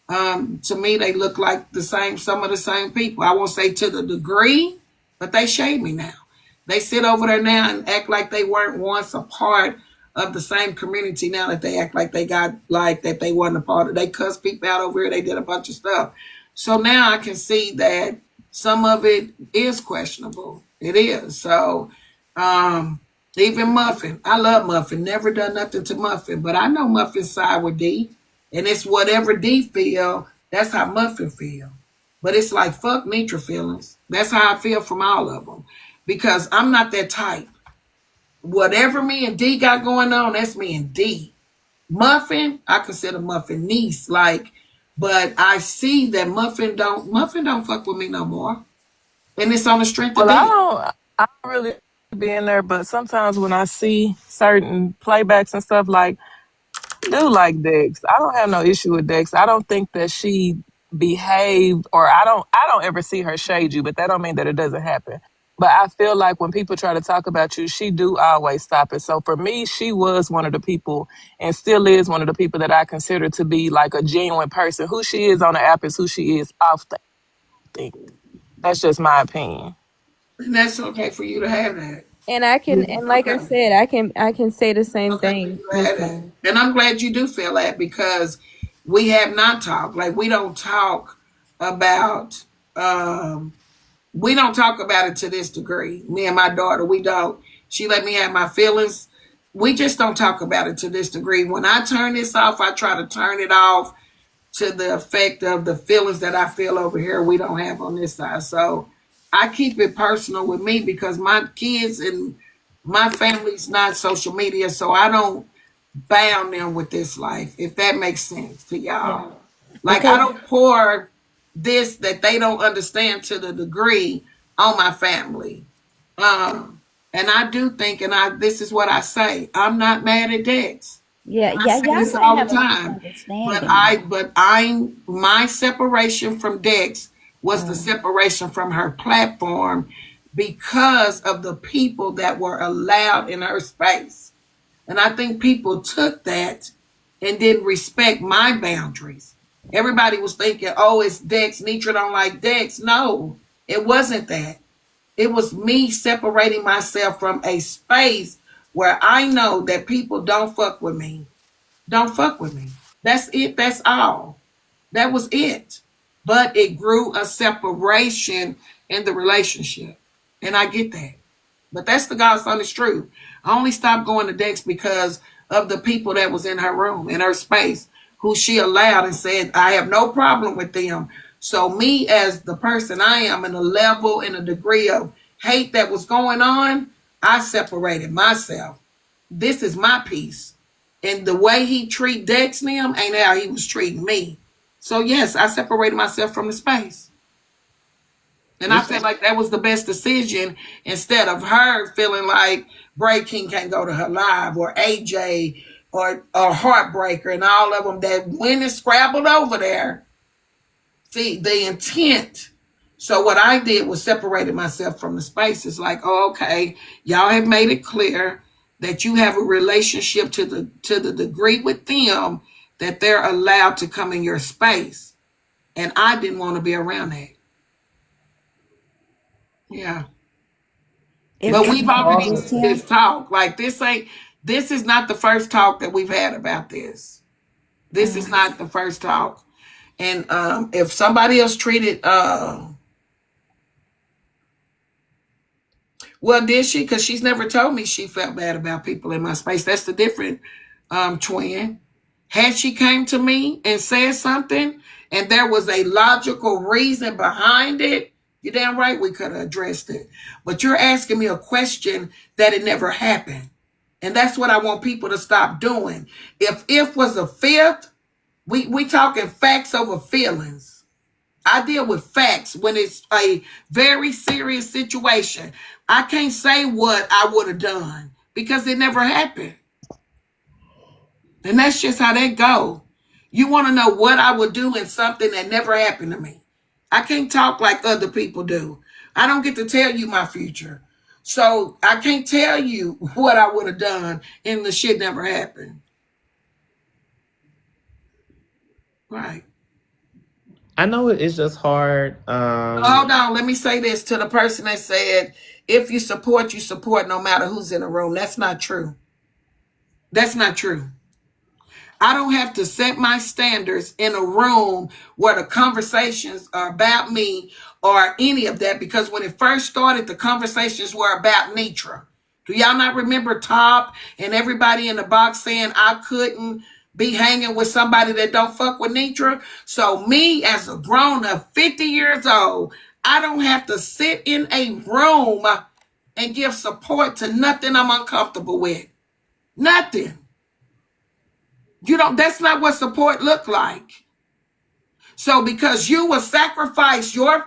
To me, they look like the same, some of the same people. I won't say to the degree, but they shade me now. They sit over there now and act like they weren't once a part of the same community. Now that they act like they got, like that they wasn't a part of, they cuss people out over here. They did a bunch of stuff. So now I can see that some of it is questionable. It is. So even Muffin, I love Muffin. Never done nothing to Muffin, but I know Muffin's side with D, and it's whatever D feel. That's how Muffin feel. But it's like fuck Netra feelings. That's how I feel from all of them, because I'm not that type. Whatever me and D got going on, that's me and D. Muffin, I consider Muffin niece, like, but I see that Muffin don't fuck with me no more, and it's on the strength of Well, D. I don't really be in there, but sometimes when I see certain playbacks and stuff, like do like Dex. I don't have no issue with Dex. I don't think that she behaved, or I don't ever see her shade you, but that don't mean that it doesn't happen. But I feel like when people try to talk about you, she do always stop it. So for me, she was one of the people and still is one of the people that I consider to be like a genuine person. Who she is on the app is who she is off the thing. That's just my opinion. And that's okay for you to have that. And I can, and like I Okay. said, I can say the same Okay for thing, you to Miss have that. Mom. And I'm glad you do feel that, because we have not talked. Like about um we don't talk about it to this degree. Me and my daughter, we don't. She let me have my feelings. We just don't talk about it to this degree. When I turn this off, I try to turn it off to the effect of the feelings that I feel over here we don't have on this side. So I keep it personal with me, because my kids and my family's not social media, so I don't bound them with this life, if that makes sense to Yeah. y'all. Like I Because don't pour this that they don't understand to the degree on my family. And I do think, and I this is what I say, I'm not mad at Dex. Yeah, I yeah, say y'all this might all have the a time. misunderstanding. But I'm my separation from Dex was the separation from her platform, because of the people that were allowed in her space. And I think people took that and didn't respect my boundaries. Everybody was thinking, oh, it's Dex. Netra don't like Dex. No, it wasn't that. It was me separating myself from a space where I know that people don't fuck with me. Don't fuck with me. That's it. That's all. That was it. But it grew a separation in the relationship. And I get that. But that's the God's honest truth. I only stopped going to Dex because of the people that was in her room, in her space, who she allowed and said, I have no problem with them. So me as the person I am, in a level and a degree of hate that was going on, I separated myself. This is my piece. And the way he treat Dex and them ain't how he was treating me. So yes, I separated myself from the space. And I it's felt just like that was the best decision, instead of her feeling like Bray King can't go to her live, or AJ, or Heartbreaker, and all of them that went and scrabbled over there. See, the intent. So what I did was separated myself from the space. It's like, oh, okay, y'all have made it clear that you have a relationship to the degree with them that they're allowed to come in your space. And I didn't want to be around that. Yeah. If But it's we've not already just had this him, talk. Like this is not the first talk that we've had about this. This is not the first talk. And if somebody else treated well, did she? Because she's never told me she felt bad about people in my space. That's the different twin. Had she came to me and said something and there was a logical reason behind it, you're damn right we could have addressed it. But you're asking me a question that it never happened. And that's what I want people to stop doing. If was a fifth, we talking facts over feelings. I deal with facts when it's a very serious situation. I can't say what I would have done because it never happened. And that's just how that go. You want to know what I would do in something that never happened to me. I can't talk like other people do. I don't get to tell you my future. So I can't tell you what I would have done and the shit never happened. Right. I know it's just hard. Hold on. Let me say this to the person that said, if you support no matter who's in the room. That's not true. That's not true. I don't have to set my standards in a room where the conversations are about me or any of that, because when it first started, the conversations were about Netra. Do y'all not remember Top and everybody in the box saying I couldn't be hanging with somebody that don't fuck with Netra? So me as a grown up, 50 years old, I don't have to sit in a room and give support to nothing I'm uncomfortable with. Nothing. You don't, that's not what support look like. So because you will sacrifice your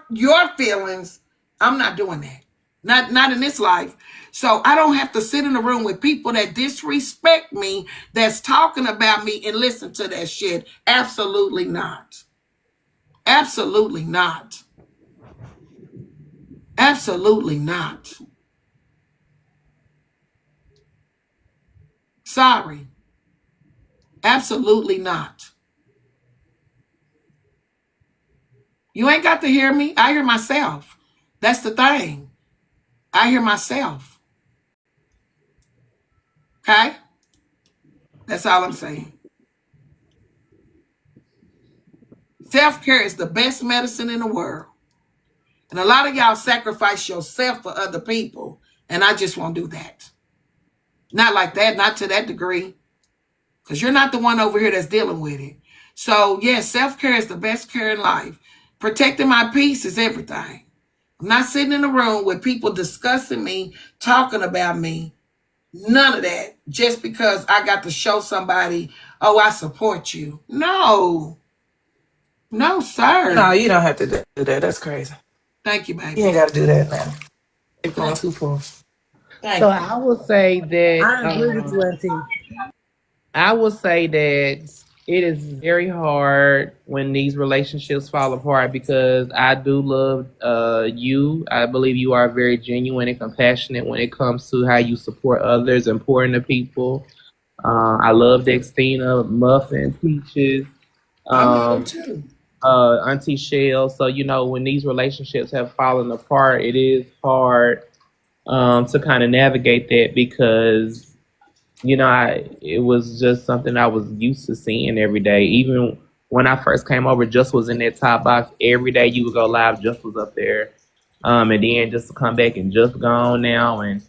feelings, I'm not doing that. Not in this life. So I don't have to sit in a room with people that disrespect me, that's talking about me, and listen to that shit. Absolutely not. Absolutely not. Absolutely not. Sorry. Absolutely not. You ain't got to hear me. I hear myself. That's the thing. I hear myself. Okay? That's all I'm saying. Self-care is the best medicine in the world. And a lot of y'all sacrifice yourself for other people. And I just won't do that. Not like that, not to that degree. Because you're not the one over here that's dealing with it. So, yes, self-care is the best care in life. Protecting my peace is everything. I'm not sitting in a room with people discussing me, talking about me. None of that. Just because I got to show somebody, oh, I support you. No. No, sir. No, you don't have to do that. That's crazy. Thank you, You ain't baby. got to do that now. It's going Thank, too far. So thank you. I will say that I agree with you, Auntie. I will say that it is very hard when these relationships fall apart because I do love you. I believe you are very genuine and compassionate when it comes to how you support others and pour into people. I love Dextina, Muffin, Peaches, I love her um, too. Auntie Shell. So, when these relationships have fallen apart, it is hard to kind of navigate that because it was just something I was used to seeing every day. Even when I first came over, Just was in that top box every day. You would go live, Just was up there, and then just to come back and Just gone now, and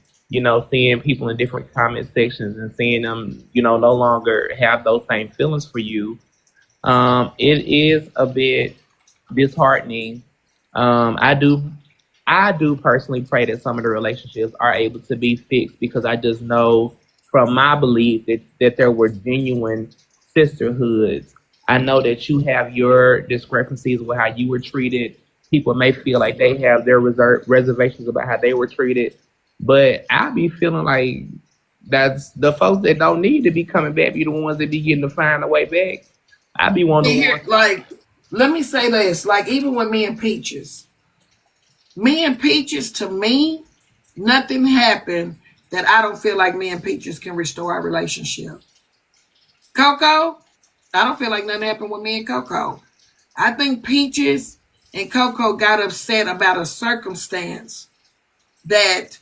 seeing people in different comment sections and seeing them, no longer have those same feelings for you. It is a bit disheartening. I do personally pray that some of the relationships are able to be fixed because I just know from my belief that there were genuine sisterhoods. I know that you have your discrepancies with how you were treated. People may feel like they have their reservations about how they were treated, but I be feeling like that's the folks that don't need to be coming back be the ones that be getting to find a way back. I be one of the Here, ones. like, let me say this. Like, even with me and Peaches, to me, nothing happened that I don't feel like me and Peaches can restore our relationship. Coco, I don't feel like nothing happened with me and Coco. I think Peaches and Coco got upset about a circumstance that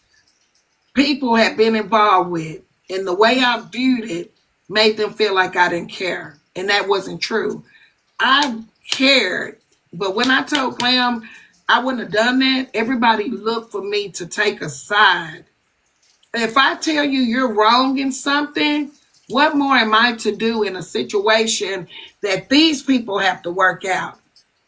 people had been involved with. And the way I viewed it made them feel like I didn't care. And that wasn't true. I cared. But when I told Clam I wouldn't have done that, everybody looked for me to take a side. If I tell you you're wrong in something, what more am I to do in a situation that these people have to work out?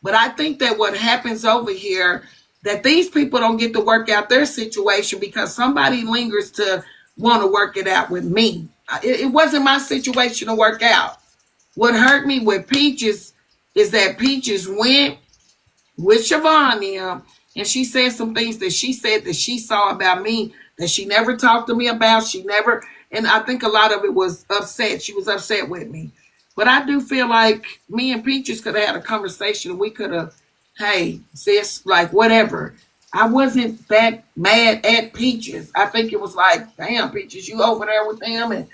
But I think that what happens over here, that these people don't get to work out their situation because somebody lingers to want to work it out with me. It wasn't my situation to work out. What hurt me with Peaches is that Peaches went with Siobhan and she said some things that she said that she saw about me that she never talked to me about. She never, and I think a lot of it was upset. She was upset with me. But I do feel like me and Peaches could have had a conversation. We could have, hey, sis, like whatever. I wasn't that mad at Peaches. I think it was like, damn, Peaches, you over there with them, and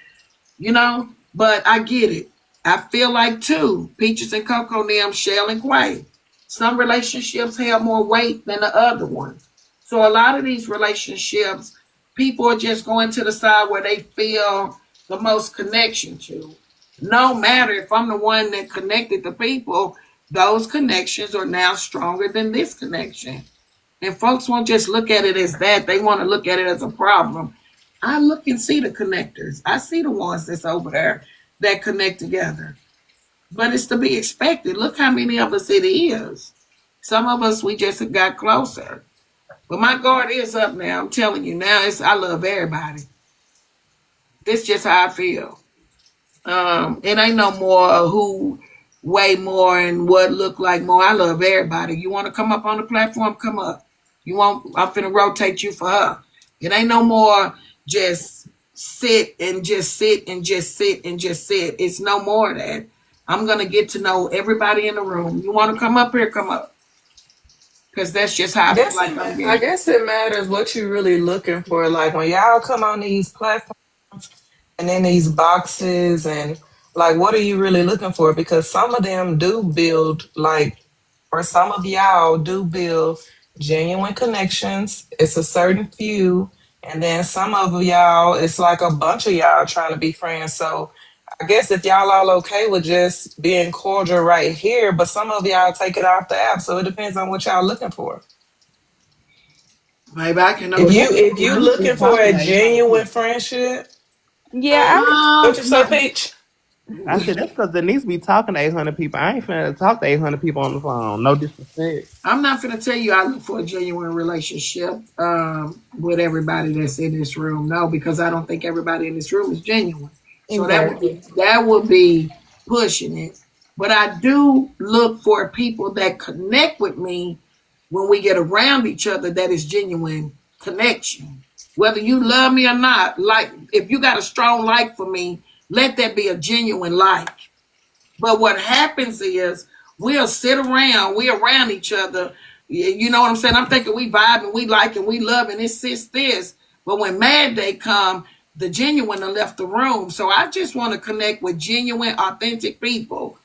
but I get it. I feel like too, Peaches and Coco, them, Shell and Quay. Some relationships have more weight than the other one. So a lot of these relationships, people are just going to the side where they feel the most connection to. No matter if I'm the one that connected the people, those connections are now stronger than this connection. And folks won't just look at it as that. They want to look at it as a problem. I look and see the connectors. I see the ones that's over there that connect together. But it's to be expected. Look how many of us it is. Some of us, we just got closer. But my guard is up now. I'm telling you now, I love everybody. This just how I feel. It ain't no more who way more and what look like more. I love everybody. You want to come up on the platform, come up. You want, I'm finna rotate you for her. It ain't no more just sit and just sit and just sit and just sit. It's no more of that. I'm gonna get to know everybody in the room. You want to come up here, come up, because that's just how I feel like I'm I getting. guess it matters what you're really looking for. Like when y'all come on these platforms and in these boxes, and like what are you really looking for? Because some of them do build like, or some of y'all do build genuine connections. It's a certain few, and then some of y'all, it's like a bunch of y'all trying to be friends. So I guess if y'all all okay with just being cordial right here, but some of y'all take it off the app. So it depends on what y'all looking for. Maybe I can If know. you looking for a genuine friendship, Yeah, what you say, No, Peach? I said that's because Denise be talking to 800 people. I ain't finna talk to 800 people on the phone. No disrespect. I'm not going to tell you I look for a genuine relationship with everybody that's in this room. No, because I don't think everybody in this room is genuine. So Exactly. that would be pushing it. But I do look for people that connect with me when we get around each other. That is genuine connection. Whether you love me or not, like if you got a strong like for me, let that be a genuine like. But what happens is we'll sit around, we around each other. You know what I'm saying? I'm thinking we vibe and we like and we love and it's this. But when Mad Day come, the genuine have left the room. So I just want to connect with genuine, authentic people.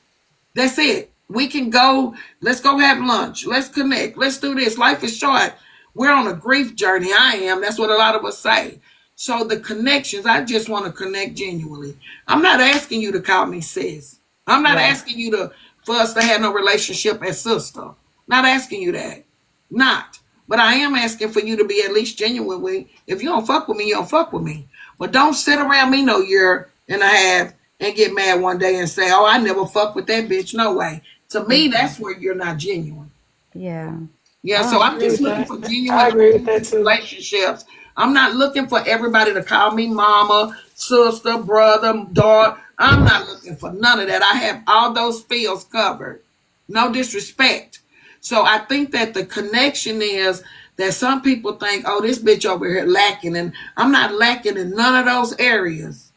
That's it. We can go, let's go have lunch. Let's connect. Let's do this. Life is short. We're on a grief journey. I am. That's what a lot of us say. So the connections, I just want to connect genuinely. I'm not asking you to call me sis. I'm not Right. asking you to for us to have no relationship as sister. Not asking you that. Not. But I am asking for you to be at least genuine with me. If you don't fuck with me, you don't fuck with me. But don't sit around me no year and a half and get mad one day and say, "Oh, I never fuck with that bitch." No way. To me, that's where you're not genuine. Yeah. Yeah, I so I'm agree just with looking that. for I genuine, agree with that authentic too. relationships. I'm not looking for everybody to call me mama, sister, brother, daughter. I'm not looking for none of that. I have all those fields covered. No disrespect. So I think that the connection is that some people think, oh, this bitch over here lacking. And I'm not lacking in none of those areas.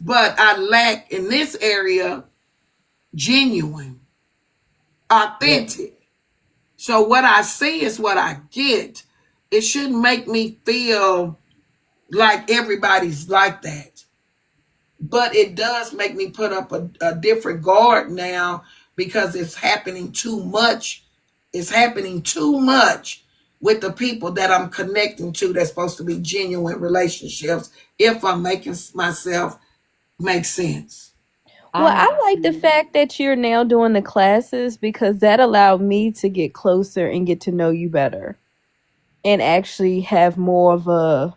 But I lack in this area genuine, Yeah. authentic. So what I see is what I get. It shouldn't make me feel like everybody's like that. But it does make me put up a different guard now because it's happening too much. It's happening too much with the people that I'm connecting to that's supposed to be genuine relationships if I'm making myself make sense. Well, I I like the fact that you're now doing the classes because that allowed me to get closer and get to know you better and actually have more of a,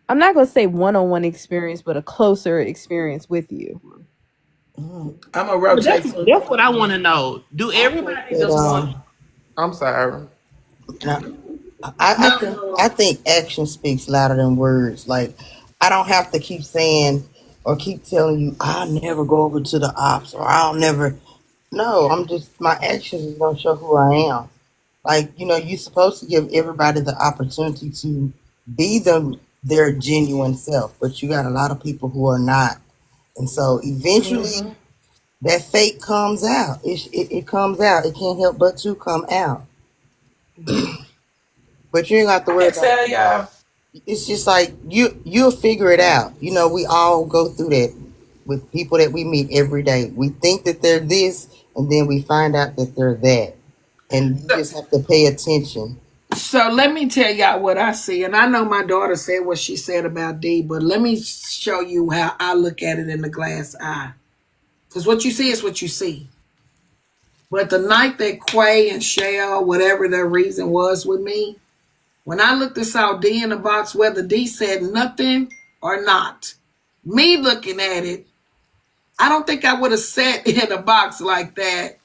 I'm not going to say one-on-one experience, but a closer experience with you. I'm gonna But rotate for that's what I want to know. Do I think everybody that just want? I'm sorry. no. I think action speaks louder than words. Like I don't have to keep saying or keep telling you I'll never go over to the ops or I'll never. No, I'm just my actions is gonna show who I am. Like you're supposed to give everybody the opportunity to be their genuine self, but you got a lot of people who are not, and so eventually mhm. that fake comes out. It comes out. It can't help but to come out. But you ain't got to I worry can about tell y'all. it. It's just like you'll figure it out. You know, we all go through that with people that we meet every day. We think that they're this, and then we find out that they're that. And you just have to pay attention. So let me tell y'all what I see. And I know my daughter said what she said about D, but let me show you how I look at it in the glass eye. Because what you see is what you see. But the night that Quay and Shell, whatever their reason was with me, when I looked and saw D in the box, whether D said nothing or not, me looking at it, I don't think I would have sat in a box like that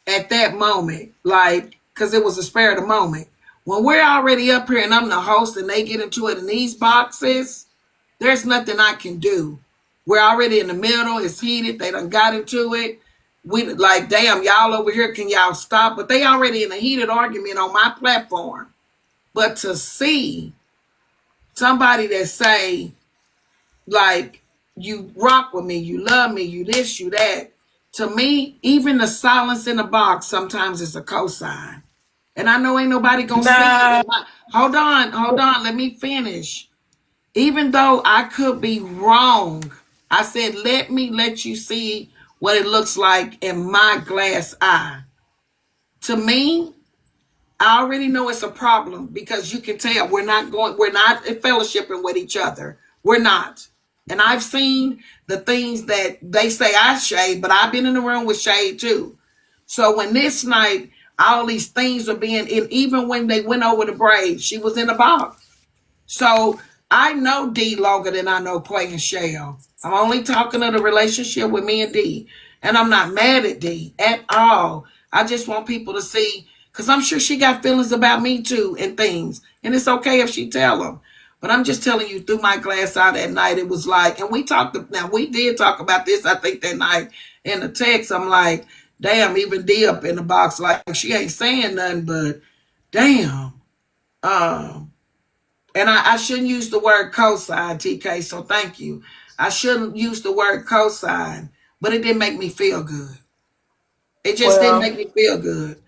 at that moment, like, because it was a spare of the moment. When we're already up here and I'm the host and they get into it in these boxes, there's nothing I can do. We're already in the middle. It's heated. They done got into it. We like, damn, y'all over here, can y'all stop? But they already in a heated argument on my platform. But to see somebody that say, like, you rock with me, you love me, you this, you that, to me, even the silence in the box sometimes is a cosign. And I know ain't nobody gonna see it. Nah, Hold on, let me finish. Even though I could be wrong, I said, let me let you see what it looks like in my glass eye. To me, I already know it's a problem because you can tell we're not fellowshipping with each other. We're not. And I've seen the things that they say I shade, but I've been in the room with shade too. So when this night, all these things are being, and even when they went over the braids, she was in the box. So I know D longer than I know Quay and Shell. I'm only talking of the relationship with me and D. And I'm not mad at D at all. I just want people to see, because I'm sure she got feelings about me too and things. And it's okay if she tell them. But I'm just telling you, through my glass eye that night, it was like, and we did talk about this, I think, that night in the text. I'm like, damn, even D up in the box, like, she ain't saying nothing, but damn. Um, and I shouldn't use the word cosign, TK, so thank you. I shouldn't use the word cosign, but it didn't make me feel good. It just didn't well, make me feel good.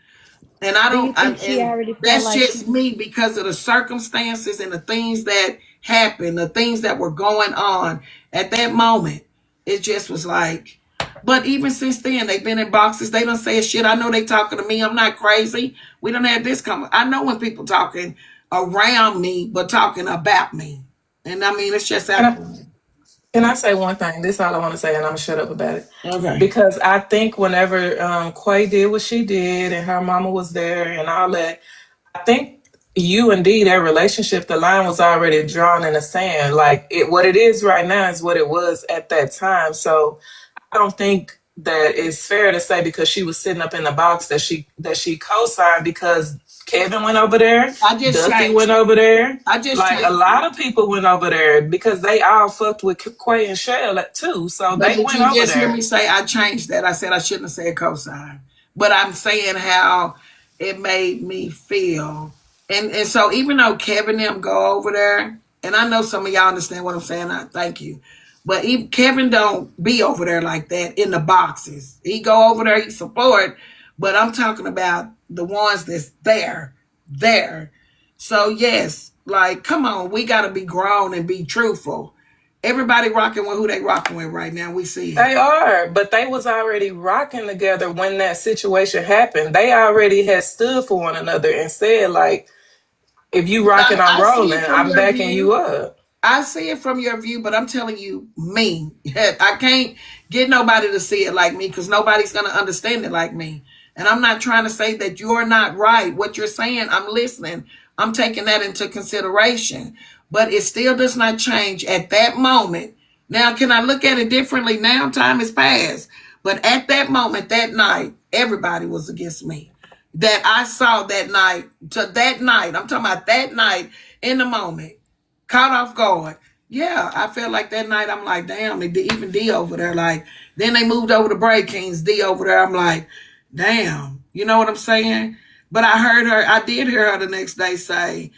And I Do you don't, think she and already felt that's like she just me because of the circumstances and the things that happened, the things that were going on at that moment. It just was like, but even since then, they've been in boxes. They don't say shit. I know they talking to me. I'm not crazy. We don't have this come. I know when people talking around me, but talking about me. And I mean, it's just can out I, there. can I say one thing? This is all I want to say, and I'm gonna shut up about it. Okay. Because I think whenever Quay did what she did, and her mama was there, and all that, I think you and Dee, that relationship, the line was already drawn in the sand. Like what it is right now is what it was at that time. So I don't think that it's fair to say because she was sitting up in the box that she co-signed because Kevin went over there, I just Dusty changed went it. over there. I just Like a changed it. lot of people went over there because they all fucked with Quay and Shell too. So But they did went you over just hear there. me say I changed that? I said I shouldn't have said cosign. But I'm saying how it made me feel. And so even though Kevin and them go over there, and I know some of y'all understand what I'm saying, I thank you. But even Kevin don't be over there like that in the boxes. He go over there, he support, but I'm talking about the ones that's there. So yes, like come on, we gotta be grown and be truthful. Everybody rocking with who they rocking with right now. We see it. They are, but they was already rocking together when that situation happened. They already had stood for one another and said, like, if you But rocking, I'm I see rolling, it from I'm your backing you view. up. I see it from your view, but I'm telling you, me. I can't get nobody to see it like me because nobody's going to understand it like me. And I'm not trying to say that you're not right. What you're saying, I'm listening. I'm taking that into consideration. But it still does not change at that moment. Now, can I look at it differently? Now, time has passed. But at that moment, that night, everybody was against me. That I saw that night, to that night, I'm talking about that night in the moment caught off guard. Yeah, I felt like that night. I'm like, damn, even D over there. Like, then they moved over to Brave Kings. D over there. I'm like, damn. You know what I'm saying? But I did hear her the next day say,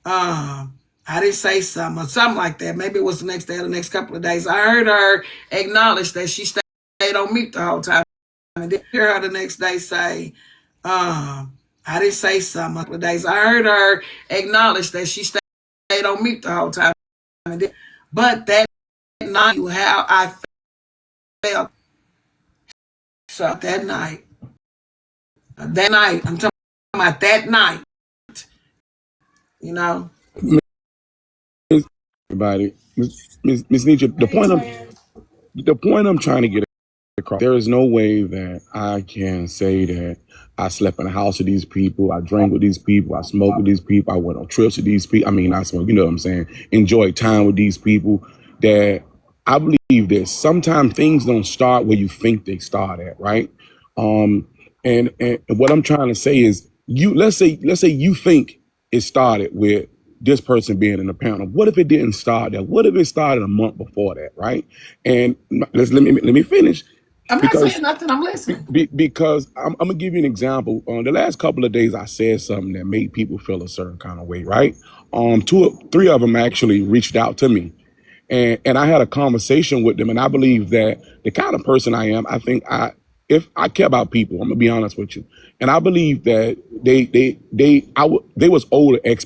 I didn't say something or something like that. Maybe it was the next day or the next couple of days. I heard her acknowledge that she stayed on mute the whole time. And then hear her the next day say, I didn't say something a couple of days. I heard her acknowledge that she stayed on mute the whole time. But that night, how I felt. So that night, I'm talking about that night, you know. Everybody, Miss Nietzsche, the point I'm trying to get across. There is no way that I can say that I slept in a house with these people, I drank with these people, I smoked with these people, I went on trips with these people. I mean, I smoke, you know what I'm saying? Enjoyed time with these people. That I believe that sometimes things don't start where you think they start at, right? And what I'm trying to say is, let's say you think it started with this person being in the panel. What if it didn't start there? What if it started a month before that, right? And let me finish. I'm not Because saying nothing. I'm listening. because I'm gonna give you an example. The last couple of days, I said something that made people feel a certain kind of way, right? Three of them actually reached out to me, and I had a conversation with them. And I believe that the kind of person I am, I think if I care about people, I'm gonna be honest with you, and I believe that they was owed an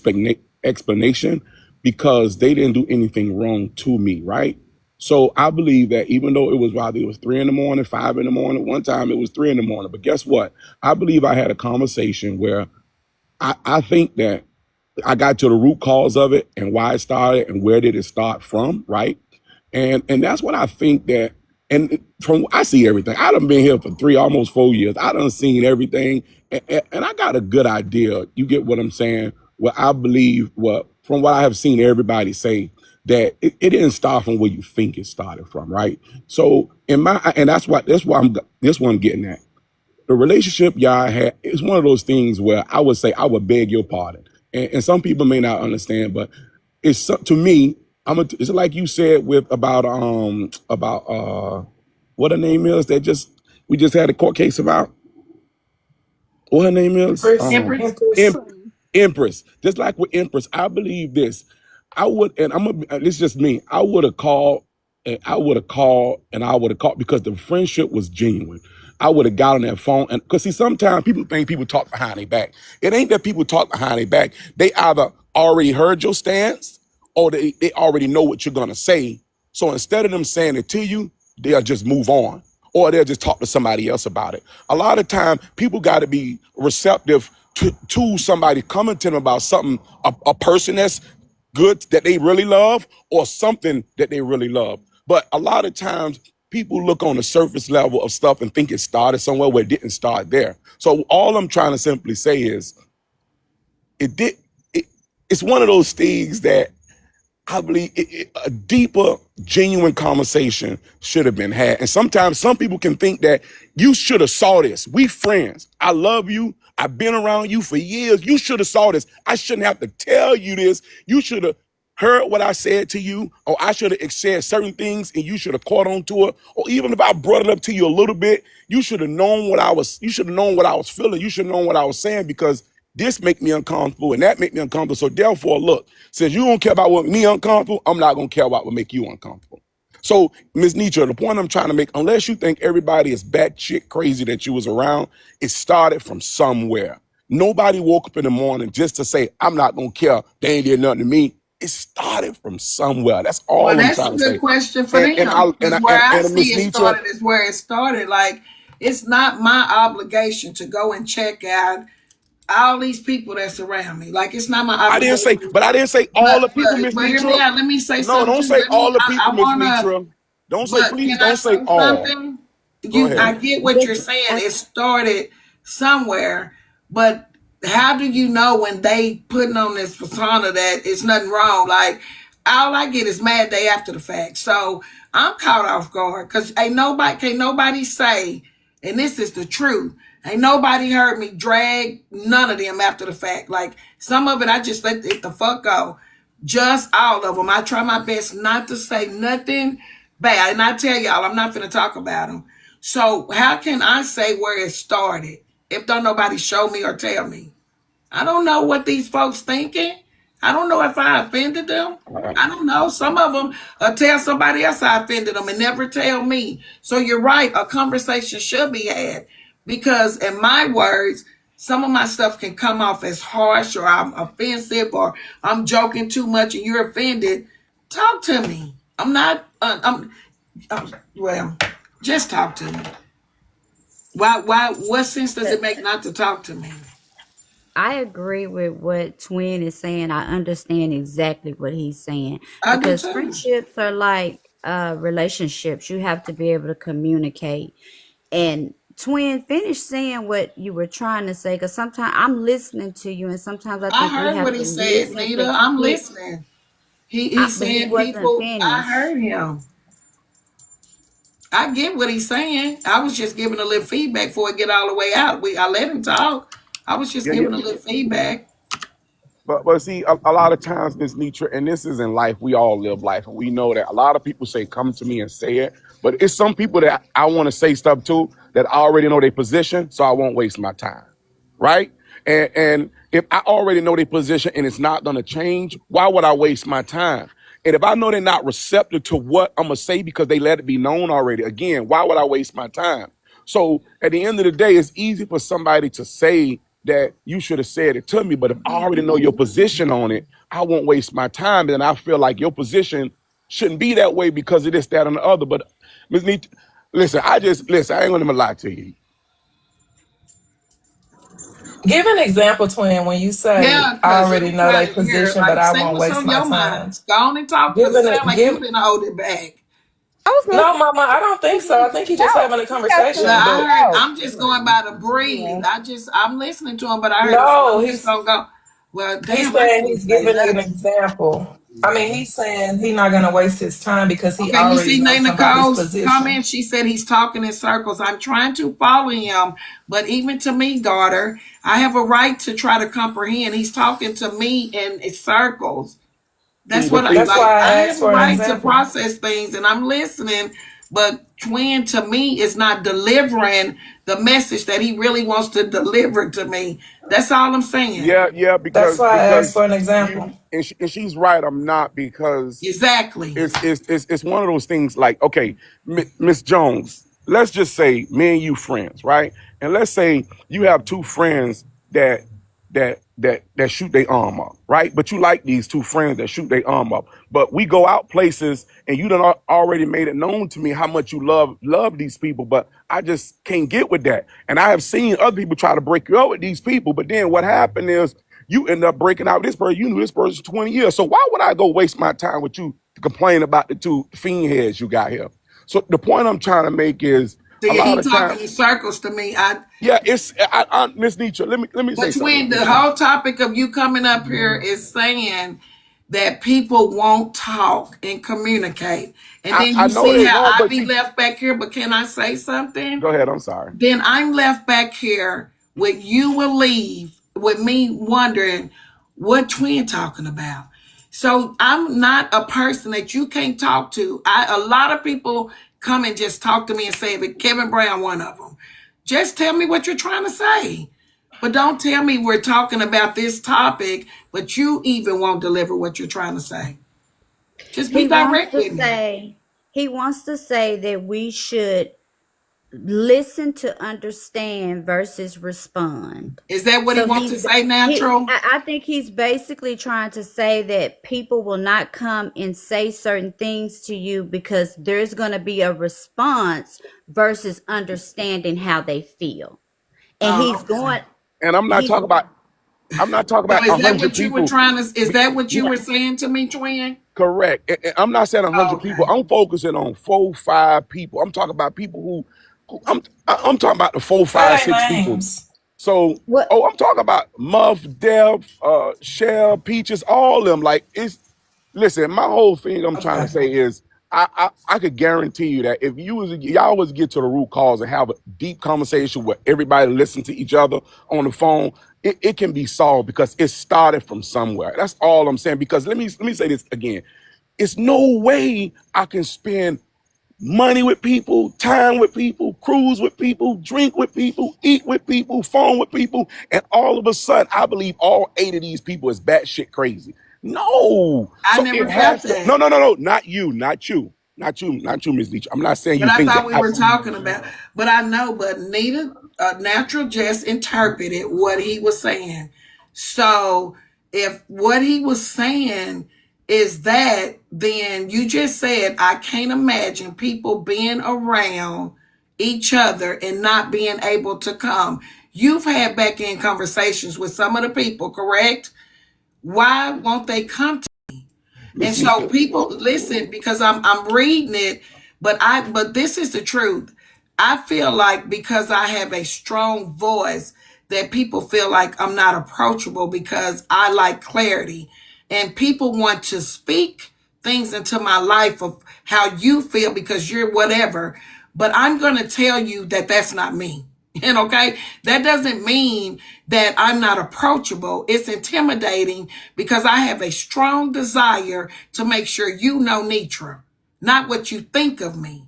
explanation because they didn't do anything wrong to me, right? So I believe that even though it was 3 in the morning, 5 in the morning, one time it was 3 in the morning. But guess what? I believe I had a conversation where I think that I got to the root cause of it and why it started and where did it start from, right? And that's what I think that, and from I see everything. I done been here for almost 4 years. I done seen everything, and I got a good idea. You get what I'm saying? Well, I believe from what I have seen everybody say that it didn't start from where you think it started from, right? So that's what I'm getting at. The relationship y'all had is one of those things where I would say I would beg your pardon, and some people may not understand, but to me. It's like you said about what her name is that we just had a court case about. What her name is? Empress. Empress. Just like with Empress, I believe this. I would, and it's just me. I would have called, and I would have called because the friendship was genuine. I would have got on that phone, and because see, sometimes people think people talk behind their back. It ain't that people talk behind their back. They either already heard your stance, or they already know what you're gonna say. So instead of them saying it to you, they'll just move on, or they'll just talk to somebody else about it. A lot of time, people got to be receptive to somebody coming to them about something, a person that's good that they really love, or something that they really love. But a lot of times, people look on the surface level of stuff and think it started somewhere where it didn't start there. So all I'm trying to simply say is, it did. It's one of those things that I believe a deeper, genuine conversation should have been had. And sometimes some people can think that you should have saw this. We friends. I love you. I've been around you for years. You should have saw this. I shouldn't have to tell you this. You should have heard what I said to you, or I should have said certain things and you should have caught on to it. Or even if I brought it up to you a little bit, you should have known you should have known what I was feeling. You should have known what I was saying, because this make me uncomfortable and that make me uncomfortable. So therefore, look, since you don't care about what me uncomfortable, I'm not gonna care about what make you uncomfortable. So, Ms. Netra, the point I'm trying to make, unless you think everybody is batshit crazy that you was around, it started from somewhere. Nobody woke up in the morning just to say, I'm not gonna care, they ain't did nothing to me. It started from somewhere. That's Well, all I'm that's a trying to good say. question for And and them. I and Because I where I and see Ms. it Netra, started is where it started. Like, it's not my obligation to go and check out all these people that surround me. Like, it's not my obligation. I didn't say all the people, Miss But hear me Netra. out. Let me say No, something don't too. say all the I people, Miss wanna. Netra. But Please can I don't say say all. something? Go I ahead. get what you're saying. It started somewhere, but how do you know when they putting on this persona that it's nothing wrong? Like, all I get is mad day after the fact. So I'm caught off guard because can't nobody say, and this is the truth. Ain't nobody heard me drag none of them after the fact. Like, some of it, I just let it the fuck go. Just all of them. I try my best not to say nothing bad. And I tell y'all, I'm not going to talk about them. So how can I say where it started if don't nobody show me or tell me? I don't know what these folks thinking. I don't know if I offended them. I don't know. Some of them tell somebody else I offended them and never tell me. So you're right. A conversation should be had because, in my words, some of my stuff can come off as harsh or I'm offensive or I'm joking too much and you're offended. Talk to me. I'm not. Well, just talk to me. Why? Why? What sense does it make not to talk to me? I agree with what Twin is saying. I understand exactly what he's saying I do because too. friendships are like relationships. You have to be able to communicate. And Twin, finish saying what you were trying to say because sometimes I'm listening to you, and sometimes I I think we heard have what to he said, listen Nita. to I'm get. listening. He's But he saying wasn't people. I finished. heard him. I get what he's saying. I was just giving a little feedback before it get all the way out. I let him talk. I was just Yeah, yeah. giving a little feedback. But see, a lot of times, Miss Netra, and this is in life, we all live life, and we know that a lot of people say, "Come to me and say it," but it's some people that I want to say stuff to that I already know their position, so I won't waste my time, right? And if I already know their position and it's not going to change, why would I waste my time? And if I know they're not receptive to what I'm gonna say because they let it be known already, again, why would I waste my time? So at the end of the day, it's easy for somebody to say that you should have said it to me, but if I already know your position on it, I won't waste my time. And I feel like your position shouldn't be that way because of this, that, and the other. But Ms. Neat, listen, listen, I ain't gonna even lie to you. Give an example, Twin, when you say Yeah, I because already I'm know trying their to hear, position, but like, I say won't what's waste on my your time. mind. Go on and talk, Give because it an sounds like you've give been holding back. I was No, listening. Mama, I don't think so. I think he's just No, having a he got Well, conversation. something I But heard, to I'm just going by the breathe. say. I'm listening to him, but I heard him say, no, I'm just going to go. Well, he's damn, I saying can't he's say giving an nothing. example. I mean, he's saying he's not gonna waste his time because he Okay, you already see knows Nate somebody's Nicole's position. comment? She said he's talking in circles. I'm trying to follow him, but even to me, daughter, I have a right to try to comprehend. He's talking to me in circles. See, That's the what I thing, That's like. why I I have asked a for an right to example. process things and I'm listening, but Twin to me is not delivering the message that he really wants to deliver to me. That's all I'm saying. yeah, That's why I asked because for an example. you and she's right. I'm not because Exactly. it's one of those things like, okay, Miss Jones, let's just say me and you friends, right? And let's say you have two friends that shoot their arm up, right? But you like these two friends that shoot their arm up. But we go out places and you done already made it known to me how much you love these people, but I just can't get with that. And I have seen other people try to break you up with these people, but then what happened is you end up breaking out with this person. You knew this person for 20 years. So why would I go waste my time with you to complain about the two fiend heads you got here? So the point I'm trying to make is a See, lot he of time. talking in circles to me. Yeah, Miss Nietzsche. Let me say But something, Twin, Miss the Nietzsche. whole topic of you coming up here is saying that people won't talk and communicate. And then I you know see they how won't, I but be see, left back here. But can I say something? go ahead. I'm sorry. Then I'm left back here with you will leave with me wondering what Twin talking about. So I'm not a person that you can't talk to. A lot of people come and just talk to me and say that Kevin Brown one of them. Just tell me what you're trying to say. But don't tell me we're talking about this topic, but you even won't deliver what you're trying to say. Just be He wants direct to with me. say he wants to say that we should listen to understand versus respond. Is that what he So wants to say, natural? I think he's basically trying to say that people will not come and say certain things to you because there's going to be a response versus understanding how they feel. And Oh, he's okay. going And he's I'm not talking So about is a that hundred what you were people. trying to? Is that what you No, were saying to me, Twin? correct. I'm not saying a Oh, hundred people. okay. I'm focusing on 4, 5 people. I'm talking about people I'm talking about the four, Say five, their six people. names. So, what oh, I'm talking about Muff, Def, Shell, Peaches, all of them. Like it's listen, my whole thing I'm trying to Okay. say is I could guarantee you that if y'all was get to the root cause and have a deep conversation where everybody listen to each other on the phone, it can be solved because it started from somewhere. That's all I'm saying. Because let me say this again. It's no way I can spend money with people, time with people, cruise with people, drink with people, eat with people, phone with people, and all of a sudden, I believe all 8 of these people is batshit crazy. No. I So never it felt has to. No, that. no, no, no. Not you. Not you. Not you. Not you, Miss Nietzsche. I'm not saying But you I think thought that. we were talking about, but I know, but Nita, Natural just interpreted what he was saying. So if what he was saying is that, then you just said, I can't imagine people being around each other and not being able to come. You've had back end conversations with some of the people, correct? Why won't they come? And Miss so Nietzsche. people listen because I'm reading it, but this is the truth. I feel like because I have a strong voice that people feel like I'm not approachable because I like clarity. And people want to speak things into my life of how you feel because you're whatever. But I'm going to tell you that that's not me. And okay, that doesn't mean that I'm not approachable. It's intimidating because I have a strong desire to make sure you know Netra, not what you think of me.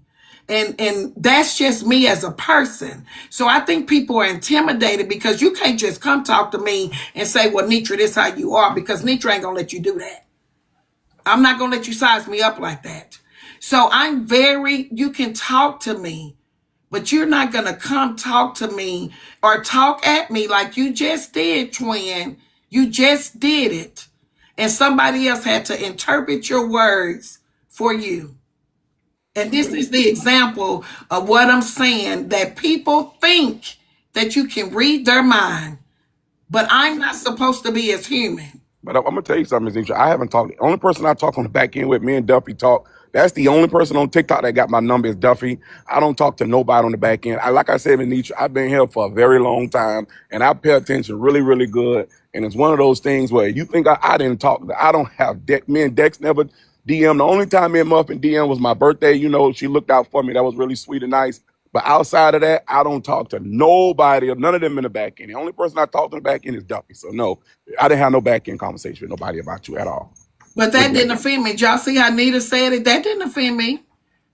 And that's just me as a person. So I think people are intimidated because you can't just come talk to me and say, well, Netra, this is how you are, because Netra ain't gonna let you do that. I'm not gonna let you size me up like that. So you can talk to me, but you're not going to come talk to me or talk at me like you just did, twin. You just did it. And somebody else had to interpret your words for you. And this is the example of what I'm saying, that people think that you can read their mind, but I'm not supposed to be as human. But I'm gonna tell you something, Miss Nietzsche. I haven't talked. The only person I talk on the back end with, me and Duffy talk. That's the only person on TikTok that got my number is Duffy. I don't talk to nobody on the back end. Like I said, Miss Nietzsche, I've been here for a very long time, and I pay attention really, really good. And it's one of those things where you think I didn't talk. I don't have Dex. Me and Dex never DM. The only time me and Muffin DM was my birthday. You know, she looked out for me. That was really sweet and nice. But outside of that, I don't talk to nobody or none of them in the back end. The only person I talk to in the back end is Duffy. So no, I didn't have no back end conversation with nobody about you at all. But that didn't offend me. Did y'all see how Nita said it? That didn't offend me.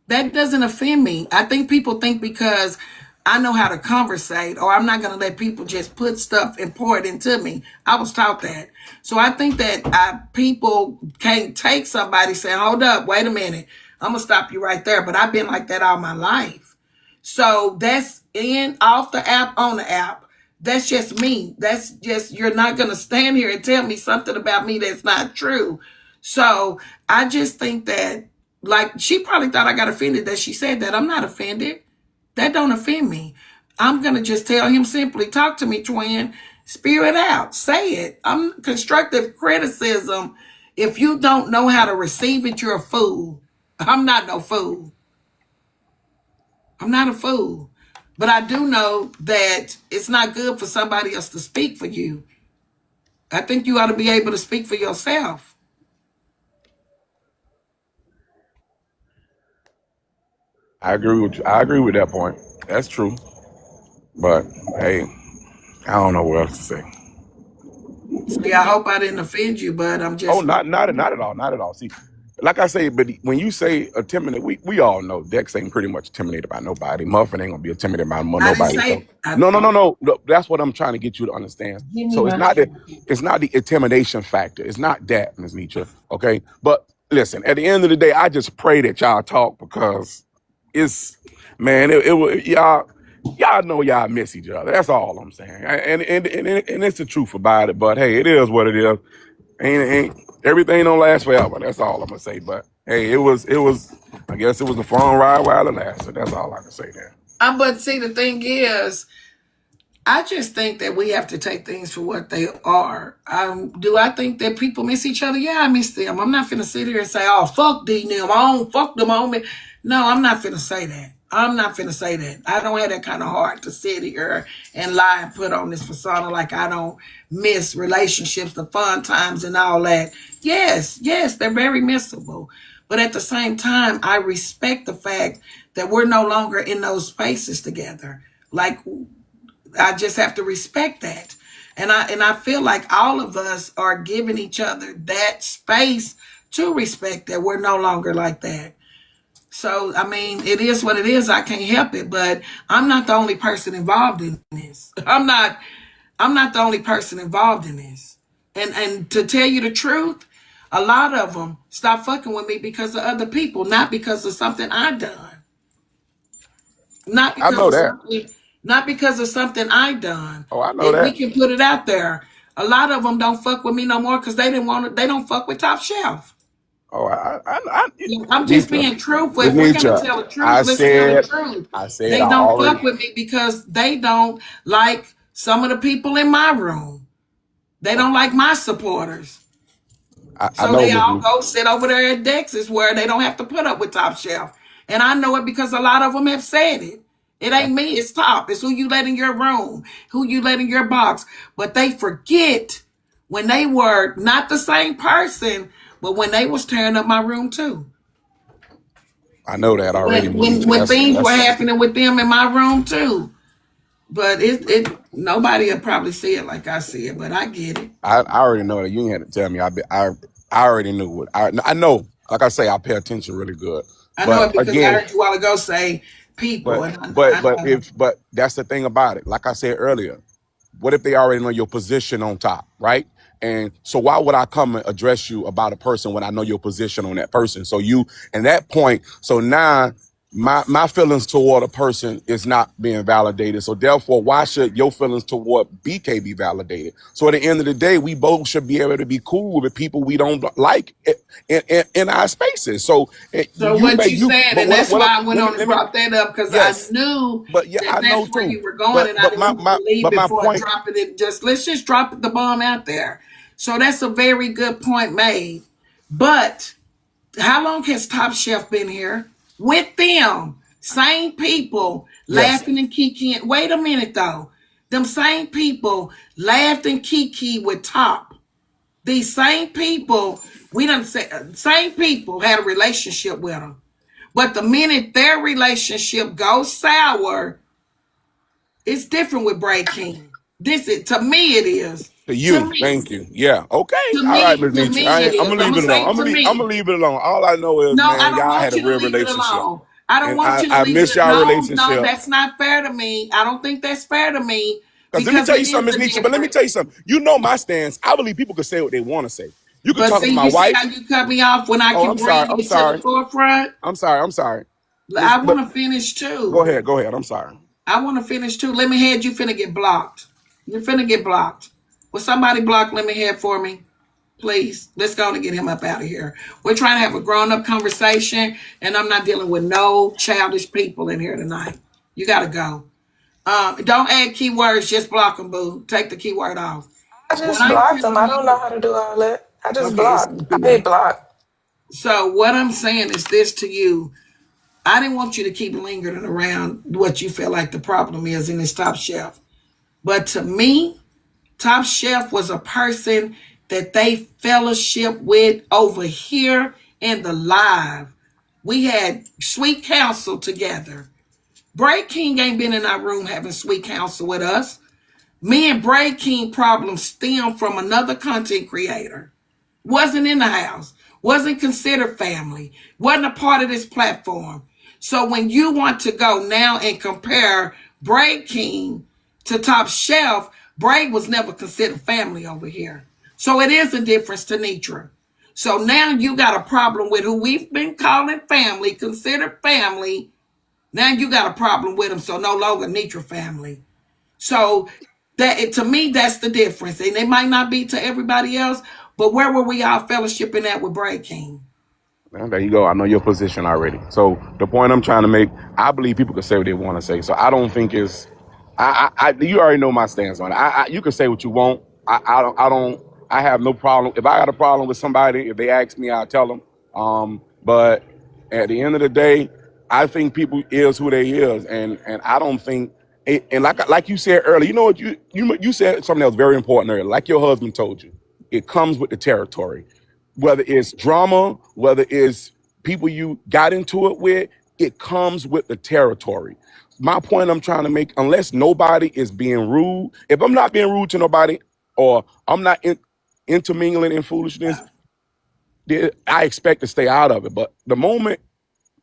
That doesn't offend me. I think people think because I know how to conversate, or I'm not going to let people just put stuff and pour it into me. I was taught that. So I think that people can't take somebody saying, hold up, wait a minute. I'm going to stop you right there. But I've been like that all my life. So that's off the app, on the app. That's just me. That's just, you're not going to stand here and tell me something about me that's not true. So I just think that, like, she probably thought I got offended that she said that. I'm not offended. That don't offend me. I'm going to just tell him simply, talk to me, twin. Spew it out. Say it. I'm constructive criticism. If you don't know how to receive it, you're a fool. I'm not no fool. I'm not a fool. But I do know that it's not good for somebody else to speak for you. I think you ought to be able to speak for yourself. I agree with you. I agree with that point. That's true. But hey, I don't know what else to say. See, I hope I didn't offend you, but I'm Oh, just. not at all, not at all. See, like I say, but when you say intimidated, we all know Dex ain't pretty much intimidated by nobody. Muffin ain't gonna be intimidated by I didn't nobody. So say. no. That's what I'm trying to get you to understand. So it's not the intimidation factor. It's not that, Ms. Nietzsche. Okay, but listen, at the end of the day, I just pray that y'all talk because it's man, it was y'all know y'all miss each other. That's all I'm saying, and it's the truth about it. But hey, it is what it is. Ain't everything don't last forever. That's all I'm gonna say. But hey, it was. I guess it was a fun ride while it lasted. That's all I can say there. But see, the thing is, I just think that we have to take things for what they are. Do I think that people miss each other? Yeah, I miss them. I'm not finna sit here and say, "Oh, fuck D them, I don't fuck them on me." No, I'm not finna say that. I'm not finna say that. I don't have that kind of heart to sit here and lie and put on this persona like I don't miss relationships, the fun times, and all that. Yes, they're very missable. But at the same time, I respect the fact that we're no longer in those spaces together. Like, I just have to respect that. And I feel like all of us are giving each other that space to respect that we're no longer like that. So I mean, it is what it is. I can't help it, but I'm not the only person involved in this. I'm not the only person involved in this. And to tell you the truth, A lot of them stop fucking with me because of other people, not because of something I done. Not I because know of that. something, not because of something I done. Oh, I know And we that. can put it out there. A lot of them don't fuck with me no more because they didn't want to. They don't fuck with Top Shelf. Oh, I'm just Netra, being truthful. Miss If we're gonna Netra, tell the truth, let's tell the truth. I said, They I don't already, fuck with me because they don't like some of the people in my room. They don't like my supporters. I So know, they Miss. all go sit over there at Dex's where they don't have to put up with Top Shelf. And I know it because a lot of them have said it. It ain't me, it's Top. It's who you let in your room, who you let in your box. But they forget when they were not the same person, but when they was tearing up my room too. I know that already, Miss Netra. When things were That's. happening with them in my room too. But it nobody will probably see it like I see it, but I get it. I already know that. You ain't had to tell me. I already knew what. I know. Like I say, I pay attention really good. I know But it because I again, heard you a while ago say people, but and but I but know. if but that's the thing about it. Like I said earlier, what if they already know your position on top, right? And so why would I come and address you about a person when I know your position on that person? So you, and that point, so now my feelings toward a person is not being validated. So therefore, why should your feelings toward BK be validated? So at the end of the day, we both should be able to be cool with people we don't like in our spaces. So So you what may you you, said, but and that's what why I went on and let me brought that up because I yes, knew but yeah, that I know that's where too. you were going, and I didn't want you to leave But my before point, dropping it. Just let's just drop the bomb out there. So that's a very good point made. But how long has Top Chef been here with them same people yes, laughing and kikiing? Wait a minute though, them same people laughed and kiki with Top. These same people, we done say, same people had a relationship with them. But the minute their relationship goes sour, it's different with Bray King. This is to me it is. to To you, me. thank you. Yeah, okay, To all right, me, Miss to Nietzsche. me it I'm is. gonna I'm leave gonna it alone. say to I'm gonna me. leave it alone. All I know is, No, I man, don't y'all want had a you to real leave it relationship, alone. I don't and want you to I leave miss it. y'all No, relationship. that's not fair to me. I don't think that's fair to me Because let me because tell it you is something, Miss a Nietzsche. But let me difference. tell you something. You know my stance. I believe people can say what they want to say. You could But talk see, to my you see how wife. you cut me off when I Oh, can I'm sorry. bring I'm it to the sorry. forefront? I'm sorry. I'm sorry. I But want to finish go too. ahead. Go ahead. I'm sorry. I want to finish too. Let me head. You finna get blocked. You're finna get blocked. Will somebody block Let me head for me? Please. Let's go and get him up out of here. We're trying to have a grown up conversation, and I'm not dealing with no childish people in here tonight. You got to go. Don't add keywords. Just block them, boo. Take the keyword off. I What just I'm blocked telling him. I don't know you. how to do all that. I just Okay, it's blocked. gonna I do hit that. block. So what I'm saying is this to you. I didn't want you to keep lingering around what you feel like the problem is in this Top Chef. But to me, Top Chef was a person that they fellowship with over here in the live. We had sweet counsel together. Bray King ain't been in our room having sweet counsel with us. Me and Bray King problems stem from another content creator. Wasn't in the house, wasn't considered family, wasn't a part of this platform. So when you want to go now and compare Bray King to Top Shelf, Bray was never considered family over here. So it is a difference to Netra. So now you got a problem with who we've been calling family, considered family. Now you got a problem with them, so no longer Netra family. So that to me, that's the difference. And it might not be to everybody else, but where were we all fellowshipping at with Bray King? Well, there you go. I know your position already. So the point I'm trying to make, I believe people can say what they want to say. So I don't think it's, you already know my stance on it. You can say what you want. I have no problem. If I got a problem with somebody, if they ask me, I'll tell them. But at the end of the day, I think people is who they is, and I don't think. And like you said earlier, you know what you said something that was very important earlier. Like your husband told you, it comes with the territory. Whether it's drama, whether it's people you got into it with, it comes with the territory. My point I'm trying to make, unless nobody is being rude, if I'm not being rude to nobody, or I'm not intermingling in foolishness, then I expect to stay out of it. But the moment,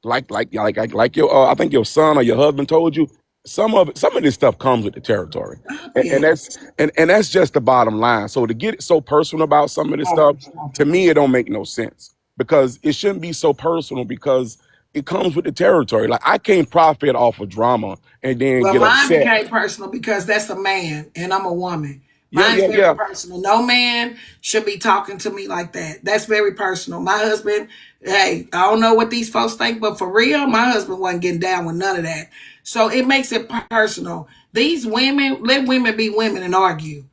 like your, I think your son or your husband told you, some of this stuff comes with the territory, and Yes. that's just the bottom line. So to get so personal about some of this stuff, to me, it don't make no sense because it shouldn't be so personal because it comes with the territory. Like I can't profit off of drama and then Well, get mine upset. became personal because that's a man and I'm a woman. Yeah, Mine's yeah, very yeah. personal. No man should be talking to me like that. That's very personal. My husband, hey, I don't know what these folks think, but for real, my husband wasn't getting down with none of that. So it makes it personal. These women, let women be women and argue.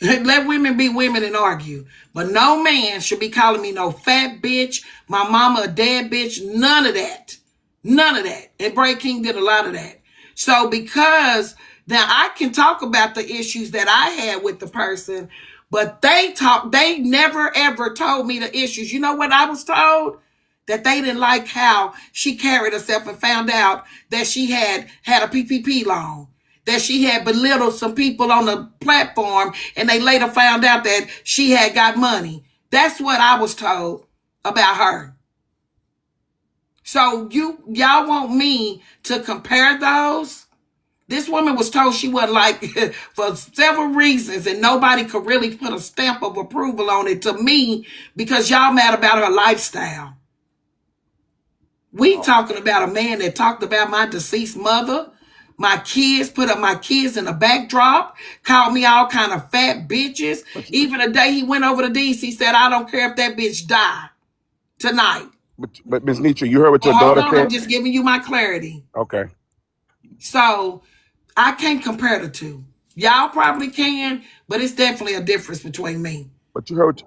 Let women be women and argue. But no man should be calling me no fat bitch, my mama a dead bitch, none of that. None of that. And Bray King did a lot of that. So because now I can talk about the issues that I had with the person, but they never ever told me the issues. You know what I was told? That they didn't like how she carried herself and found out that she had a PPP loan, that she had belittled some people on the platform, and they later found out that she had got money. That's what I was told about her. So y'all want me to compare those? This woman was told she wasn't like for several reasons, and nobody could really put a stamp of approval on it to me because y'all mad about her lifestyle. We talking about a man that talked about my deceased mother, my kids, put up my kids in a backdrop, called me all kind of fat bitches. Even the day he went over to DC, he said, I don't care if that bitch died tonight. But Ms. Nietzsche, you heard what Oh, your hold daughter on, I'm said. just giving you my clarity. Okay, So I can't compare the two. Y'all probably can, but it's definitely a difference between me. but you heard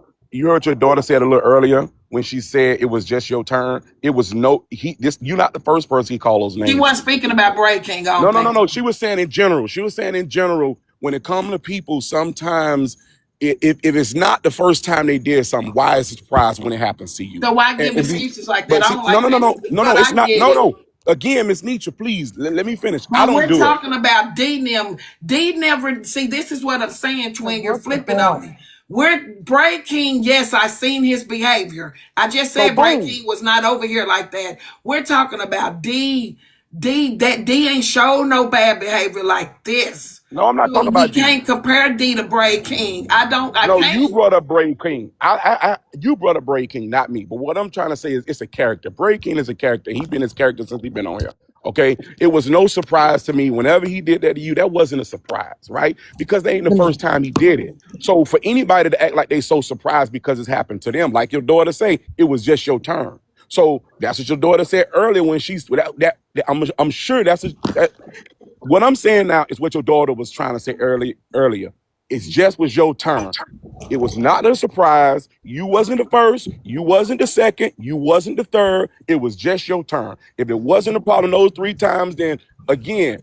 your daughter said a little earlier when she said it was just your turn. It was no he this you're not the first person he called those She names. wasn't speaking about Bray King, I No, don't no, no, think. no. She was saying in general. She was saying in general, when it comes to people, sometimes if it's not the first time they did something, why is it surprised when it happens to you? So why give And see, excuses like that? but I see, don't no, like no, no, that no, either, no, no. but It's I not. get No, it. no. Again, Miss Nietzsche, please let me finish. I But don't we're do it. talking about D them. D never see. This is what I'm saying, So twin. You're what's the flipping on point? me. We're Bray King. Yes, I seen his behavior. I just So said Bray boom. King was not over here like that. We're talking about D. D that D ain't showed no bad behavior like this. No, I'm not So talking we about D. can't compare D to Bray King. I don't. I No, you can't. brought up Bray King. You brought up Bray King, not me. But what I'm trying to say is, it's a character. Bray King is a character. He's been his character since he's been on here. Okay, it was no surprise to me whenever he did that to you. That wasn't a surprise, right? Because they ain't the first time he did it. So for anybody to act like they so surprised because it's happened to them, like your daughter say, it was just your turn. So that's what your daughter said earlier when she's I'm sure what I'm saying now is what your daughter was trying to say earlier. It just was your turn. It was not a surprise. You wasn't the first. You wasn't the second. You wasn't the third. It was just your turn. If it wasn't a problem those 3 times, then again,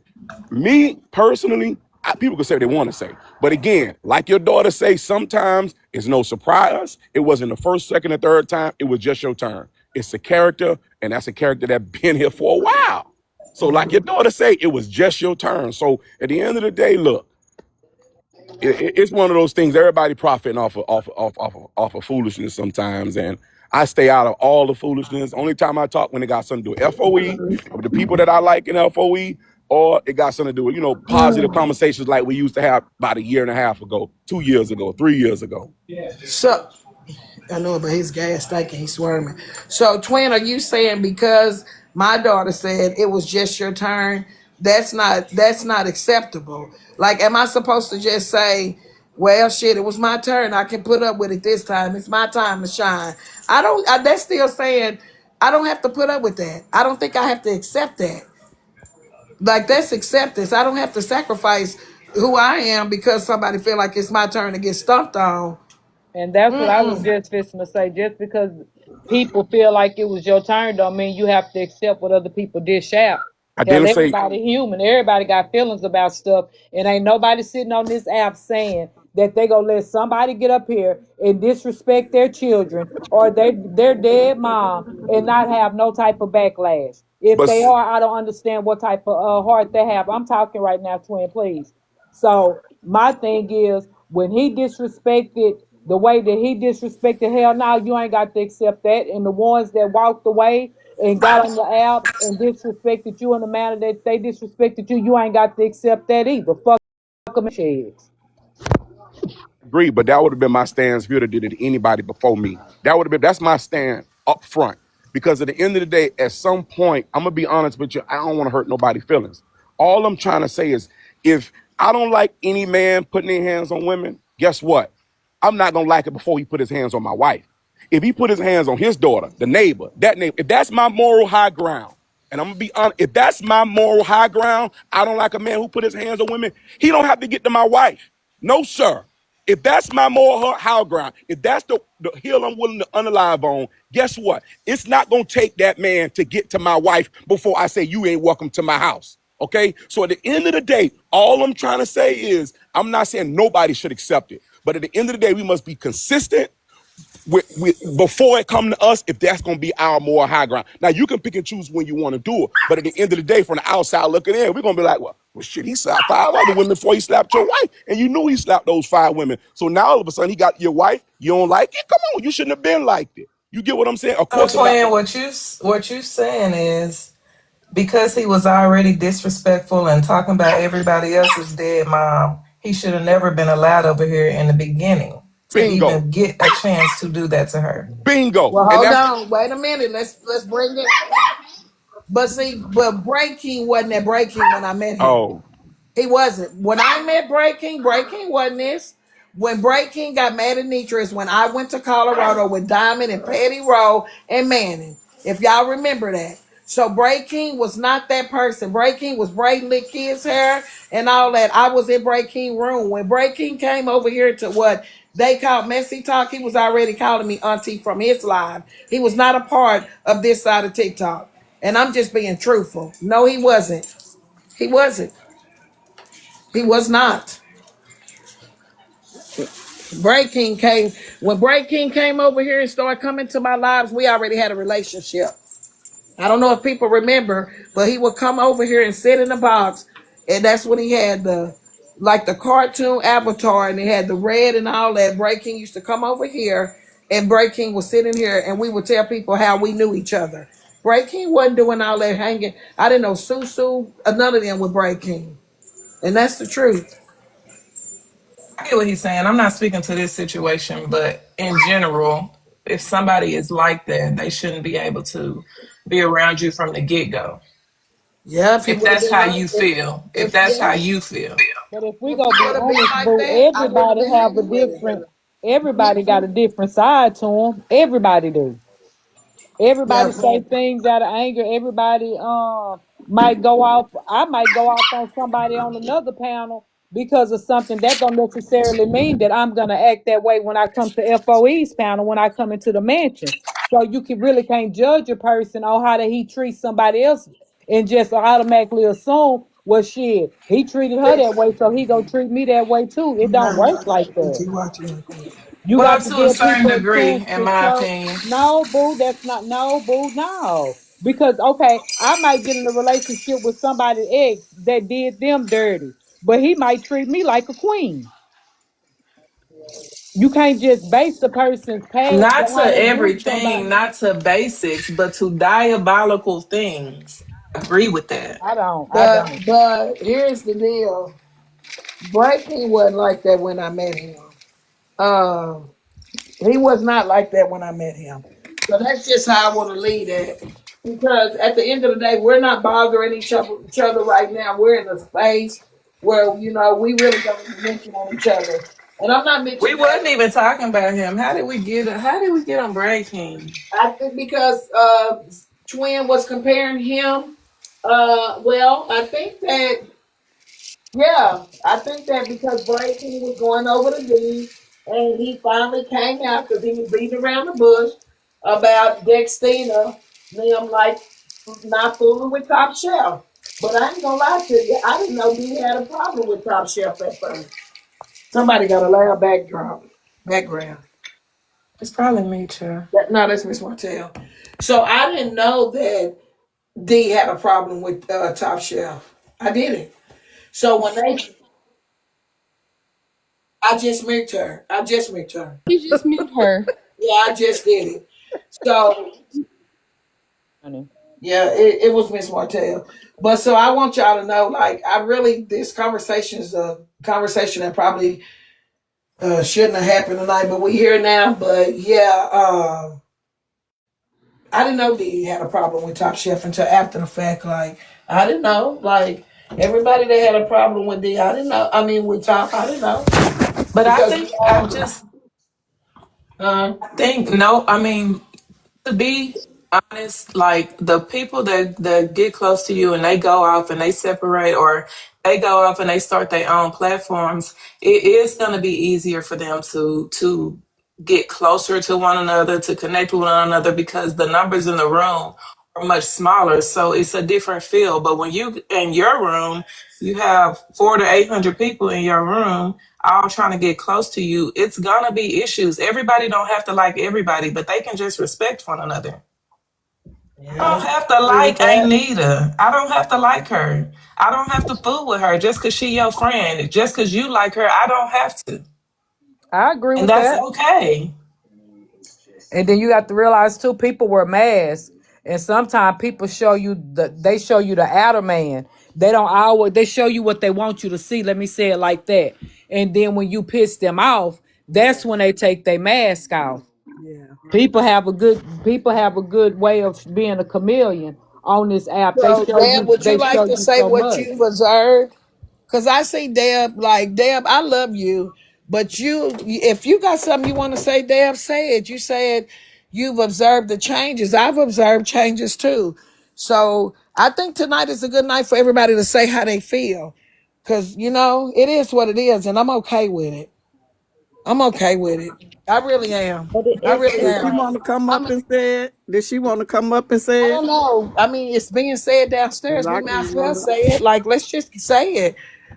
me personally, people can say what they want to say. But again, like your daughter say, sometimes it's no surprise. It wasn't the first, second, or third time. It was just your turn. It's a character, and that's a character that been here for a while. So, like your daughter say, it was just your turn. So, at the end of the day, look, it's one of those things. Everybody profiting off of foolishness sometimes, and I stay out of all the foolishness. Only time I talk when it got something to do with FOE, with the people that I like in FOE, or it got something to do with positive conversations like we used to have about a year and a half ago, 2 years ago, 3 years ago. So I know, but his gas stinking. He's swerving. So, twin, are you saying because my daughter said it was just your turn, that's not acceptable? Like, am I supposed to just say, well, shit, it was my turn. I can put up with it this time. It's my time to shine. I don't. That's still saying I don't have to put up with that. I don't think I have to accept that. Like, that's acceptance. I don't have to sacrifice who I am because somebody feel like it's my turn to get stumped on. And that's what I was Mm-mm. just fixing to say. Just because people feel like it was your turn don't mean you have to accept what other people dish out. I Hell, didn't say, everybody human. Everybody got feelings about stuff. And ain't nobody sitting on this app saying that they gonna let somebody get up here and disrespect their children or their dead mom and not have no type of backlash. If but they are, I don't understand what type of heart they have. I'm talking right now, twin, please. So my thing is when he disrespected the way that he disrespected, hell now you ain't got to accept that. And the ones that walked away and got on the apps and disrespected you in the manner that they disrespected you, you ain't got to accept that either. Fuck them sheds. Agree, but that would have been my stance if you'd have did it to anybody before me. That's my stand up front. Because at the end of the day, at some point, I'm gonna be honest with you, I don't want to hurt nobody's feelings. All I'm trying to say is if I don't like any man putting their hands on women, guess what? I'm not gonna like it before he put his hands on my wife. If he put his hands on his daughter, the neighbor, that neighbor, if that's my moral high ground, and I'm gonna be honest, if that's my moral high ground, I don't like a man who put his hands on women, he don't have to get to my wife. No, sir. If that's my moral high ground, if that's the hill I'm willing to unalive on, guess what? It's not going to take that man to get to my wife before I say, you ain't welcome to my house. Okay? So at the end of the day, all I'm trying to say is, I'm not saying nobody should accept it. But at the end of the day, we must be consistent before it come to us, if that's going to be our moral high ground. Now, you can pick and choose when you want to do it, but at the end of the day, from the outside looking in, we're going to be like, well, shit, he slapped 5 other women before he slapped your wife, and you knew he slapped those 5 women. So now, all of a sudden, he got your wife, you don't like it? Come on, you shouldn't have been like it. You get what I'm saying? Of So, course, I'm not. twin, what you saying is because he was already disrespectful and talking about everybody else's dead mom, he should have never been allowed over here in the beginning to Bingo. even get a chance to do that to her. Bingo. Well, And hold that's, on. Wait a minute. Let's bring it. But see, but Breaking wasn't at Breaking when I met him. oh, He wasn't. When I met Breaking wasn't this. When Breaking got mad at Netra is when I went to Colorado with Diamond and Petty Rowe and Manning. If y'all remember that. So Breaking was not that person. Breaking was braiding the kids' hair and all that. I was in Breaking room. When Breaking came over here to what they called messy talk, he was already calling me auntie from his live. He was not a part of this side of TikTok. And I'm just being truthful. No, he wasn't. He wasn't. He was not. Breaking came when Breaking came over here and started coming to my lives. We already had a relationship. I don't know if people remember, but he would come over here and sit in the box, and that's when he had the cartoon avatar, and he had the red and all that. Breaking used to come over here, and Breaking was sitting here, and we would tell people how we knew each other. Breaking wasn't doing all that hanging. I didn't know Susu, none of them with Breaking, and that's the truth. I get what he's saying. I'm not speaking to this situation, but in general, if somebody is like that, they shouldn't be able to be around you from the get go. Yeah, if he If would have that's been how like, you feel, if if that's how yeah, you feel. But if we if he gonna be would have been honest, like boo, that, I wouldn't have everybody been have a hanging with him. different. Everybody got a different side to them. Everybody do. Yeah, Everybody say things out of anger. Everybody might go off. I might go off on somebody on another panel because of something that don't necessarily mean that I'm gonna act that way when I come to FOE's panel when I come into the mansion. So you can really can't judge a person on how that he treats somebody else and just automatically assume, well, shit, he treated her that way, so he gonna treat me that way too. It don't work like that. You Well, got to to a give certain people a chance degree, in to my show. opinion. No, boo, that's not. No, boo, no. Because okay, I might get in a relationship with somebody ex that did them dirty, but he might treat me like a queen. You can't just base the person's past Not on to how they do somebody. everything, not to basics, but to diabolical things. I agree with that. I don't. I but don't. but here's the deal. Breaking wasn't like that when I met him. Um, he was not like that when I met him. So that's just how I want to lead it. Because at the end of the day, we're not bothering each other right now. We're in a space where we really don't even mention on each other. And I'm not We mentioning wasn't that. even talking about him. How did we get on breaking? I think because Twin was comparing him. Well, I think that yeah, I think that because Breaking was going over the D, and he finally came out because he was beating around the bush about Dextina, them like not fooling with Top Shelf. But I ain't gonna lie to you, I didn't know D had a problem with Top Shelf at first. Somebody got a loud background. It's probably me, too. No, that's Miss Martell. So I didn't know that D had a problem with Top Shelf. I didn't. So when I just met her. I just met her. You just mute her. Yeah, I just did it. So Honey. Yeah, it was Miss Martell. But so I want y'all to know, like, I really, this conversation is a conversation that probably shouldn't have happened tonight, but we here now. But yeah, I didn't know Dee had a problem with Top Chef until after the fact. Like, I didn't know. Like, everybody that had a problem with Dee, I didn't know. I mean, with Top, I didn't know. But I Because, think I just uh, think no. I mean, to be honest, like the people that get close to you and they go off and they separate or they go off and they start their own platforms, it is going to be easier for them to get closer to one another, to connect with one another because the numbers in the room are much smaller. So it's a different feel. But when you in your room, you have 400 to 800 people in your room all trying to get close to you, it's gonna be issues. Everybody don't have to like everybody, but they can just respect one another. I yeah, don't have to Agree with like that. Anita. I don't have to like her. I don't have to fool with her just because she your friend. Just because you like her, I don't have to. I agree And with that's that. okay. And then you have to realize too, people wear masks, and sometimes people show you the outer man. They don't always they show you what they want you to see. Let me say it like that. And then when you piss them off, that's when they take their mask off. Yeah. People have a good way of being a chameleon on this app. so Deb, would you They like show to you say so what much. you've observed? Because I see Deb, like, Deb, I love you, but you, if you got something you want to say, Deb, say it. You said you've observed the changes. I've observed changes too. So I think tonight is a good night for everybody to say how they feel. Because, it is what it is, and I'm okay with it. I'm okay with it. I really am. But I really Did it's she am. want to come I'm up and say it? Did she want to come up and I say it? don't know. I mean, it's being said downstairs. We Exactly. might as well say it. Like, let's just say it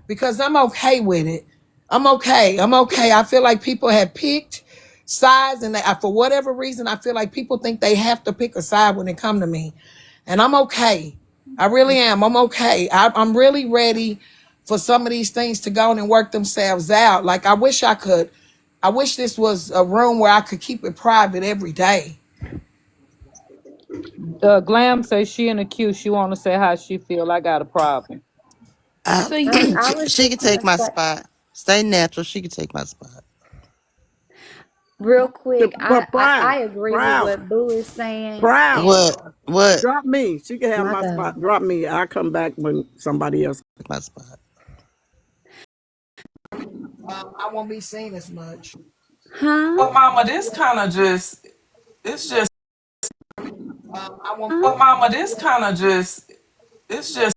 because I'm okay with it. I'm okay. I'm okay. I feel like people have picked sides, and for whatever reason, I feel like people think they have to pick a side when it come to me, and I'm okay. I really am. I'm okay. I'm really ready for some of these things to go on and work themselves out. Like, I wish I could. I wish this was a room where I could keep it private every day. Glam says she in the queue. She want to say how she feel. I got a problem. I, So you, I was she just can take gonna my say spot. Stay natural. She can take my spot. real quick. But I Brown, agree with Brown, what Boo is saying, Brown. and What? What? Drop me. She can have my my God, spot. Drop me. I'll come back when somebody else. My spot. I won't be seen as much. huh? Well, mama, this kind of just it's just I won't. well, mama, this kind of just it's just